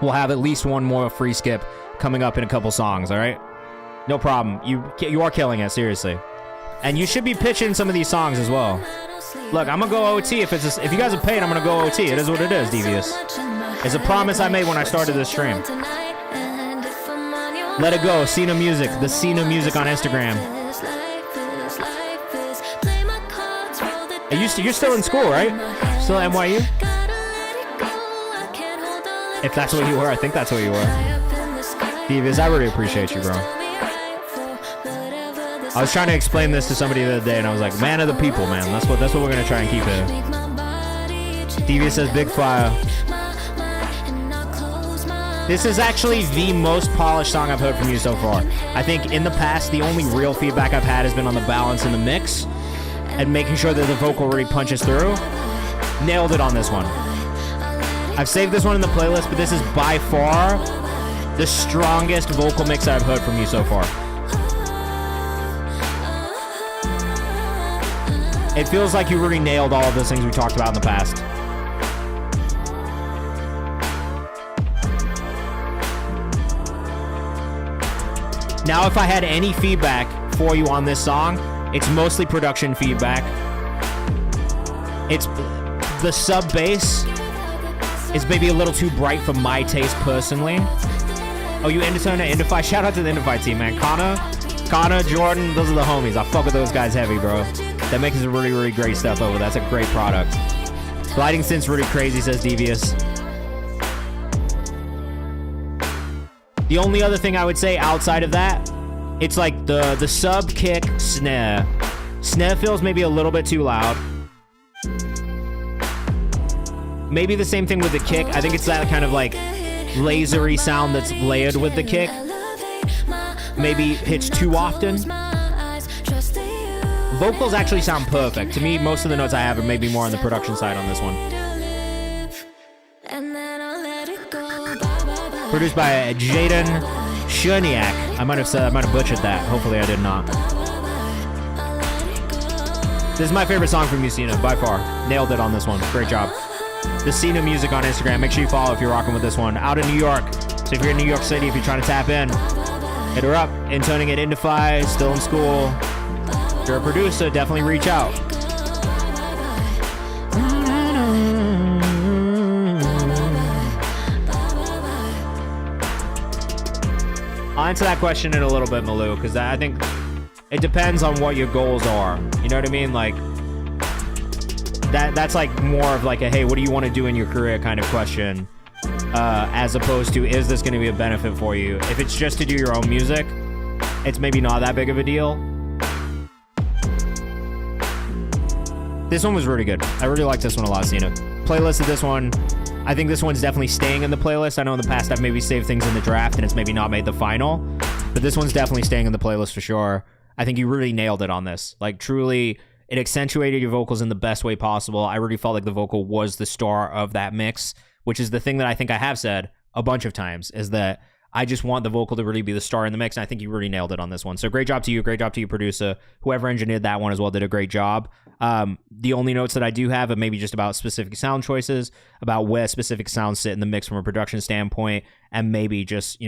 We'll have at least one more free skip coming up in a couple songs, all right? No problem. You are killing it, seriously. And you should be pitching some of these songs as well. Look, I'm gonna go OT if you guys are paid. I'm gonna go OT. It is what it is, Devious. It's a promise I made when I started this stream. Let It Go, Cena Music, the Cena Music on Instagram. You're still in school, right? Still at NYU? If that's what you were, I think that's what you were. Devious, I really appreciate you, bro. I was trying to explain this to somebody the other day, and I was like, man of the people, man. That's what we're gonna try and keep it. Devious says Big Fire. This is actually the most polished song I've heard from you so far. I think in the past, the only real feedback I've had has been on the balance in the mix and making sure that the vocal really punches through. Nailed it on this one. I've saved this one in the playlist, but this is by far the strongest vocal mix I've heard from you so far. It feels like you really nailed all of those things we talked about in the past. Now, if I had any feedback for you on this song, it's mostly production feedback. It's the sub bass is maybe a little too bright for my taste personally. Oh, you Inditone and Indify? Shout out to the Indify team, man. Connor, Jordan, those are the homies. I fuck with those guys heavy, bro. That makes some really, really great stuff over. That's a great product. Gliding Synth's really crazy, says Devious. The only other thing I would say outside of that, it's like the sub kick snare. Snare feels maybe a little bit too loud. Maybe the same thing with the kick. I think it's that kind of like lasery sound that's layered with the kick. Maybe hits too often. Vocals actually sound perfect. To me, most of the notes I have are maybe more on the production side on this one. Produced by Jaden Cherniak. I might have butchered that. Hopefully I did not. This is my favorite song from you, Cena, by far. Nailed it on this one. Great job. The Cena Music on Instagram. Make sure you follow if you're rocking with this one. Out in New York. So if you're in New York City, if you're trying to tap in, hit her up. Interning at Indify, still in school. If you're a producer, definitely reach out. I'll answer that question in a little bit, Malou, because I think it depends on what your goals are. You know what I mean? Like, that's like more of like a, hey, what do you want to do in your career kind of question, as opposed to, is this going to be a benefit for you? If it's just to do your own music, it's maybe not that big of a deal. This one was really good. I really like this one a lot, Cena. Playlist of this one, I think this one's definitely staying in the playlist. I know in the past I've maybe saved things in the draft and it's maybe not made the final, but this one's definitely staying in the playlist for sure. I think you really nailed it on this. Like, truly, it accentuated your vocals in the best way possible. I really felt like the vocal was the star of that mix, which is the thing that I think I have said a bunch of times, is that I just want the vocal to really be the star in the mix, and I think you really nailed it on this one. So great job to you. Great job to you, producer. Whoever engineered that one as well did a great job. The only notes that I do have are maybe just about specific sound choices, about where specific sounds sit in the mix from a production standpoint, and maybe just,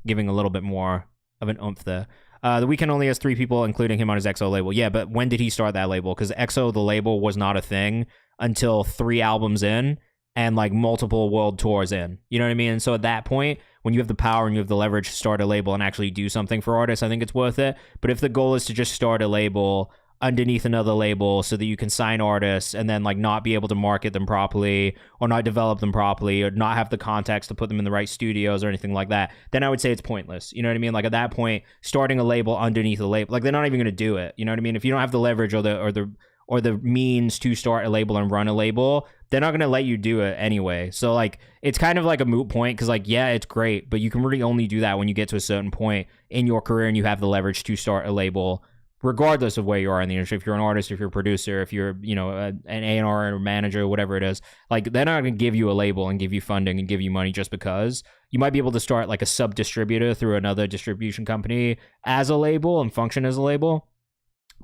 giving a little bit more of an oomph there. The Weeknd only has 3 people, including him on his EXO label. Yeah, but when did he start that label? Because EXO, the label, was not a thing until 3 albums in and like multiple world tours in. You know what I mean? And so at that point, when you have the power and you have the leverage to start a label and actually do something for artists, I think it's worth it. But if the goal is to just start a label underneath another label so that you can sign artists and then like not be able to market them properly or not develop them properly or not have the contacts to put them in the right studios or anything like that, then I would say it's pointless. You know what I mean? Like, at that point, starting a label underneath a label, like, they're not even going to do it. You know what I mean? If you don't have the leverage or the means to start a label and run a label, they're not going to let you do it anyway. So like, it's kind of like a moot point, because like, yeah, it's great, but you can really only do that when you get to a certain point in your career and you have the leverage to start a label, regardless of where you are in the industry. If you're an artist, if you're a producer, if you're, an A&R or manager, whatever it is, like, they're not going to give you a label and give you funding and give you money just because. You might be able to start like a sub distributor through another distribution company as a label and function as a label.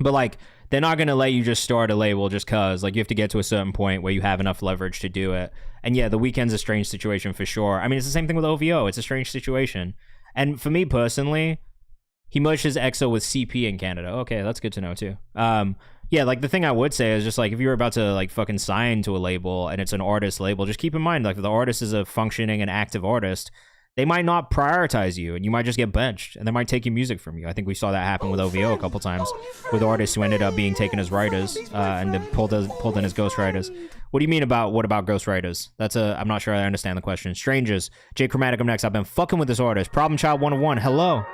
But like, they're not going to let you just start a label just cause. Like, you have to get to a certain point where you have enough leverage to do it. And yeah, The Weeknd's a strange situation for sure. I mean, it's the same thing with OVO. It's a strange situation. And for me personally, he merged his EXO with CP in Canada. Okay, that's good to know too. Yeah, like, the thing I would say is just like, if you're about to like fucking sign to a label and it's an artist label, just keep in mind, like, if the artist is a functioning and active artist, they might not prioritize you and you might just get benched and they might take your music from you. I think we saw that happen with OVO a couple times with artists who ended up being taken as writers and then pulled in as ghostwriters. What do you mean about ghostwriters? I'm not sure I understand the question. Strangers. Jay Chromatic, I'm next. I've been fucking with this artist. Problem Child 101. Hello.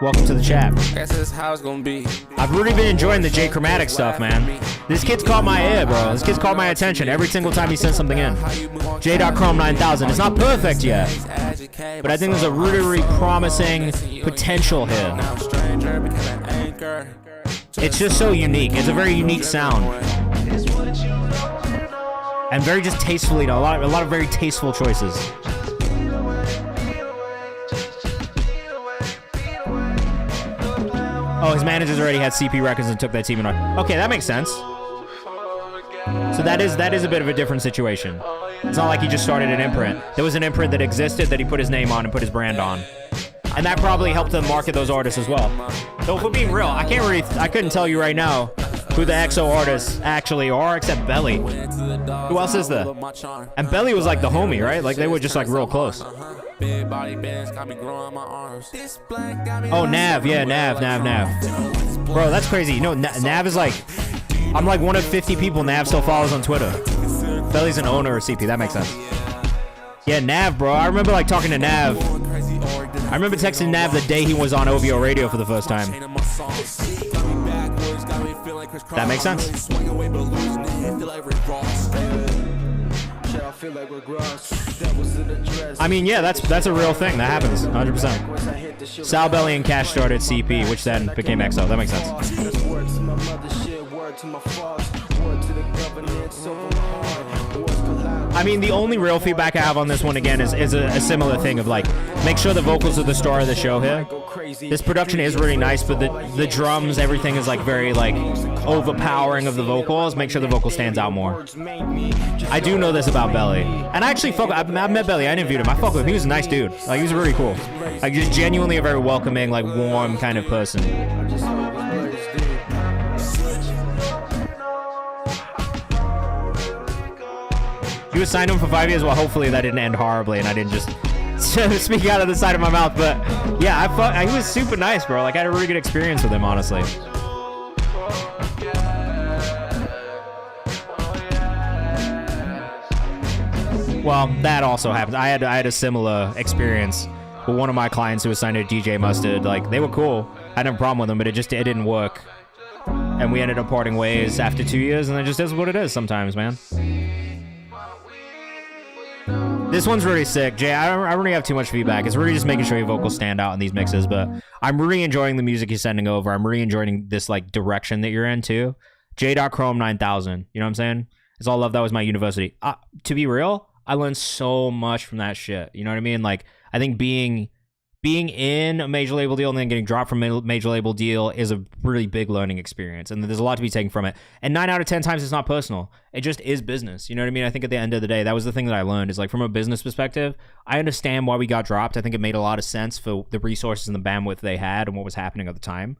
Welcome to the chat. Guess this how it's gonna be. I've really been enjoying the J Chromatic stuff, man. This kid's caught my ear, bro. This kid's caught my attention every single time he sends something in. J.Chrome 9000. It's not perfect yet, but I think there's a really, really promising potential here. It's just so unique. It's a very unique sound. And very just tastefully, a lot of very tasteful choices. Oh, his managers already had CP Records and took that team in. Okay, that makes sense. So that is a bit of a different situation. It's not like he just started an imprint. There was an imprint that existed that he put his name on and put his brand on. And that probably helped him market those artists as well. So if we're being real, I couldn't tell you right now who the EXO artists actually are, except Belly. Who else is there? And Belly was like the homie, right? Like they were just like real close. Oh, Nav, yeah, Nav. Bro, that's crazy. You know, Nav is like, I'm like one of 50 people Nav still follows on Twitter. Belly's an owner of CP, that makes sense. Yeah, Nav, bro. I remember like talking to Nav. I remember texting Nav the day he was on OVO Radio for the first time. That makes sense. I mean, yeah, that's a real thing. That happens, 100%. Sal Belly and Cash started CP, which then became EXO. That makes sense. I mean, the only real feedback I have on this one, again, is a similar thing of, like, make sure the vocals are the star of the show here. This production is really nice, but the drums, everything is, like, very, like, overpowering of the vocals. Make sure the vocal stands out more. I do know this about Belly. And I actually I've met Belly. I interviewed him. I fuck with him. He was a nice dude. Like, he was really cool. Like, just genuinely a very welcoming, like, warm kind of person. He was signed him for 5 years. Well, hopefully that didn't end horribly and I didn't just speak out of the side of my mouth. But yeah, he was super nice, bro. Like, I had a really good experience with him, honestly. Well, that also happens. I had a similar experience with one of my clients who was signed to DJ Mustard. Like, they were cool. I had no problem with them, but it didn't work. And we ended up parting ways after 2 years, and it just is what it is sometimes, man. This one's really sick. Jay, I don't really have too much feedback. It's really just making sure your vocals stand out in these mixes, but I'm really enjoying the music you're sending over. I'm really enjoying this, like, direction that you're in, too. J.Chrome 9000. You know what I'm saying? It's all love. That was my university. To be real, I learned so much from that shit. You know what I mean? Like, I think being in a major label deal and then getting dropped from a major label deal is a really big learning experience. And there's a lot to be taken from it. And 9 out of 10 times it's not personal. It just is business. You know what I mean? I think at the end of the day, that was the thing that I learned is, like, from a business perspective, I understand why we got dropped. I think it made a lot of sense for the resources and the bandwidth they had and what was happening at the time.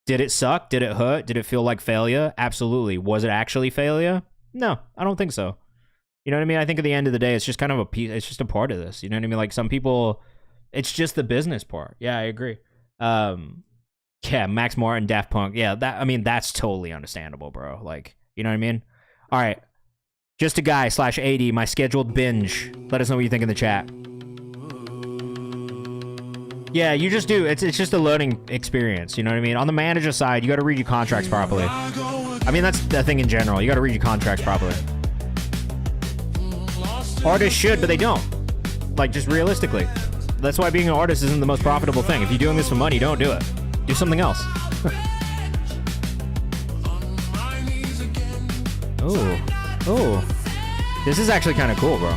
Did it suck? Did it hurt? Did it feel like failure? Absolutely. Was it actually failure? No, I don't think so. You know what I mean? I think at the end of the day, it's just kind of a piece. It's just a part of this. You know what I mean? Like, some people, it's just the business part. Yeah, I agree. Yeah, Max Martin, Daft Punk. Yeah, that's totally understandable, bro. Like, you know what I mean? All right. Just a guy /AD, my scheduled binge. Let us know what you think in the chat. Yeah, you just do. It's just a learning experience. You know what I mean? On the manager side, you got to read your contracts properly. I mean, that's the thing in general. You got to read your contracts properly. Artists should, but they don't. Like, just realistically. That's why being an artist isn't the most profitable thing. If you're doing this for money, don't do it. Do something else. Oh. This is actually kind of cool, bro.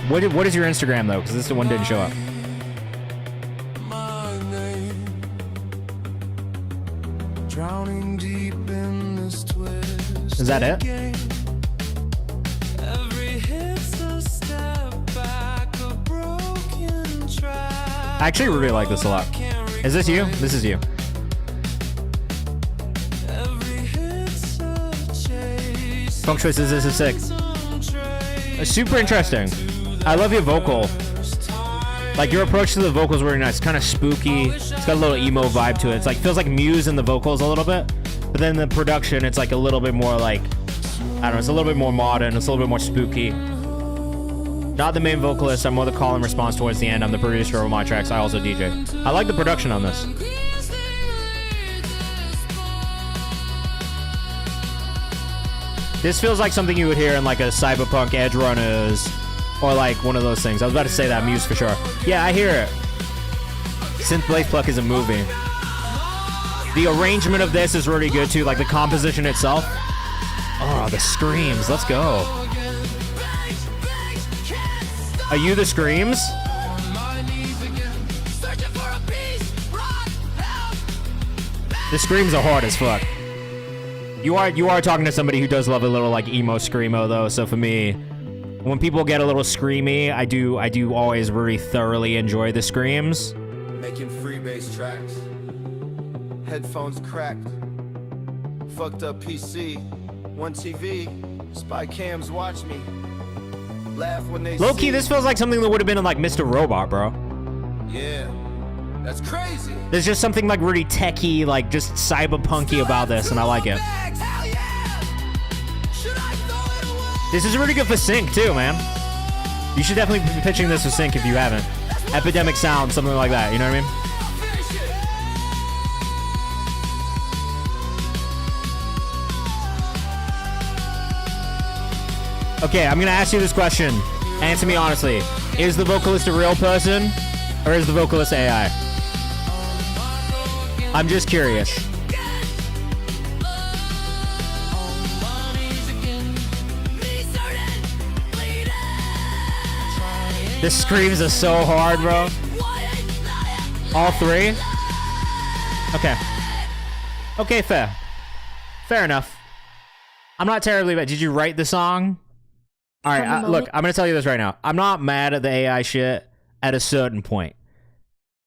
What is your Instagram, though? Because this one didn't show up. Is that it? I actually really like this a lot. Is this you? This is you. Funk choices, this is sick. Super interesting. I love your vocal. Like, your approach to the vocals is really nice. It's kind of spooky. It's got a little emo vibe to it. It's like, feels like Muse in the vocals a little bit. But then the production, it's like a little bit more like, I don't know, it's a little bit more modern. It's a little bit more spooky. Not the main vocalist. I'm more the call and response towards the end. I'm the producer of my tracks. I also DJ. I like the production on this. This feels like something you would hear in like a Cyberpunk Edge Runners or like one of those things. I was about to say that Muse for sure. Yeah, I hear it. Synth Blaze Pluck is a movie. The arrangement of this is really good too, like the composition itself. Oh, the screams. Let's go. Are you the screams? The screams are hard as fuck. You are talking to somebody who does love a little like emo screamo though, so for me, when people get a little screamy, I do always really thoroughly enjoy the screams. Making freebase tracks. Headphones cracked. Fucked up PC. One TV. Spy cams watch me. Laugh when they Low key, this feels like something that would have been in like Mr. Robot, bro. Yeah. That's crazy. There's just something like really techy, like just cyberpunky about this, and I like it. This is really good for sync too, man. You should definitely be pitching this for sync if you haven't. Epidemic Sound, something like that, you know what I mean? Okay, I'm gonna ask you this question. Answer me honestly. Is the vocalist a real person, or is the vocalist AI? I'm just curious. The screams are so hard, bro. All three? Okay. Okay, fair. Fair enough. I'm not terribly bad. Did you write the song? All right, look, I'm going to tell you this right now. I'm not mad at the AI shit at a certain point.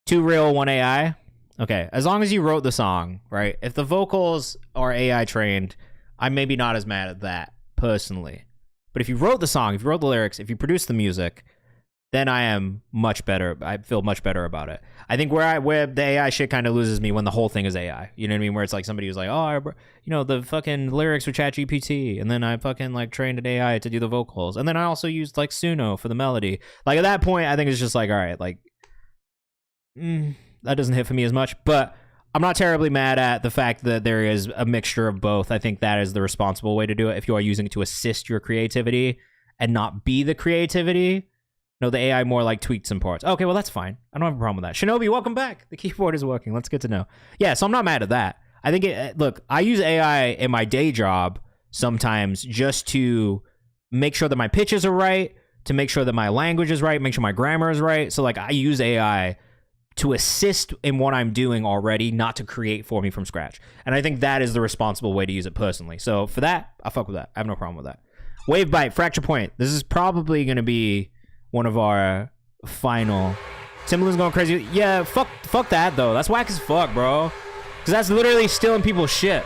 2 real, 1 AI. Okay, as long as you wrote the song, right? If the vocals are AI trained, I'm maybe not as mad at that, personally. But if you wrote the song, if you wrote the lyrics, if you produced the music, then I am much better. I feel much better about it. I think where the AI shit kind of loses me when the whole thing is AI. You know what I mean? Where it's like somebody who's like, oh, the fucking lyrics with ChatGPT, and then I fucking like trained an AI to do the vocals, and then I also used like Suno for the melody. Like at that point, I think it's just like, all right, like, that doesn't hit for me as much. But I'm not terribly mad at the fact that there is a mixture of both. I think that is the responsible way to do it. If you are using it to assist your creativity and not be the creativity. No, the AI more like tweaked some parts. Okay, well, that's fine. I don't have a problem with that. Shinobi, welcome back. The keyboard is working. That's good to know. Yeah, so I'm not mad at that. I think, look, I use AI in my day job sometimes just to make sure that my pitches are right, to make sure that my language is right, make sure my grammar is right. So, like, I use AI to assist in what I'm doing already, not to create for me from scratch. And I think that is the responsible way to use it personally. So, for that, I fuck with that. I have no problem with that. Wave Bite, Fracture Point. This is probably going to be one of our final. Timbaland's going crazy. Yeah, fuck that though. That's whack as fuck, bro. Because that's literally stealing people's shit.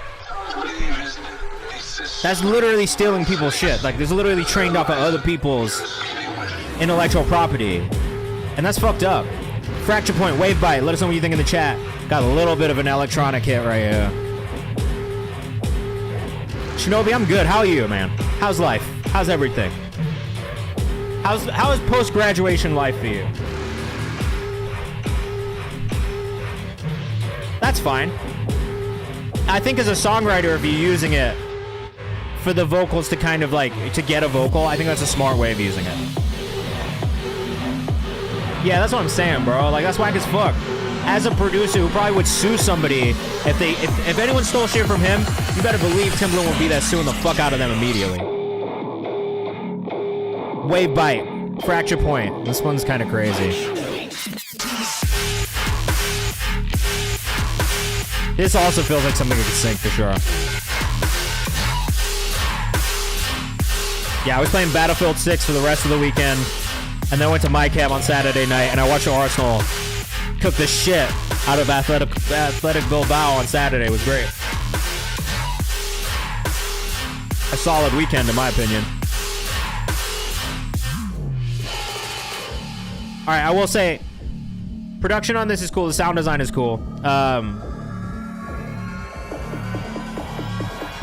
That's literally stealing people's shit. Like, there's literally trained off of other people's intellectual property. And that's fucked up. Fracture Point, Wave Bite. Let us know what you think in the chat. Got a little bit of an electronic hit right here. Shinobi, I'm good. How are you, man? How's life? How's everything? How is post-graduation life for you? That's fine. I think as a songwriter, if you're using it for the vocals to kind of like, to get a vocal, I think that's a smart way of using it. Yeah, that's what I'm saying, bro. Like, that's whack as fuck. As a producer who probably would sue somebody, if anyone stole shit from him, you better believe Timbaland would be there suing the fuck out of them immediately. Wave Bite, Fracture Point. This one's kind of crazy. This also feels like something we could sing for sure. Yeah, I was playing Battlefield 6 for the rest of the weekend, and then went to my camp on Saturday night, and I watched Arsenal cook the shit out of Athletic Bilbao on Saturday. It was great. A solid weekend, in my opinion. All right, I will say, production on this is cool. The sound design is cool.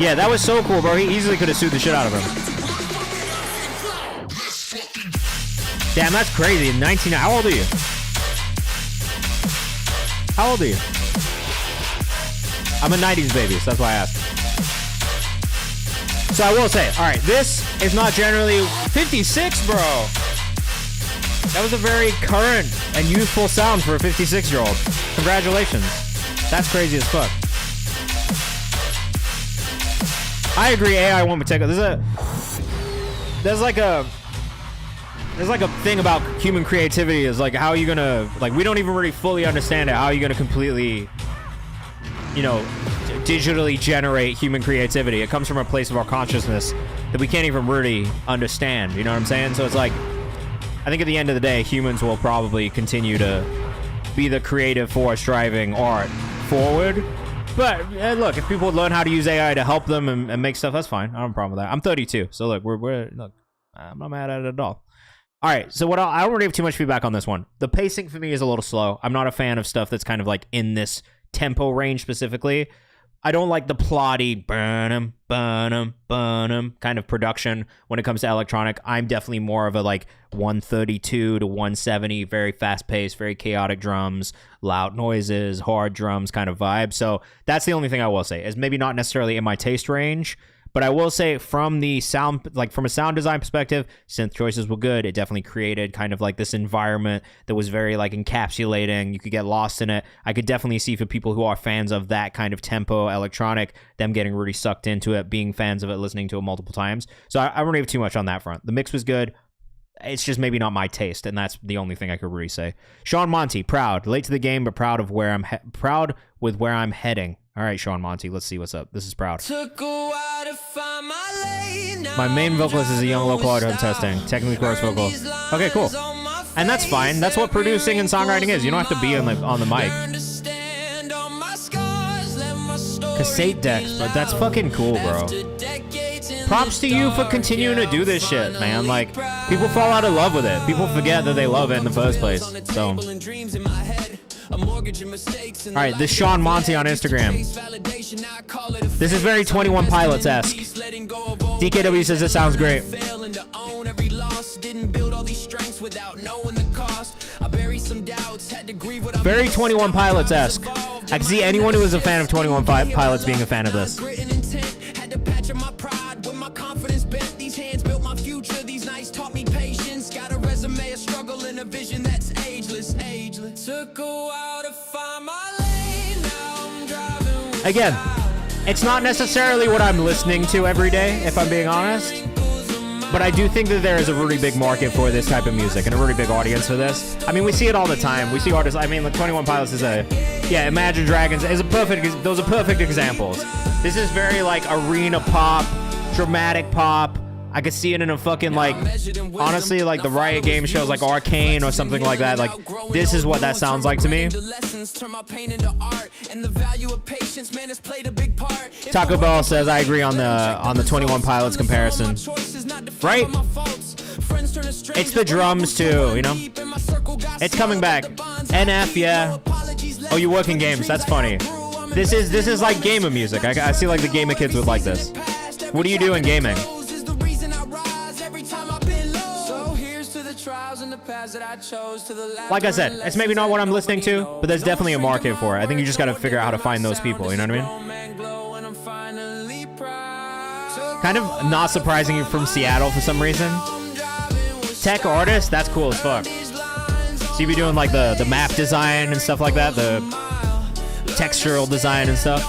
Yeah, that was so cool, bro. He easily could have sued the shit out of him. Damn, that's crazy. 19. How old are you? How old are you? I'm a 90s baby, so that's why I asked. So I will say, all right, this is not generally 56, bro. That was a very current and youthful sound for a 56-year-old. Congratulations. That's crazy as fuck. I agree. AI won't be taken. There's like a thing about human creativity is like, how are you gonna, like, we don't even really fully understand it. How are you gonna completely, you know, digitally generate human creativity? It comes from a place of our consciousness that we can't even really understand. You know what I'm saying? So it's like, I think at the end of the day, humans will probably continue to be the creative force driving art forward. But look, if people learn how to use AI to help them and make stuff, that's fine. I don't have a problem with that. I'm 32, so look, look, I'm not mad at it at all. All right, so I don't really have too much feedback on this one. The pacing for me is a little slow. I'm not a fan of stuff that's kind of like in this tempo range specifically. I don't like the plotty burnum kind of production when it comes to electronic. I'm definitely more of a like 132 to 170, very fast paced, very chaotic drums, loud noises, hard drums kind of vibe. So that's the only thing I will say is maybe not necessarily in my taste range. But I will say from the sound, like from a sound design perspective, synth choices were good. It definitely created kind of like this environment that was very like encapsulating. You could get lost in it. I could definitely see for people who are fans of that kind of tempo electronic, them getting really sucked into it, being fans of it, listening to it multiple times. So I don't have too much on that front. The mix was good. It's just maybe not my taste, and that's the only thing I could really say. Sean Monty, proud, late to the game, but proud of where I'm proud with where I'm heading. All right, Sean Monty, let's see what's up. This is proud. My main vocalist is a young local artist I'm testing. Technically chorus vocal. Okay, cool. And that's fine. That's what producing and songwriting is. You don't have to be on the mic. Cassette decks, but that's fucking cool, bro. Props to you for continuing to do this shit, man. Like, people fall out of love with it. People forget that they love it in the first place. So, all right, this Sean Monty on Instagram. This is very 21 Pilots-esque. DKW says it sounds great. Very 21 Pilots-esque. I can see anyone who is a fan of 21 Pilots being a fan of this. Again, it's not necessarily what I'm listening to every day, if I'm being honest. But I do think that there is a really big market for this type of music and a really big audience for this. I mean, we see it all the time. We see artists, I mean, the 21 Pilots is Imagine Dragons is those are perfect examples. This is very like arena pop, dramatic pop. I could see it in a fucking like, honestly, like the Riot game shows like Arcane or something like that. Like, this is what that sounds like to me. Taco Bell says I agree on the 21 Pilots comparison. Right? It's the drums too, you know? It's coming back. NF, yeah. Oh, you work in games. That's funny. This is like gamer music. I see like the gamer kids would like this. What do you do in gaming? Like I said, it's maybe not what I'm listening to, but there's definitely a market for it. I think you just gotta figure out how to find those people, you know what I mean? Kind of not surprising you from Seattle for some reason. Tech artist, that's cool as fuck. So you be doing like the map design and stuff like that, the textural design and stuff.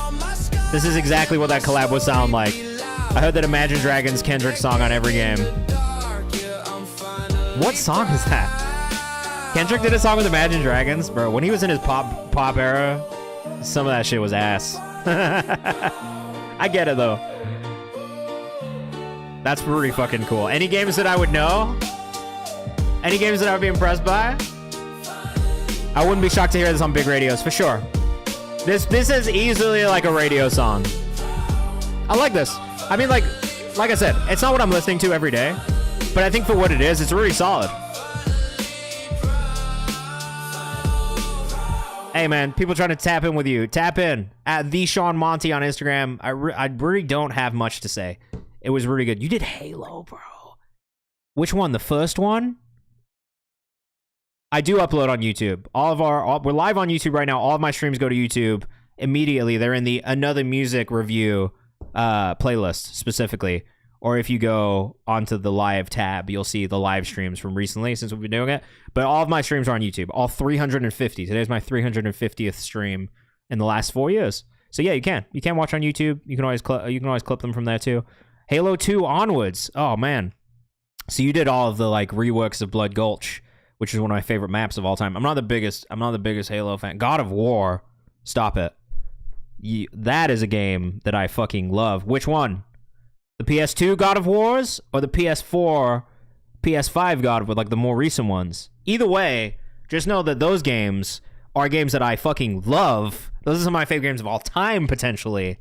This is exactly what that collab would sound like. I heard that Imagine Dragons Kendrick song on every game. What song is that? Kendrick did a song with Imagine Dragons, bro. When he was in his pop era, some of that shit was ass. I get it though. That's pretty fucking cool. Any games that I would know? Any games that I would be impressed by? I wouldn't be shocked to hear this on big radios for sure. This is easily like a radio song. I like this. I mean, like I said, it's not what I'm listening to every day, but I think for what it is, it's really solid. Hey man, people trying to tap in with you. Tap in at the Sean Monty on Instagram. I really don't have much to say. It was really good. You did Halo, bro. Which one? The first one? I do upload on YouTube. We're live on YouTube right now. All of my streams go to YouTube immediately. They're in the Another Music Review playlist specifically. Or if you go onto the live tab, you'll see the live streams from recently since we've been doing it. But all of my streams are on YouTube. All 350. Today's my 350th stream in the last 4 years. So yeah, you can watch on YouTube. You can always clip them from there too. Halo 2 onwards. Oh man. So you did all of the like reworks of Blood Gulch, which is one of my favorite maps of all time. I'm not the biggest Halo fan. God of War. Stop it. That is a game that I fucking love. Which one? The PS2 God of Wars or the PS4, PS5 God of War, like the more recent ones? Either way, just know that those games are games that I fucking love. Those are some of my favorite games of all time, potentially.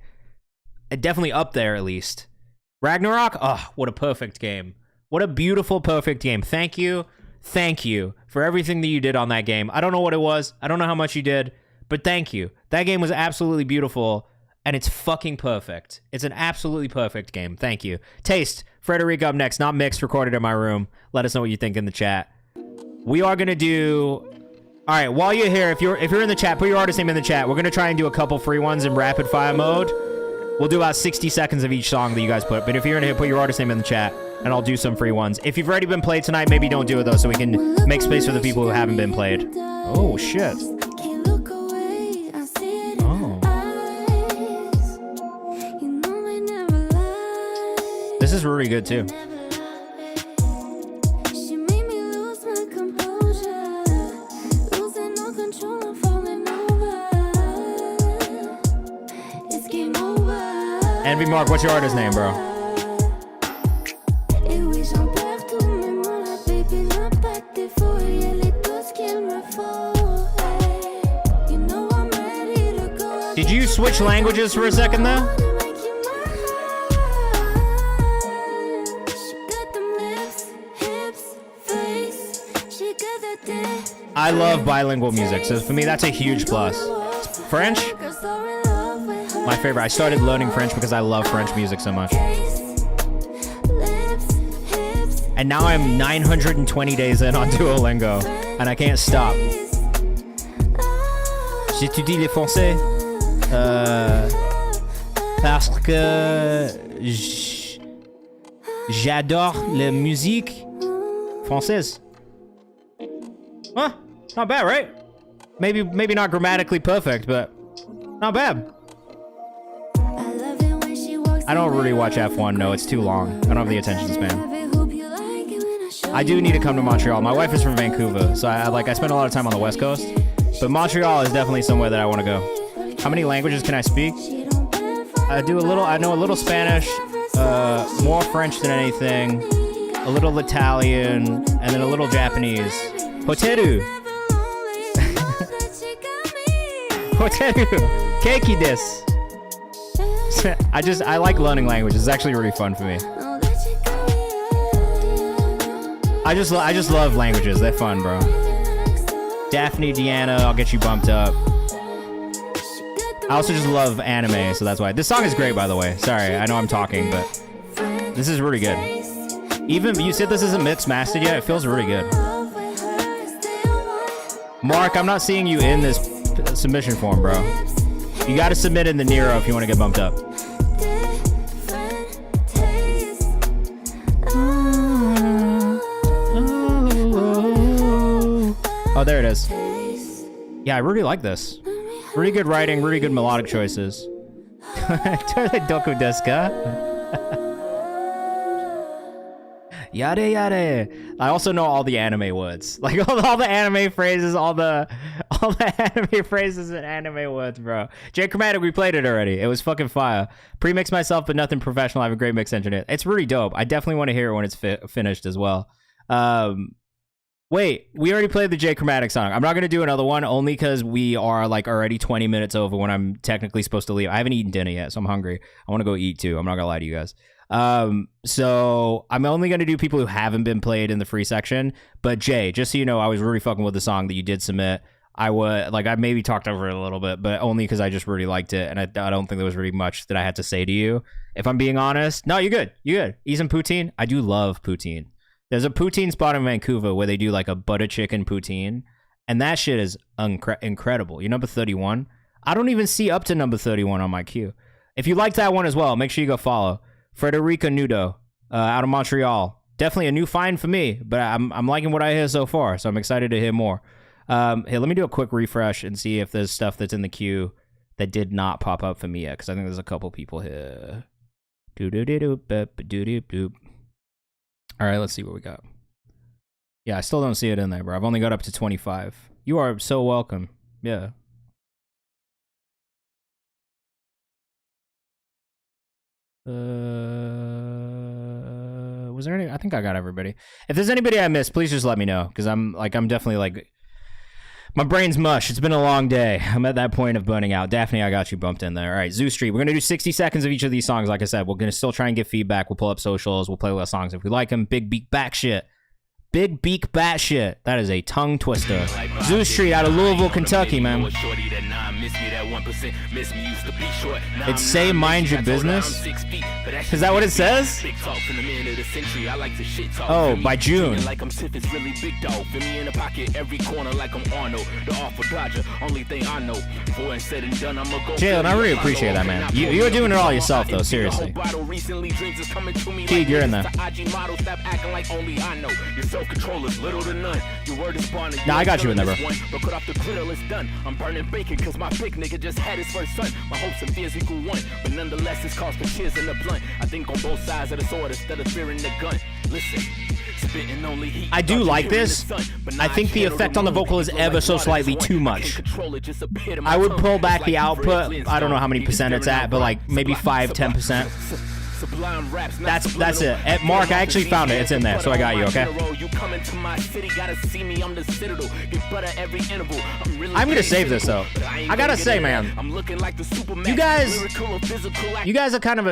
Definitely up there, at least. Ragnarok? Oh, what a perfect game. What a beautiful, perfect game. Thank you for everything that you did on that game. I don't know what it was. I don't know how much you did, but thank you. That game was absolutely beautiful. And it's fucking perfect. It's an absolutely perfect game. Thank you. Taste. Frederic up next. Not mixed. Recorded in my room. Let us know what you think in the chat. We are gonna do. All right. While you're here, if you're in the chat, put your artist name in the chat. We're gonna try and do a couple free ones in rapid fire mode. We'll do about 60 seconds of each song that you guys put. But if you're in here, put your artist name in the chat, and I'll do some free ones. If you've already been played tonight, maybe don't do it though, so we can make space for the people who haven't been played. Oh shit. This is really good too. Envy Mark, what's your artist name, bro? Did you switch languages for a second though? I love bilingual music, so for me that's a huge plus. French? My favorite. I started learning French because I love French music so much. And now I'm 920 days in on Duolingo, and I can't stop. J'étudie le français parce que j'adore la musique française. Huh? Not bad, right? Maybe not grammatically perfect, but not bad. I don't really watch F1. No, it's too long. I don't have the attention span. I do need to come to Montreal. My wife is from Vancouver, so I spend a lot of time on the West Coast. But Montreal is definitely somewhere that I want to go. How many languages can I speak? I know a little Spanish, more French than anything, a little Italian, and then a little Japanese. Hoteru. Hoteru. Keiki desu. I like learning languages. It's actually really fun for me. I just love languages. They're fun, bro. Daphne, Deanna, I'll get you bumped up. I also just love anime, so that's why. This song is great, by the way. Sorry, I know I'm talking, but this is really good. Even you said this isn't mixed mastered yet. It feels really good. Mark, I'm not seeing you in this submission form, bro. You got to submit in the Nero if you want to get bumped up. Oh, there it is. Yeah, I really like this. Really good writing, really good melodic choices. Doku desu ka? Yare yare. I also know all the anime words. Like all the anime phrases, all the anime phrases and anime words, bro. J Chromatic, we played it already. It was fucking fire. Pre-mix myself, but nothing professional. I have a great mix engineer. It's really dope. I definitely want to hear it when it's finished as well. Wait, we already played the J Chromatic song. I'm not going to do another one only because we are like already 20 minutes over when I'm technically supposed to leave. I haven't eaten dinner yet, so I'm hungry. I want to go eat too. I'm not going to lie to you guys. So I'm only going to do people who haven't been played in the free section. But Jay, just so you know, I was really fucking with the song that you did submit. I maybe talked over it a little bit, but only because I just really liked it. And I don't think there was really much that I had to say to you. If I'm being honest. No, you're good. You're good. Eat some poutine. I do love poutine. There's a poutine spot in Vancouver where they do like a butter chicken poutine, and that shit is incredible. You're number 31. I don't even see up to number 31 on my queue. If you like that one as well, make sure you go follow Frederica Nudo out of Montreal. Definitely a new find for me, but I'm liking what I hear so far, so I'm excited to hear more. Hey, let me do a quick refresh and see if there's stuff that's in the queue that did not pop up for me yet, because I think there's a couple people here. All right, let's see what we got. Yeah, I still don't see it in there, bro. I've only got up to 25. You are so welcome. Yeah. Was there any? I think I got everybody. If there's anybody I missed, please just let me know, because I'm definitely like, my brain's mush. It's been a long day. I'm at that point of burning out. Daphne, I got you bumped in there. All right, Zoo Street. We're going to do 60 seconds of each of these songs. Like I said, we're going to still try and get feedback. We'll pull up socials. We'll play less songs if we like them. Big Beak Back Shit. Big Beak Bat Shit. That is a tongue twister. Zoo Street out of Louisville, Kentucky, man. It's say mind your business. Is that what it says? Oh, by June. Jalen, I really appreciate that, man. You're doing it all yourself, though, seriously. Keeg, you're in there. Nah, I got you in there, bro. I'm burning bacon cause my big nigga just had his first son. My hopes and fears equal one, but nonetheless it's cause for cheers in the blunt. I think on both sides of the sword instead of fearing the gun. Listen, spitting only heat. I do like this. I think the effect on the vocal is ever so slightly too much. I would pull back the output. I don't know how many percent it's at, but like maybe 5-10%. That's it. Mark, I actually found it. It's in there, so I got you, okay? I'm gonna save this though. I gotta say, man, you guys are kind of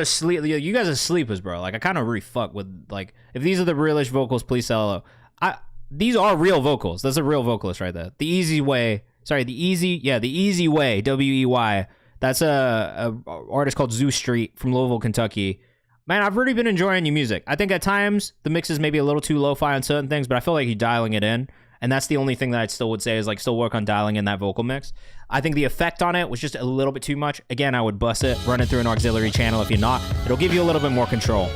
you guys are sleepers, bro. Like, I kind of really fuck with, like, if these are the realish vocals, please sell out. These are real vocals. That's a real vocalist right there. The Easy Way. Sorry, the Easy Way. WEY. That's a artist called Zoo Street from Louisville, Kentucky. Man, I've really been enjoying your music. I think at times the mix is maybe a little too lo-fi on certain things, but I feel like you're dialing it in. And that's the only thing that I still would say is, like, still work on dialing in that vocal mix. I think the effect on it was just a little bit too much. Again, I would bust it, run it through an auxiliary channel. If you're not, it'll give you a little bit more control.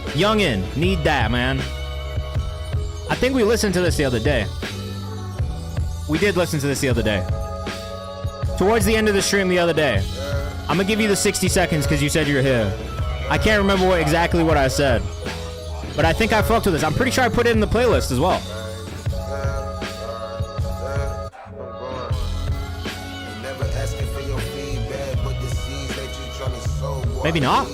Youngin, need that, man. I think we listened to this the other day. We did listen to this the other day. Towards the end of the stream the other day. I'm gonna give you the 60 seconds because you said you're here. I can't remember exactly what I said, but I think I fucked with this. I'm pretty sure I put it in the playlist as well. Maybe not.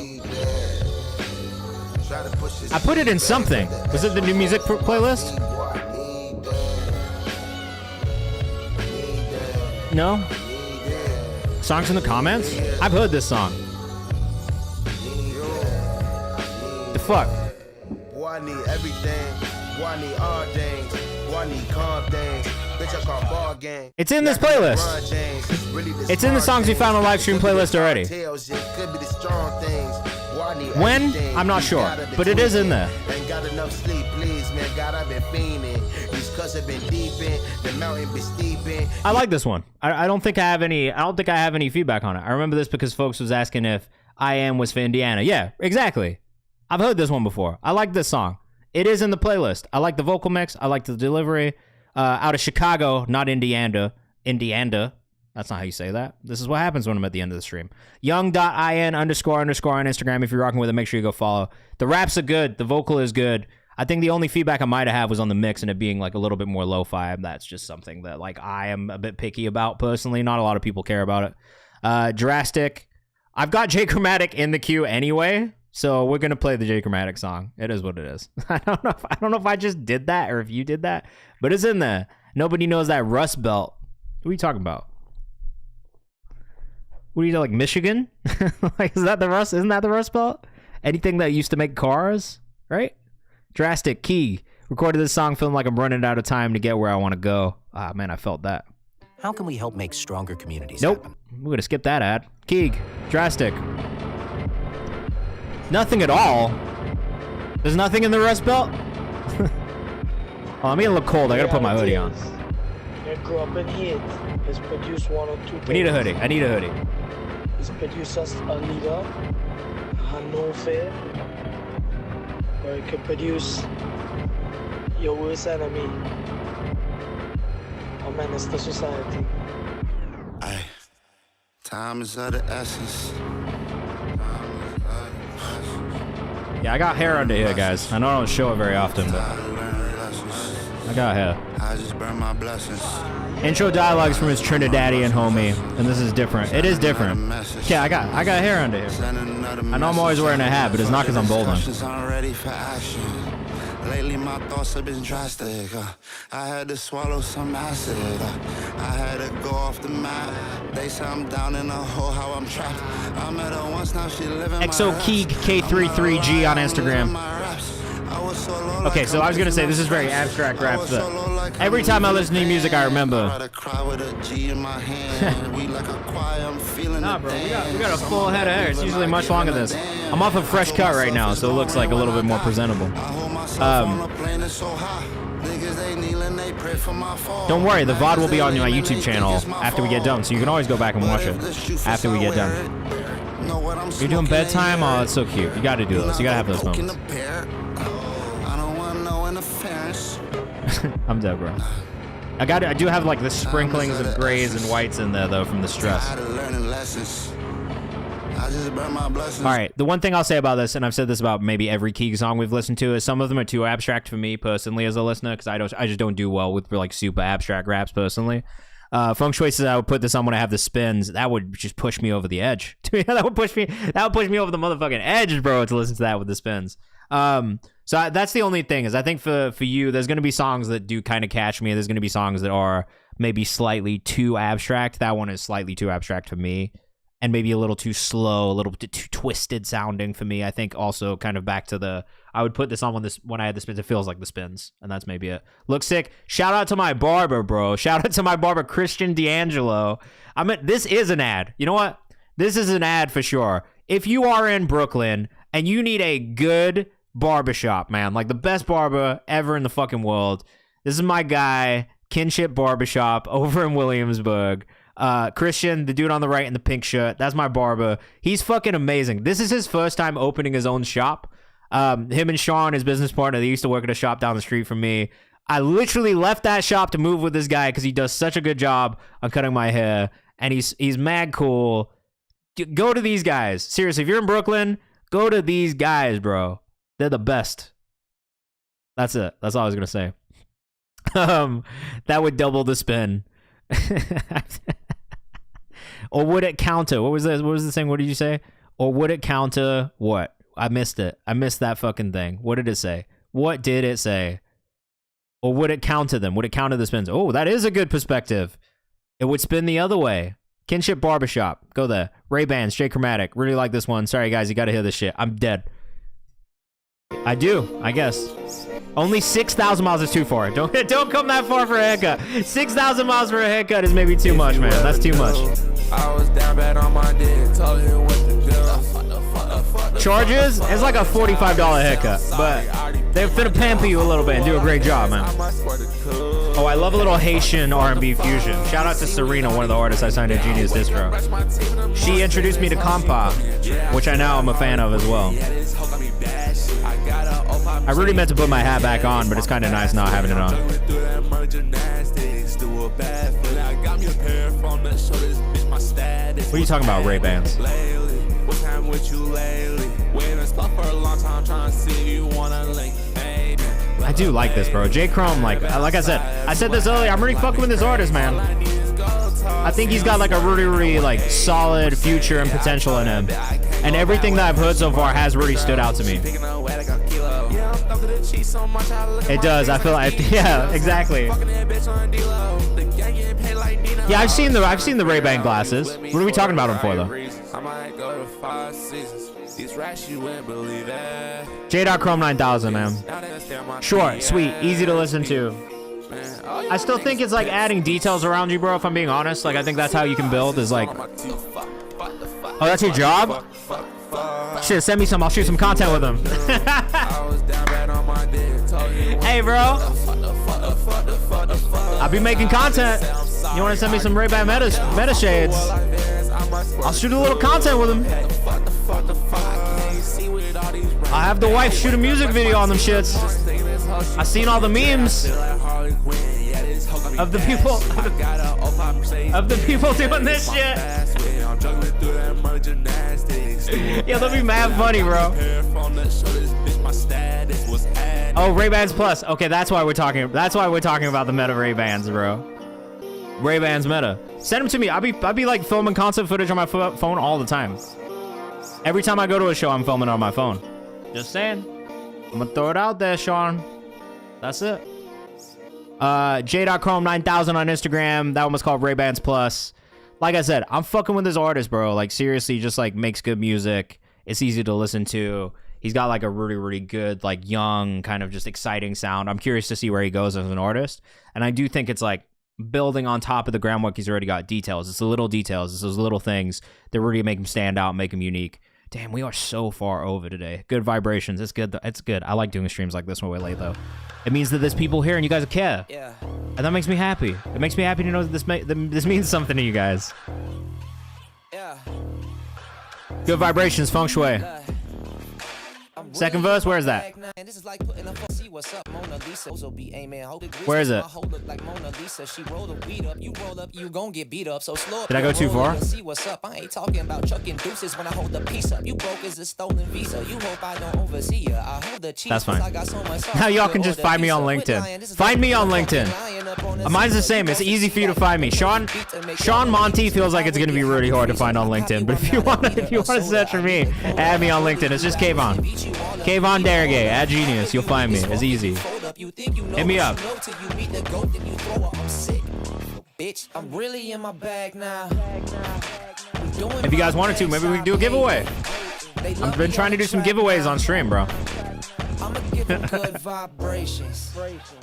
I put it in something. Was it the new music playlist? No? Songs in the comments? I've heard this song. The fuck? Boy, I need everything. Boy, I need all things. Boy, I need calm things. Bitch, I call ball game. It's in this playlist. It's in the songs we found on the live stream playlist already. When? I'm not sure, but it is in there. Ain't got enough sleep, please, man. God, I've been fiending. These cuts have been deeping. The mountain been steeping. I like this one. I don't think I have any feedback on it. I remember this because folks was asking if I Am was for Indiana. Yeah, exactly. I've heard this one before. I like this song. It is in the playlist. I like the vocal mix. I like the delivery. Out of Chicago, not Indiana. Indiana. That's not how you say that. This is what happens when I'm at the end of the stream. Young.in__ on Instagram. If you're rocking with it, make sure you go follow. The raps are good. The vocal is good. I think the only feedback I might have was on the mix and it being like a little bit more lo-fi. That's just something that, like, I am a bit picky about personally. Not a lot of people care about it. Drastic. I've got J Chromatic in the queue anyway, so we're gonna play the J Chromatic song. It is what it is. I don't know if I just did that or if you did that, but it's in there. Nobody knows that Rust Belt. What are you talking about? What are you, like, Michigan? Like, is that the Rust? Isn't that the Rust Belt? Anything that used to make cars, right? Drastic Key recorded this song, feeling like I'm running out of time to get where I want to go. Ah, man, I felt that. How can we help make stronger communities Nope. happen? We're gonna skip that ad. Keeg, Drastic. Nothing at all. There's nothing in the Rust Belt. Oh, I'm getting a little cold. I gotta put my hoodie on. I grew up in Heat. He's produced 1 or 2 We need a hoodie. I need a hoodie. He's produced us a leader, Hanover, or he could produce your worst enemy, or menace to society. Aye. Time is of the essence. Yeah, I got hair under here, guys. I know I don't show it very often, but I got hair. I just burn my blessings. Intro dialogues from his Trinidadian homie, and this is different. It is different. Yeah, I got hair under here. I know I'm always wearing a hat, but it's not because I'm balding. Lately my thoughts have been drastic. I had to swallow some acid. I had to go off the map. They say I'm down in a hole, how I'm trapped. I met her once, now she living XO Keeg K33G on Instagram. Okay, so I was gonna say this is very abstract rap, but every time I listen to new music, I remember. Nah, bro, we got a full head of hair. It's usually much longer than this. I'm off a fresh cut right now, so it looks like a little bit more presentable. Don't worry, the VOD will be on my YouTube channel after we get done, so you can always go back and watch it after we get done. You're doing bedtime? Oh, that's so cute. You gotta do those. You gotta have those moments. I'm dead, bro. I do have like the sprinklings of grays and whites in there though from the stress. All right, the one thing I'll say about this, and I've said this about maybe every Keeg song we've listened to, is some of them are too abstract for me personally as a listener, because I just don't do well with like super abstract raps personally. Funk Shui says I would put this on when I have the spins. That would just push me over the edge. that would push me over the motherfucking edge, bro, to listen to that with the spins. So that's the only thing is I think for you, there's going to be songs that do kind of catch me. There's going to be songs that are maybe slightly too abstract. That one is slightly too abstract for me. And maybe a little too slow, a little bit too twisted sounding for me. I think also kind of back to I would put this on when I had the spins. It feels like the spins, and that's maybe it. Look sick. Shout out to my barber, bro. Shout out to my barber, Christian D'Angelo. This is an ad. You know what? This is an ad for sure. If you are in Brooklyn and you need a good barbershop, man, like the best barber ever in the fucking world, this is my guy, Kinship Barbershop over in Williamsburg. Christian, the dude on the right in the pink shirt, that's my barber. He's fucking amazing. This is his first time opening his own shop. Him and Sean, his business partner, they used to work at a shop down the street from me. I literally left that shop to move with this guy because he does such a good job on cutting my hair, and he's mad cool. Go to these guys. Seriously, if you're in Brooklyn, go to these guys, bro. They're the best. That's it. That's all I was gonna say. That would double the spin. Or would it counter? What was this? What was the thing? What did you say? Or would it counter what? I missed it. I missed that fucking thing. What did it say? What did it say? Or would it counter them? Would it counter the spins? Oh, that is a good perspective. It would spin the other way. Kinship Barbershop. Go there. Ray-Bans, J Chromatic. Really like this one. Sorry, guys. You got to hear this shit. I'm dead. I do, I guess. Only 6,000 miles is too far. Don't come that far for a haircut. 6,000 miles for a haircut is maybe too much, man. That's too much. I was down bad on my dick, told him what to do. Charges? It's like a $45 haircut, but they're finna pamper you a little bit and do a great job, man. Oh, I love a little Haitian R&B fusion. Shout out to Serena, one of the artists I signed to Genius Distro. She introduced me to Compa, which I now am a fan of as well. I really meant to put my hat back on, but it's kind of nice not having it on. What are you talking about, Ray-Bans? I do like this, bro. J Chrome, like I said this earlier, I'm really fucking with this artist, man. I think he's got like a really like solid future and potential in him. And everything that I've heard so far has really stood out to me. It does. I feel like, yeah, exactly. Yeah, I've seen the Ray-Ban glasses. What are we talking about them for, though? J.Chrome 9000, man. Short, sweet, easy to listen to. I still think it's like adding details around you, bro, if I'm being honest. Like, I think that's how you can build, is like... Oh, that's your job? Shit, send me some. I'll shoot some content with him. Hey, bro. I'll be making content. You want to send me some Ray-Ban meta shades? I'll shoot a little content with them. I have the wife shoot a music video on them shits. I seen all the memes of the people doing this shit. Yeah, that'll be mad funny, bro. Oh, Ray-Bans Plus. Okay, that's why we're talking about the meta Ray-Bans, bro. Ray-Bans meta. Send them to me. I'll be like filming concept footage on my phone all the time. Every time I go to a show, I'm filming on my phone. Just saying. I'm gonna throw it out there, Sean. That's it. J.Chrome9000 on Instagram. That one was called Ray-Bans Plus. Like I said, I'm fucking with this artist, bro. Like, seriously, just like makes good music. It's easy to listen to. He's got like a really, really good, like young, kind of just exciting sound. I'm curious to see where he goes as an artist. And I do think it's like building on top of the groundwork he's already got. Details. It's the little details. It's those little things that really make him stand out, make him unique. Damn, we are so far over today. Good vibrations. It's good. It's good. I like doing streams like this when we're late, though. It means that there's people here and you guys care. Yeah. And that makes me happy. It makes me happy to know that this means something to you guys. Yeah. Good vibrations, feng shui. Second verse, where is that? Where is it? Did I go too far? That's fine. Now y'all can just find me on LinkedIn. Find me on LinkedIn. Mine's the same. It's easy for you to find me. Sean Monty feels like it's gonna be really hard to find on LinkedIn, but if you wanna search for me, add me on LinkedIn. It's just Kayvan. Kayvan Dergay, add Genius, you'll find me. It's easy. Hit me up. Bitch, I'm really in my bag now. If you guys wanted to, maybe we can do a giveaway. I've been trying to do some giveaways on stream, bro.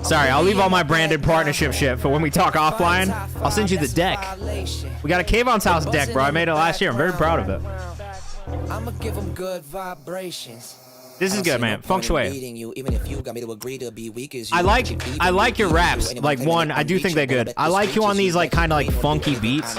Sorry, I'll leave all my branded partnership shit for when we talk offline. I'll send you the deck. We got a Kayvan's House deck, bro. I made it last year. I'm very proud of it. I'ma give them good vibrations. This is good, man. Feng shui. I like your raps. Like, one, I do think they're good. I like you on these like kind of like funky beats,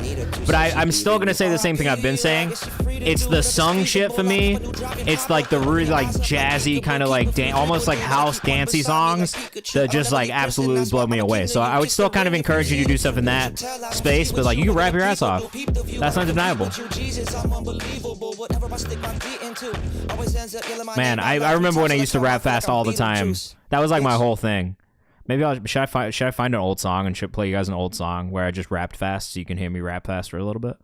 but I'm still gonna say the same thing I've been saying. It's the sung shit for me. It's like the really like jazzy kind of like almost like house dancey songs that just like absolutely blow me away. So I would still kind of encourage you to do stuff in that space, but like you can rap your ass off. That's undeniable. Man, I remember when I used to rap fast all the time. That was like my whole thing. Maybe should I find an old song and should play you guys an old song where I just rapped fast so you can hear me rap fast for a little bit.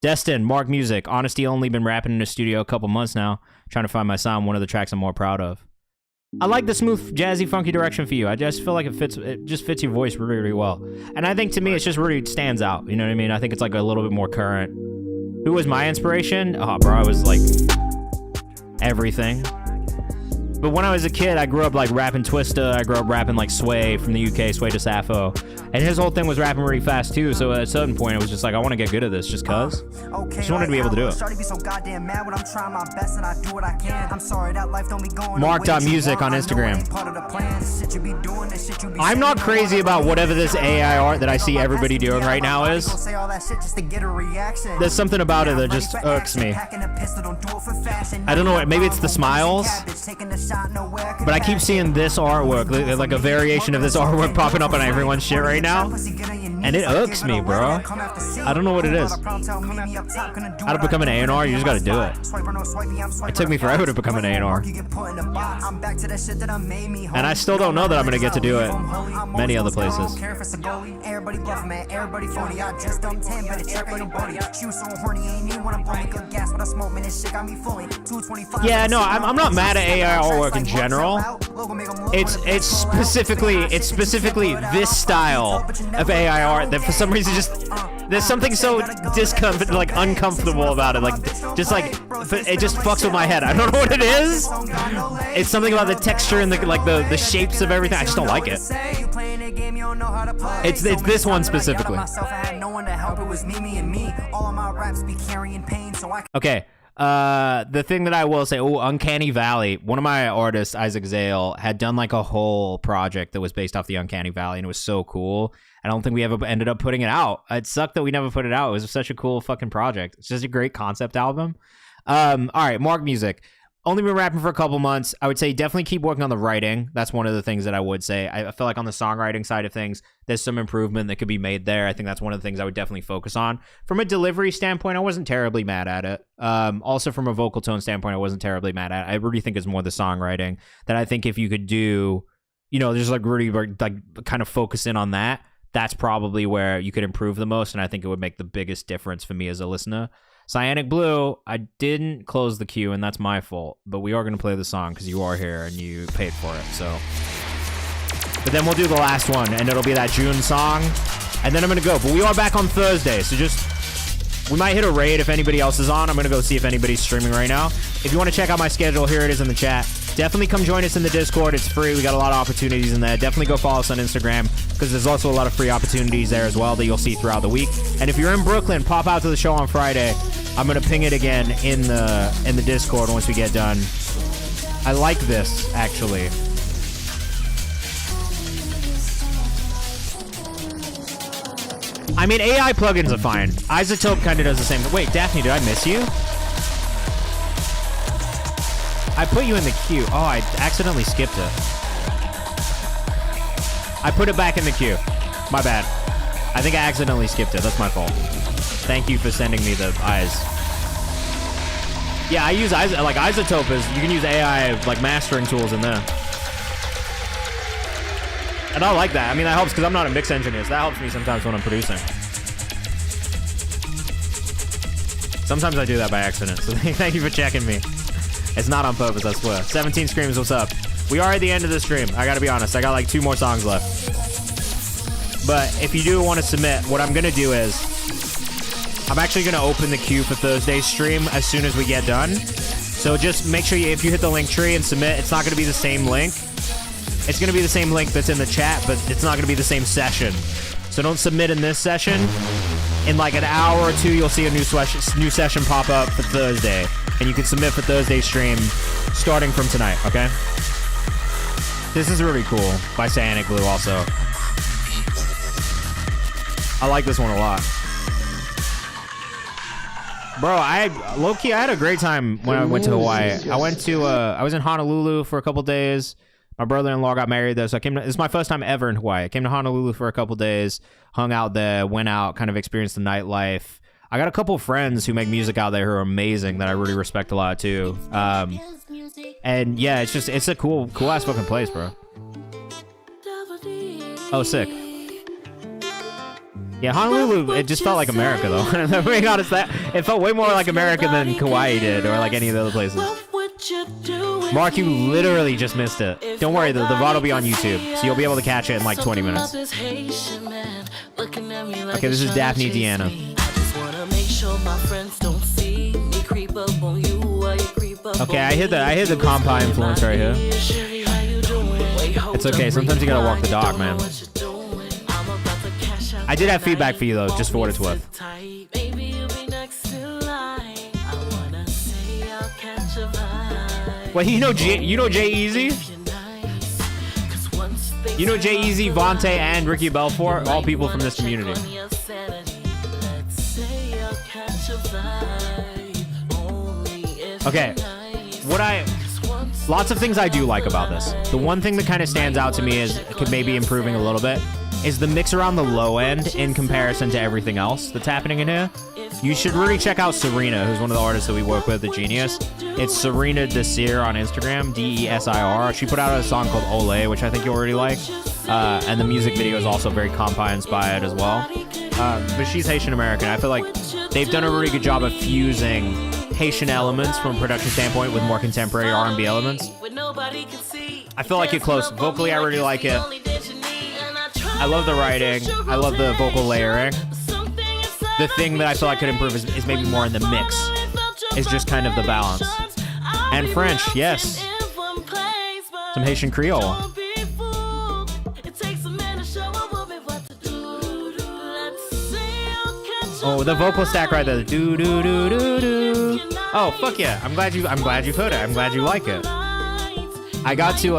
Destin, Mark Music, Honesty Only, been rapping in the studio a couple months now, trying to find my sound, one of the tracks I'm more proud of. I like the smooth, jazzy, funky direction for you. I just feel like it just fits your voice really, really well. And I think to me, it's just really stands out. You know what I mean? I think it's like a little bit more current. Who was my inspiration? Oh, bro, I was like everything. But when I was a kid, I grew up like rapping Twista. I grew up rapping like Sway from the UK, Sway to Sappho. And his whole thing was rapping really fast too. So at a certain point, it was just like, I want to get good at this just cuz. I just wanted to be able to do it. Mark.music on Instagram. I'm not crazy about whatever this AI art that I see everybody doing right now is. There's something about it that just irks me. I don't know what, maybe it's the smiles. But I keep seeing this artwork, like a variation of this artwork popping up on everyone's shit right now. And it irks me, bro. I don't know what it is. How to become an A&R? You just gotta do it. It took me forever to become an A&R. And I still don't know that I'm gonna get to do it many other places. Yeah, no, I'm not mad at AI artwork in general. It's specifically this style of AI art that for some reason just there's something so like uncomfortable about it. Like just like it just fucks with my head. I don't know what it is. It's something about the texture and the shapes of everything. I just don't like it. It's this one specifically. Okay. The thing that I will say, Uncanny Valley. One of my artists, Isaac Zale, had done like a whole project that was based off the Uncanny Valley, and it was so cool. I don't think we ever ended up putting it out. It sucked that we never put it out. It was such a cool fucking project. It's just a great concept album. All right, Mark Music. Only been rapping for a couple months. I would say definitely keep working on the writing. That's one of the things that I would say. I feel like on the songwriting side of things, there's some improvement that could be made there. I think that's one of the things I would definitely focus on. From a delivery standpoint, I wasn't terribly mad at it. Also from a vocal tone standpoint, I wasn't terribly mad at it. I really think it's more the songwriting that I think if you could do, you know, just like really like kind of focus in on that, that's probably where you could improve the most. And I think it would make the biggest difference for me as a listener. Cyanic Blue, I didn't close the queue, and that's my fault. But we are going to play the song because you are here and you paid for it. So, but then we'll do the last one, and it'll be that June song. And then I'm going to go. But we are back on Thursday, so we might hit a raid if anybody else is on. I'm going to go see if anybody's streaming right now. If you want to check out my schedule, here it is in the chat. Definitely come join us in the Discord. It's free. We got a lot of opportunities in there. Definitely go follow us on Instagram because there's also a lot of free opportunities there as well that you'll see throughout the week. And if you're in Brooklyn, pop out to the show on Friday. I'm going to ping it again in the Discord once we get done. I like this, actually. I mean, AI plugins are fine. Isotope kind of does the same. Wait, Daphne, did I miss you? I put you in the queue. Oh, I accidentally skipped it. I put it back in the queue. My bad. I think I accidentally skipped it. That's my fault. Thank you for sending me the eyes. Yeah, I use like Isotope is, you can use AI like mastering tools in there. And I like that. I mean, that helps because I'm not a mix engineer, so that helps me sometimes when I'm producing. Sometimes I do that by accident, so thank you for checking me. It's not on purpose, I swear. 17 Screams, what's up? We are at the end of the stream. I gotta be honest. I got like 2 more songs left. But if you do want to submit, what I'm gonna do is I'm actually gonna open the queue for Thursday's stream as soon as we get done. So just make sure if you hit the link tree and submit, it's not gonna be the same link. It's gonna be the same link that's in the chat, but it's not gonna be the same session. So don't submit in this session. In like an hour or 2, you'll see a new session pop up for Thursday. And you can submit for Thursday's stream starting from tonight, okay? This is really cool by Cyanic Blue also. I like this one a lot. Bro, low-key, I had a great time when I went to Hawaii. I was in Honolulu for a couple days. My brother-in-law got married there, so it's my first time ever in Hawaii. I came to Honolulu for a couple days, hung out there, went out, kind of experienced the nightlife. I got a couple friends who make music out there who are amazing that I really respect a lot too. And yeah, it's a cool ass fucking place, bro. Oh, sick. Yeah, Honolulu, it just felt like America though. I'm being honest, it felt way more like America than Kauai did or like any of the other places. Mark, you literally just missed it. Don't worry, the VOD will be on YouTube, so you'll be able to catch it in like 20 minutes. Okay, this is Daphne Deanna. Okay, I hit the compa influence right here. It's okay, sometimes you gotta walk the dog, man. I did have feedback for you though, just for what it's worth. Wait, you know J-Eazy? You know J-Eazy, Vontae, and Ricky Belfort? All people from this community. Okay, lots of things I do like about this. The one thing that kind of stands out to me is maybe improving a little bit is the mix around the low end in comparison to everything else that's happening in here. You should really check out Serena, who's one of the artists that we work with, the Genius. It's Serena Desir on Instagram, Desir. She put out a song called Ole, which I think you'll really like. And the music video is also very compa inspired as well. But she's Haitian American. I feel like they've done a really good job of fusing Haitian elements from a production standpoint with more contemporary R&B elements. I feel like it close. Vocally, I really like it. I love the writing. I love the vocal layering. The thing that I feel I could improve is maybe more in the mix. It's just kind of the balance. And French, yes. Some Haitian Creole. Oh, the vocal stack right there. Do do do do do. Oh, fuck yeah. I'm glad you put it. I'm glad you like it. I got to,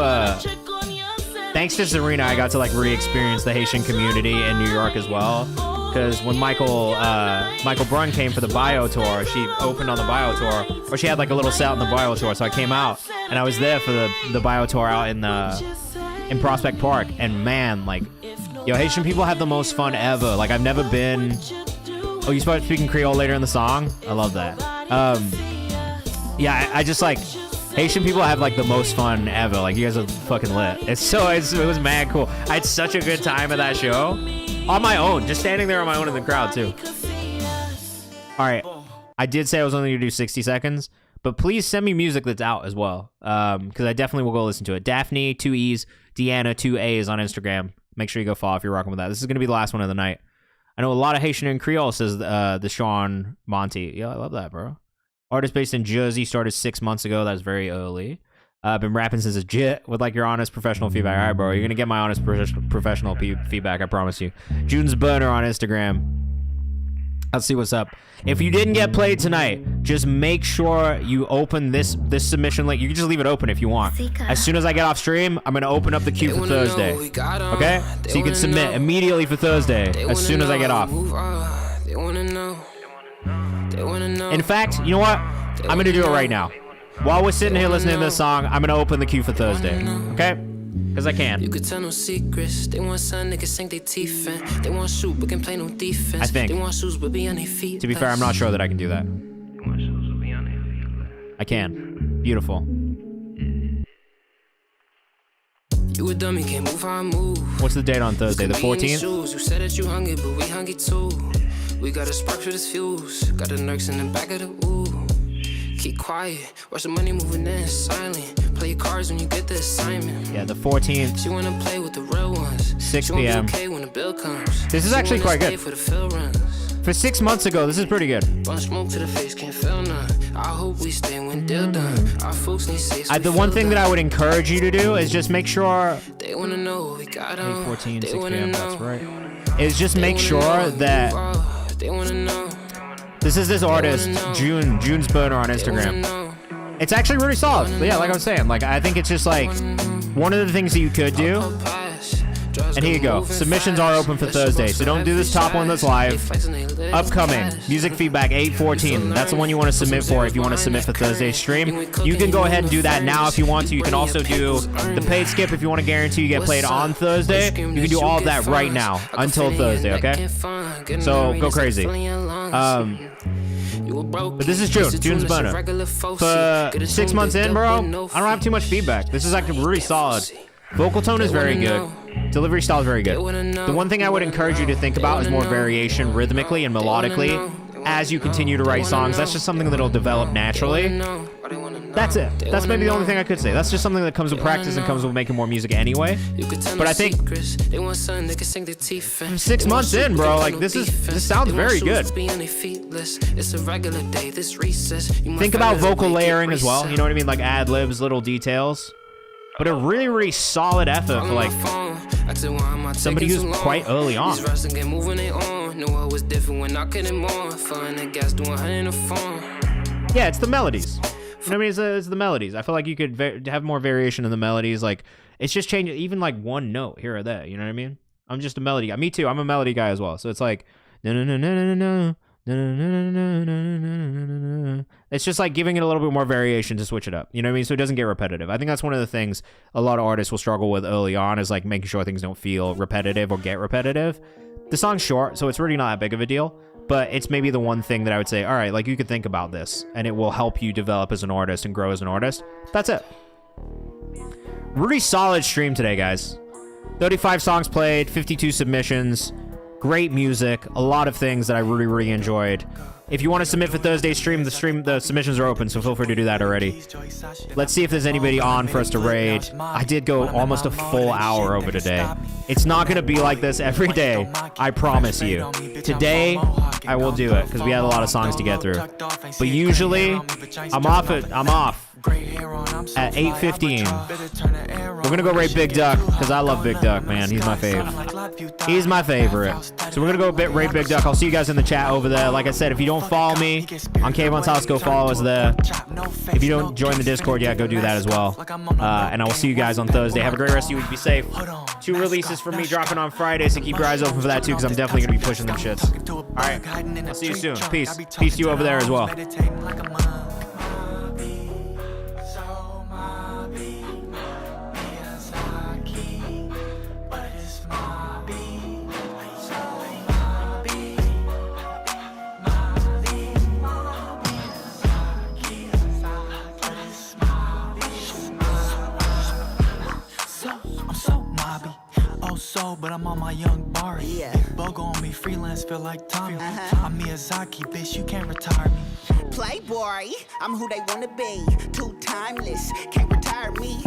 thanks to Serena, I got to, like, re-experience the Haitian community in New York as well. Because when Michael Brunn came for the Bio Tour, she opened on the Bio Tour, or she had, like, a little set on the Bio Tour, so I came out, and I was there for the Bio Tour out in Prospect Park, and man, like, yo, Haitian people have the most fun ever. Like, I've never been... Oh, you start speaking Creole later in the song? I love that. Yeah, I just, like... Haitian people have, like, the most fun ever. Like, you guys are fucking lit. It was mad cool. I had such a good time at that show. On my own. Just standing there on my own in the crowd, too. All right. I did say I was only going to do 60 seconds. But please send me music that's out as well. Because I definitely will go listen to it. Daphne, 2 E's. Deanna, 2 A's on Instagram. Make sure you go follow if you're rocking with that. This is going to be the last one of the night. I know a lot of Haitian and Creole, says the Sean Monty. Yeah, I love that, bro. Artist based in Jersey, started 6 months ago. That's very early. I've been rapping since a jit with, like, your honest professional feedback. All right, bro. You're going to get my honest professional feedback, I promise you. June's Burner on Instagram. Let's see what's up. If you didn't get played tonight, just make sure you open this submission link. You can just leave it open if you want. As soon as I get off stream, I'm going to open up the queue for Thursday. Okay? So you can submit immediately for Thursday as soon as I get off. In fact, you know what? I'm going to do it right now. While we're sitting here listening to this song, I'm going to open the queue for Thursday. Okay? Because I can. You could tell no secrets. They want sun, they can sink their teeth in. They want shoot, but can play no defense. I think. They want shoes, but be on their feet. To be fair, I'm not sure that I can do that. I can. Beautiful. You a dummy, can't move how I move. What's the date on Thursday? The 14th? You said that you hungry, but we hungry too. We got a spark for this fuse. Got the nerks in the back of the ooh. Keep quiet, watch the money moving in silent. Play your cards when you get the assignment. Yeah, the 14th. She wanna play with the real ones. 6 p.m. Okay when the bill comes. This is actually quite good. For 6 months ago, this is pretty good. Bun smoke to the face, can't feel none. I hope we stay when deal done. Our folks need safe. The one thing that I would encourage you to do is just make sure. They wanna know what we got on. 14, 6 p.m. That's right. Is just make sure that. They wanna know. This is this artist, June's Burner on Instagram. It's actually really solid. But yeah, like I was saying, like I think it's just like one of the things that you could do. And here you go. Submissions are open for Thursday, so don't do this top one that's live. Upcoming music feedback 8/14. That's the one you want to submit for if you want to submit for Thursday's stream. You can go ahead and do that now if you want to. You can also do the paid skip if you want to guarantee you get played on Thursday. You can do all of that right now until Thursday, okay? So go crazy. But this is June's Burner. For 6 months in, bro, I don't have too much feedback. This is actually really solid. Vocal tone is very good. Delivery style is very good. The one thing I would encourage you to think about is more variation rhythmically and melodically as you continue to write songs. That's just something that'll develop naturally. That's it. That's maybe the only thing I could say. That's just something that comes with practice and comes with making more music anyway. But I think 6 months in, bro, like this sounds very good. Think about vocal layering as well. You know what I mean? Like ad-libs, little details. But a really, really solid effort for like somebody who's quite early on. Yeah, it's the melodies. You know what I mean? It's the melodies. I feel like you could have more variation in the melodies. Like, it's just changing even like one note here or there. You know what I mean? I'm just a melody guy. Me too. I'm a melody guy as well. So it's like, it's just like giving it a little bit more variation to switch it up. You know what I mean? So it doesn't get repetitive. I think that's one of the things a lot of artists will struggle with early on is like making sure things don't feel repetitive or get repetitive. The song's short, so it's really not that big of a deal. But it's maybe the one thing that I would say, all right, like you could think about this and it will help you develop as an artist and grow as an artist. That's it. Really solid stream today, guys. 35 songs played, 52 submissions, great music, a lot of things that I really, really enjoyed. If you want to submit for Thursday's stream, the submissions are open, so feel free to do that already. Let's see if there's anybody on for us to raid. I did go almost a full hour over today. It's not going to be like this every day, I promise you. Today, I will do it, because we had a lot of songs to get through. But usually, I'm off at 8:15. We're gonna go rate Big Duck because I love Big Duck, man. He's my fave. He's my favorite. So we're gonna go rate Big Duck. I'll see you guys in the chat over there. Like I said, if you don't follow me on Kayvan's house, go follow us there. If you don't join the Discord yet, go do that as well. And I will see you guys on Thursday. Have a great rest of your week. Be safe. 2 releases from me dropping on Friday, so keep your eyes open for that too, because I'm definitely gonna be pushing them shits. All right, I'll see you soon. Peace. Peace to you over there as well. But I'm on my young bar. Yeah. Bug on me, freelance feel like Tommy. I'm Miyazaki, bitch, you can't retire me. Playboy, I'm who they wanna be. Too timeless, can't retire me.